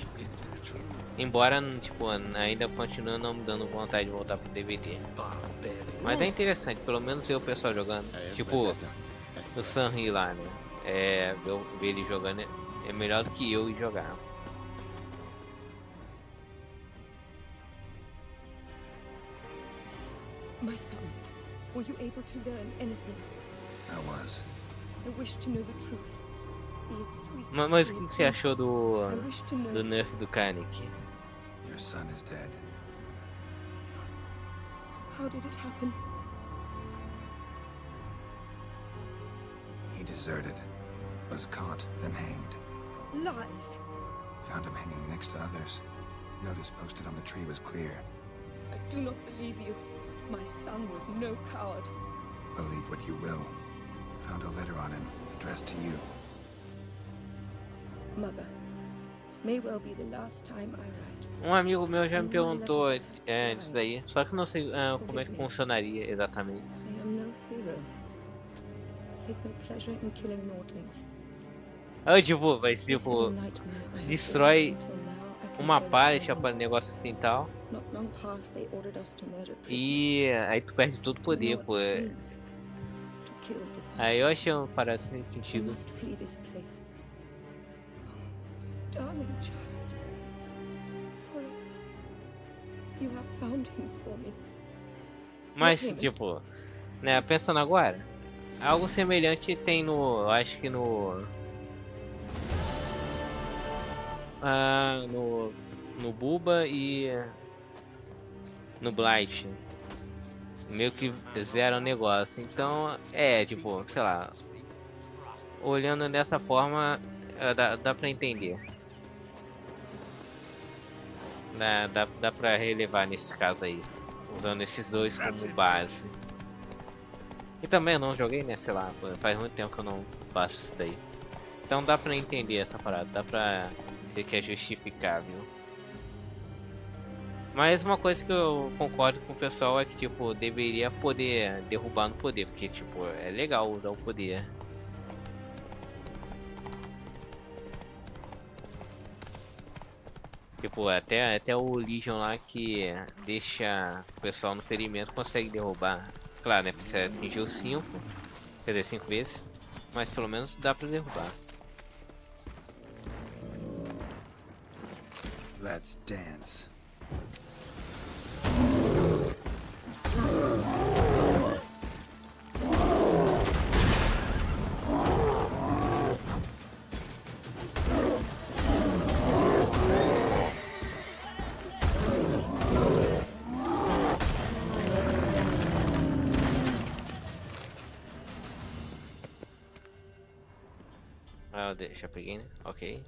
Embora, tipo, ainda continua não me dando vontade de voltar pro DVD. Mas é interessante, pelo menos ver o pessoal jogando. Tipo, o Sanri lá, né? Ver ele jogando é melhor do que eu ir jogar. My son, were you able to learn anything? I was. I wish to know the truth. Be it sweet. Mas o que você achou do nerf do Kanik? Your son is dead. How did it happen? He deserted, was caught and hanged. Lies. Found him hanging next to others. Notice posted on the tree was clear. I do not believe you. My son was no coward. Believe what you will. Found a letter on him, addressed to you. Mother, this may well be the last time I write. Um amigo meu já me perguntou disso daí, só que não sei como é que funcionaria exatamente. I am no hero. I take no pleasure in killing Nordlings. Tipo, vai tipo, destrói uma parte, para negócio assim e tal. E aí tu perde todo o poder, pô. Aí eu achei uma parada sem sentido. Darling child, forever, you have found him for me. Mas tipo, né, pensando agora, algo semelhante tem acho que no Buba e no Blight. Meio que zero o negócio. Então, tipo, sei lá. Olhando dessa forma, dá pra entender. Dá pra relevar nesse caso aí. Usando esses dois como base. E também eu não joguei, né? Sei lá, faz muito tempo que eu não faço isso daí. Então dá pra entender essa parada. Dá pra dizer que é justificável. Mas uma coisa que eu concordo com o pessoal é que, tipo, deveria poder derrubar no poder. Porque, tipo, é legal usar o poder. Tipo, até o Legion lá que deixa o pessoal no ferimento consegue derrubar. Claro, né? Precisa atingir os 5. Quer dizer, 5 vezes. Mas pelo menos dá pra derrubar. Let's dance. Já peguei, né? Ok.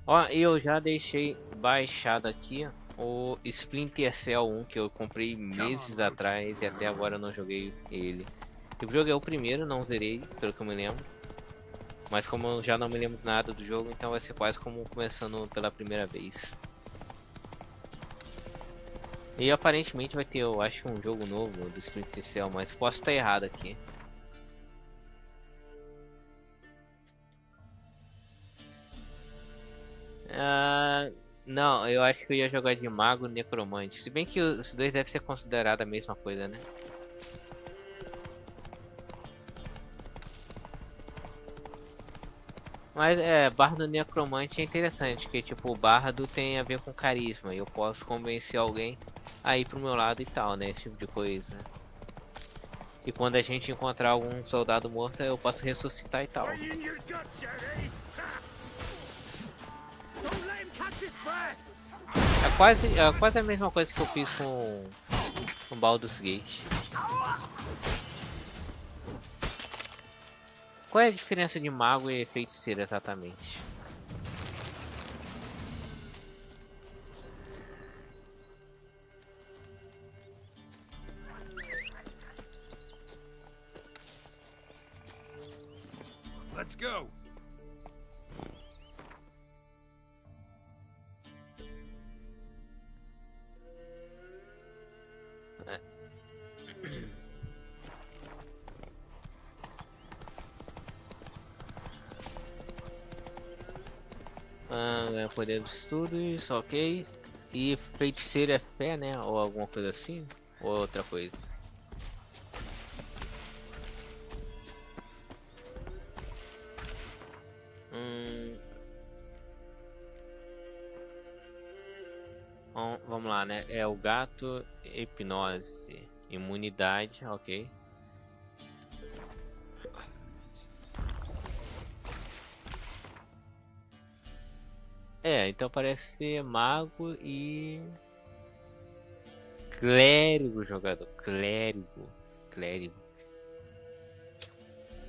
Ó, eu já deixei baixado aqui o Splinter Cell 1 que eu comprei meses atrás e até agora eu não joguei ele. Eu joguei o primeiro, não zerei, pelo que eu me lembro. Mas como eu já não me lembro nada do jogo, então vai ser quase como começando pela primeira vez. E aparentemente vai ter, eu acho, um jogo novo do Splinter Cell, mas posso estar errado aqui. Não, eu acho que eu ia jogar de mago necromante. Se bem que os dois devem ser considerados a mesma coisa, né? Mas bardo necromante é interessante, que tipo, o bardo tem a ver com carisma. E eu posso convencer alguém a ir pro meu lado e tal, né? Esse tipo de coisa. E quando a gente encontrar algum soldado morto, eu posso ressuscitar e tal. É quase a mesma coisa que eu fiz com Baldur's Gate. Qual é a diferença de mago e feiticeiro exatamente? Let's go. Ganha poder dos estudos, ok. E feiticeiro é fé, né? Ou alguma coisa assim? Ou outra coisa? Bom, vamos lá, né? É o gato, hipnose, imunidade, ok. Então parece ser mago e clérigo jogador. Clérigo.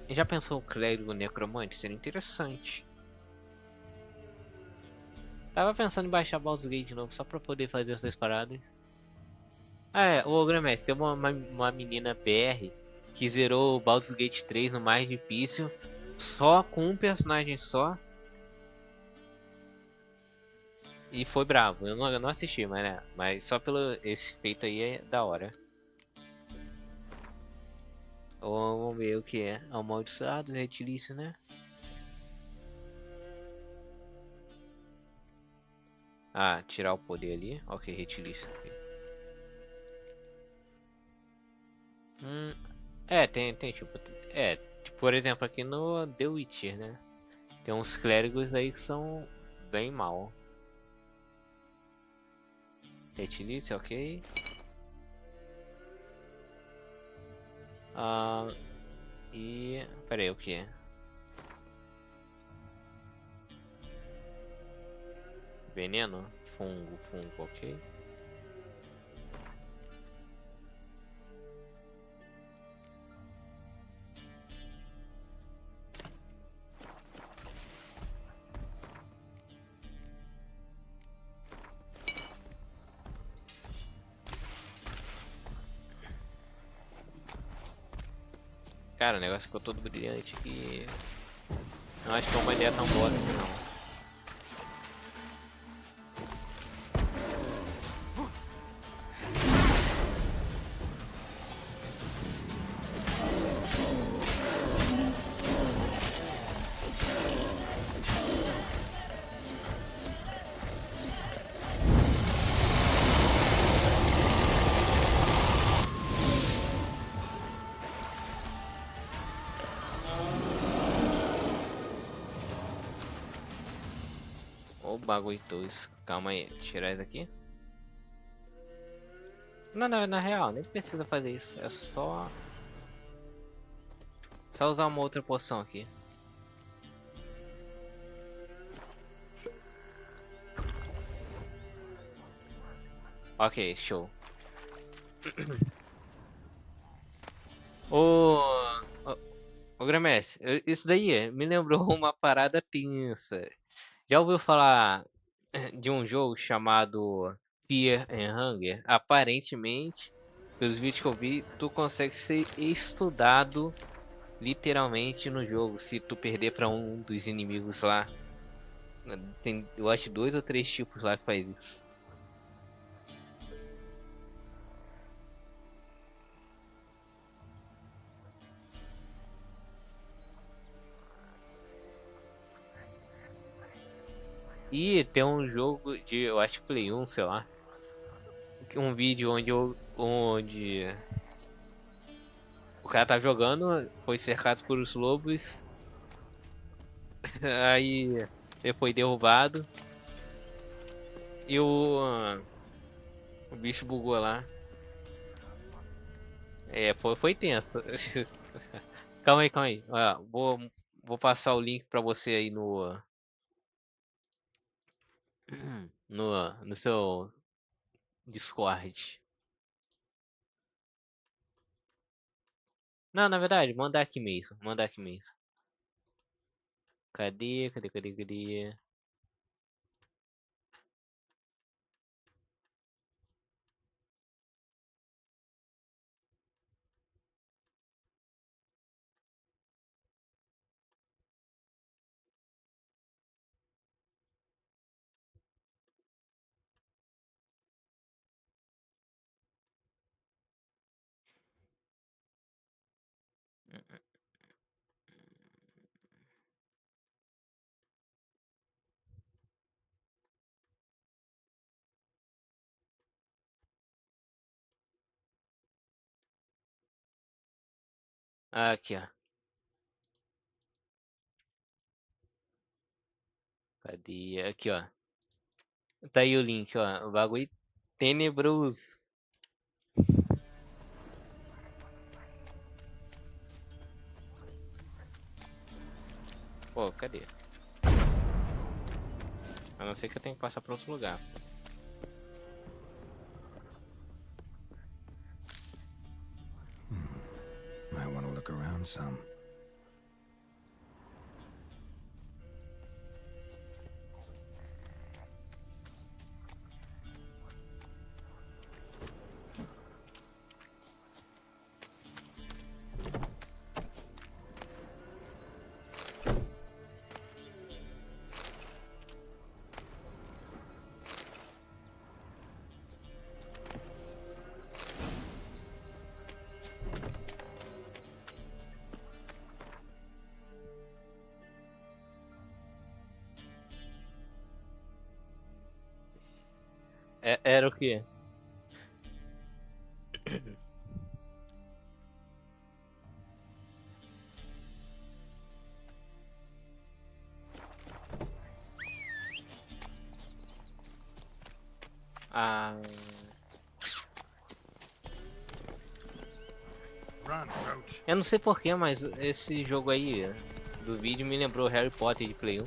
Já pensou o clérigo necromante? Seria interessante. Tava pensando em baixar Baldur's Gate de novo, só pra poder fazer as 2 paradas. O Gramestre, tem uma menina BR que zerou o Baldur's Gate 3 no mais difícil, só com um personagem só. E foi bravo. Eu não assisti, mas né? Mas só pelo esse feito aí é da hora. Vamos ver o que é. Amaldiçoado, retilício, né? Tirar o poder ali. Ok, retilício. Okay. Tem tipo... tipo, por exemplo, aqui no The Witcher, né? Tem uns clérigos aí que são bem mal. Retilício, ok. Pera aí, o que? Veneno? Fungo, ok. Cara, o negócio ficou todo brilhante aqui. Não acho que é uma ideia tão boa assim, não. O bagulho dois. Calma aí, tirar isso aqui. Não, na real, nem precisa fazer isso. É só usar uma outra poção aqui. Ok, show. Ô Gramestre, isso daí me lembrou uma parada tensa. Já ouviu falar de um jogo chamado Fear and Hunger? Aparentemente, pelos vídeos que eu vi, tu consegue ser estudado literalmente no jogo se tu perder pra um dos inimigos lá. Tem, eu acho 2 ou 3 tipos lá que faz isso. E tem um jogo de, eu acho que Play 1, sei lá. Um vídeo onde o cara tá jogando, foi cercado por os lobos. Aí ele foi derrubado. E o bicho bugou lá. É, foi tenso. Calma aí, calma aí. Ó, vou passar o link pra você aí no seu Discord. Não, na verdade, mandar aqui mesmo. Mandar aqui mesmo. Cadê? Cadê? Cadê? Cadê? Aqui, ó. Cadê? Aqui, ó. Tá aí o link, ó. O bagulho tenebroso. Pô, cadê? A não ser que eu tenha que passar pra outro lugar. Might want to look around some. Era o quê? Ah. Eu não sei porquê, mas esse jogo aí do vídeo me lembrou Harry Potter de Play 1.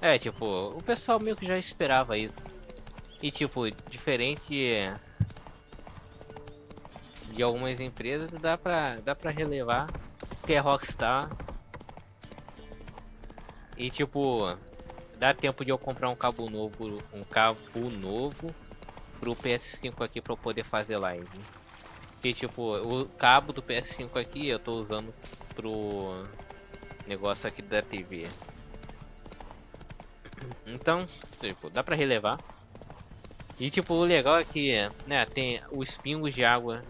É, tipo, o pessoal meio que já esperava isso. E tipo, diferente de algumas empresas, dá pra relevar, porque é Rockstar. E tipo, dá tempo de eu comprar um cabo novo pro PS5 aqui pra eu poder fazer live. Que tipo, o cabo do PS5 aqui eu tô usando pro negócio aqui da TV. Então, tipo, dá pra relevar. E tipo, o legal é que, né, tem os pingos de água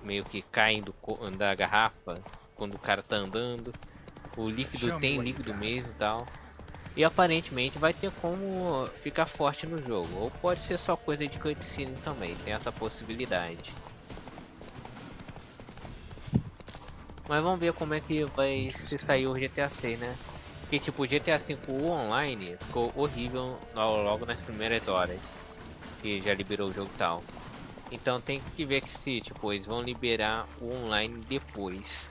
meio que caem da garrafa quando o cara tá andando. O líquido tem líquido mesmo e tal. E aparentemente vai ter como ficar forte no jogo. Ou pode ser só coisa de cutscene também, tem essa possibilidade. Mas vamos ver como é que vai se sair o GTA 6, né? Porque tipo, o GTA 5 online ficou horrível logo nas primeiras horas que já liberou o jogo e tal. Então tem que ver que se tipo, eles vão liberar o online depois.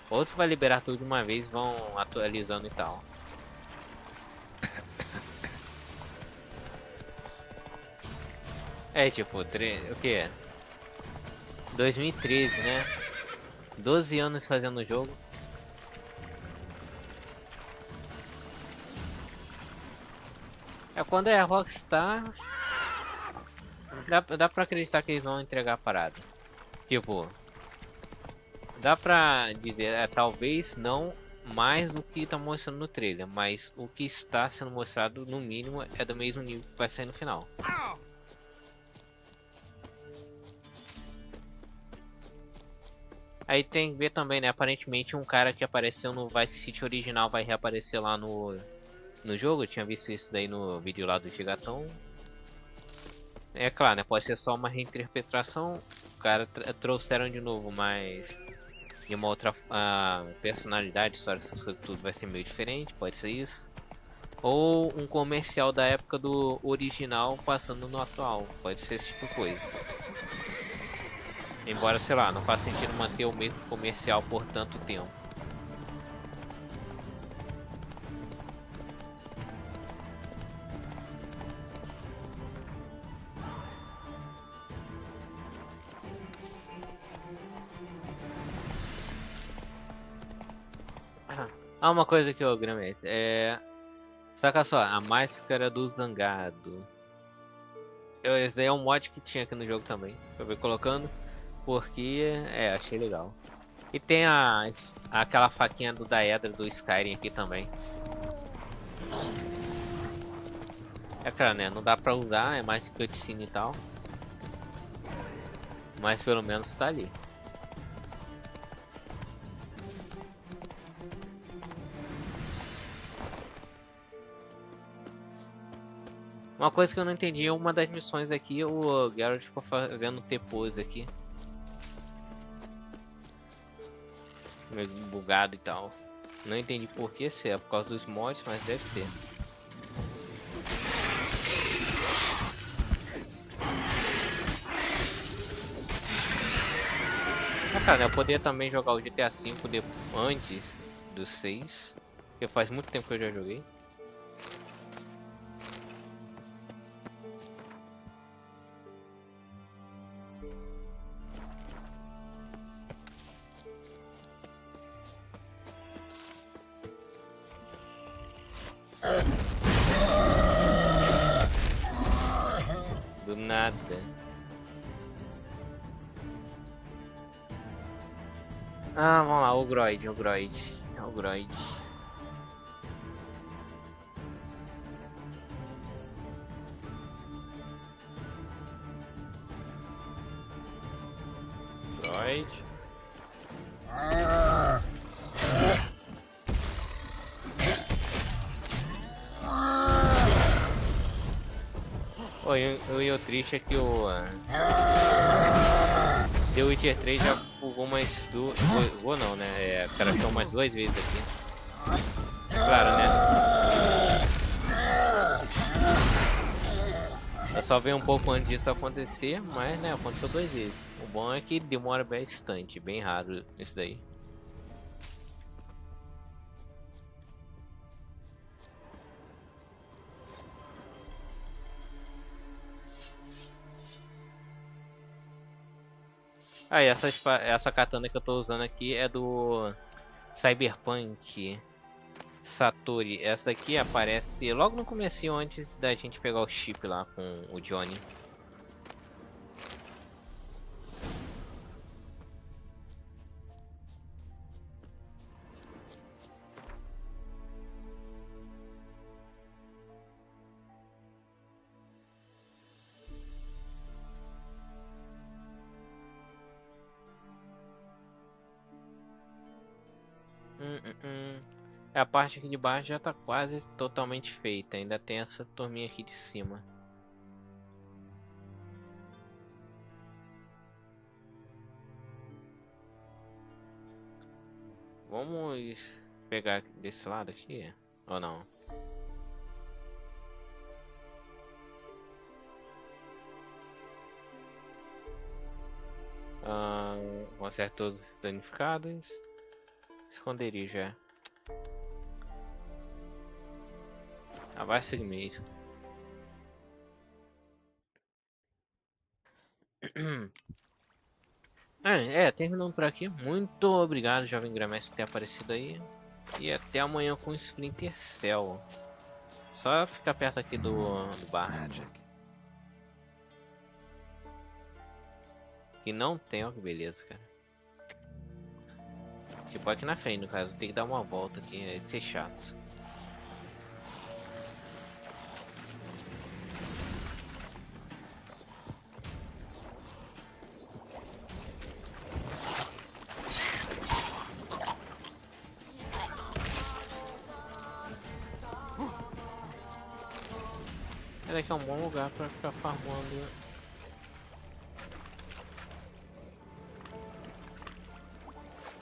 Ou se vai liberar tudo de uma vez, vão atualizando e tal. É tipo, o que? 2013, né? 12 anos fazendo o jogo. É quando é a Rockstar. Dá pra acreditar que eles vão entregar a parada. Tipo, dá pra dizer, talvez não mais do que tá mostrando no trailer, mas o que está sendo mostrado no mínimo é do mesmo nível que vai sair no final. Aí tem que ver também, né? Aparentemente um cara que apareceu no Vice City original vai reaparecer lá no jogo. Eu tinha visto isso daí no vídeo lá do Gigatão. É claro, né? Pode ser só uma reinterpretação. O cara trouxeram de novo, mas de uma outra personalidade, história, essas coisas, tudo vai ser meio diferente. Pode ser isso. Ou um comercial da época do original passando no atual. Pode ser esse tipo de coisa. Embora, sei lá, não faz sentido manter o mesmo comercial por tanto tempo. Uma coisa que eu gramei saca só, a máscara do Zangado. Esse daí é um mod que tinha aqui no jogo também. Eu vou colocando porque achei legal. E tem aquela faquinha do Daedra do Skyrim aqui também. É claro, né? Não dá pra usar, é mais cutscene e tal. Mas pelo menos tá ali. Uma coisa que eu não entendi, uma das missões aqui, o Geralt ficou fazendo T-pose aqui. Meio bugado e tal. Não entendi por que, se é por causa dos mods, mas deve ser. Cara, eu poderia também jogar o GTA V antes do 6. Porque faz muito tempo que eu já joguei. Do nada. Vamos lá, o Groid. E o triste é que o The Witcher 3 já bugou mais duas. Bugou não, né? O cara achou mais 2 vezes aqui. Claro, né? Eu só veio um pouco antes disso acontecer, mas né, aconteceu 2 vezes. O bom é que demora bastante, bem raro isso daí. E essa katana que eu tô usando aqui é do Cyberpunk Satori. Essa aqui aparece logo no comecinho, antes da gente pegar o chip lá com o Johnny. A parte aqui de baixo já tá quase totalmente feita. Ainda tem essa turminha aqui de cima. Vamos pegar desse lado aqui, ou não? Conserta todos os danificados. Esconderijo, vai seguir mesmo. Terminando por aqui. Muito obrigado, Jovem Gramestre, por ter aparecido aí. E até amanhã com Splinter Cell. Só ficar perto aqui do bar. Que não tem, ó, que beleza, cara. Tipo aqui na frente, no caso, tem que dar uma volta aqui, é de ser chato. Era que é um bom lugar pra ficar farmando.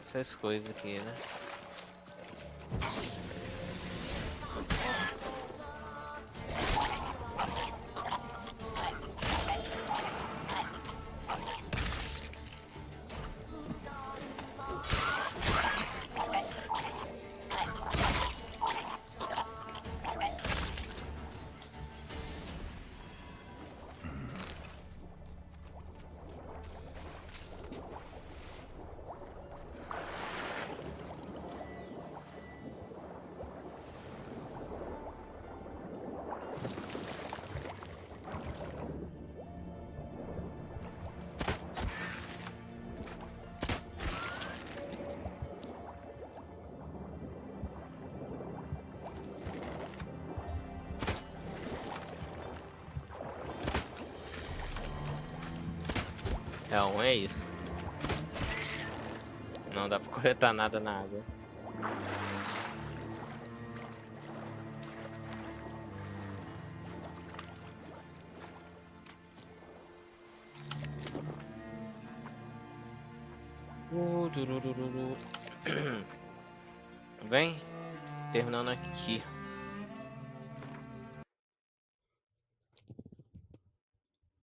Essas coisas aqui, né? Então é isso. Não dá pra coletar nada na água. Bem, terminando aqui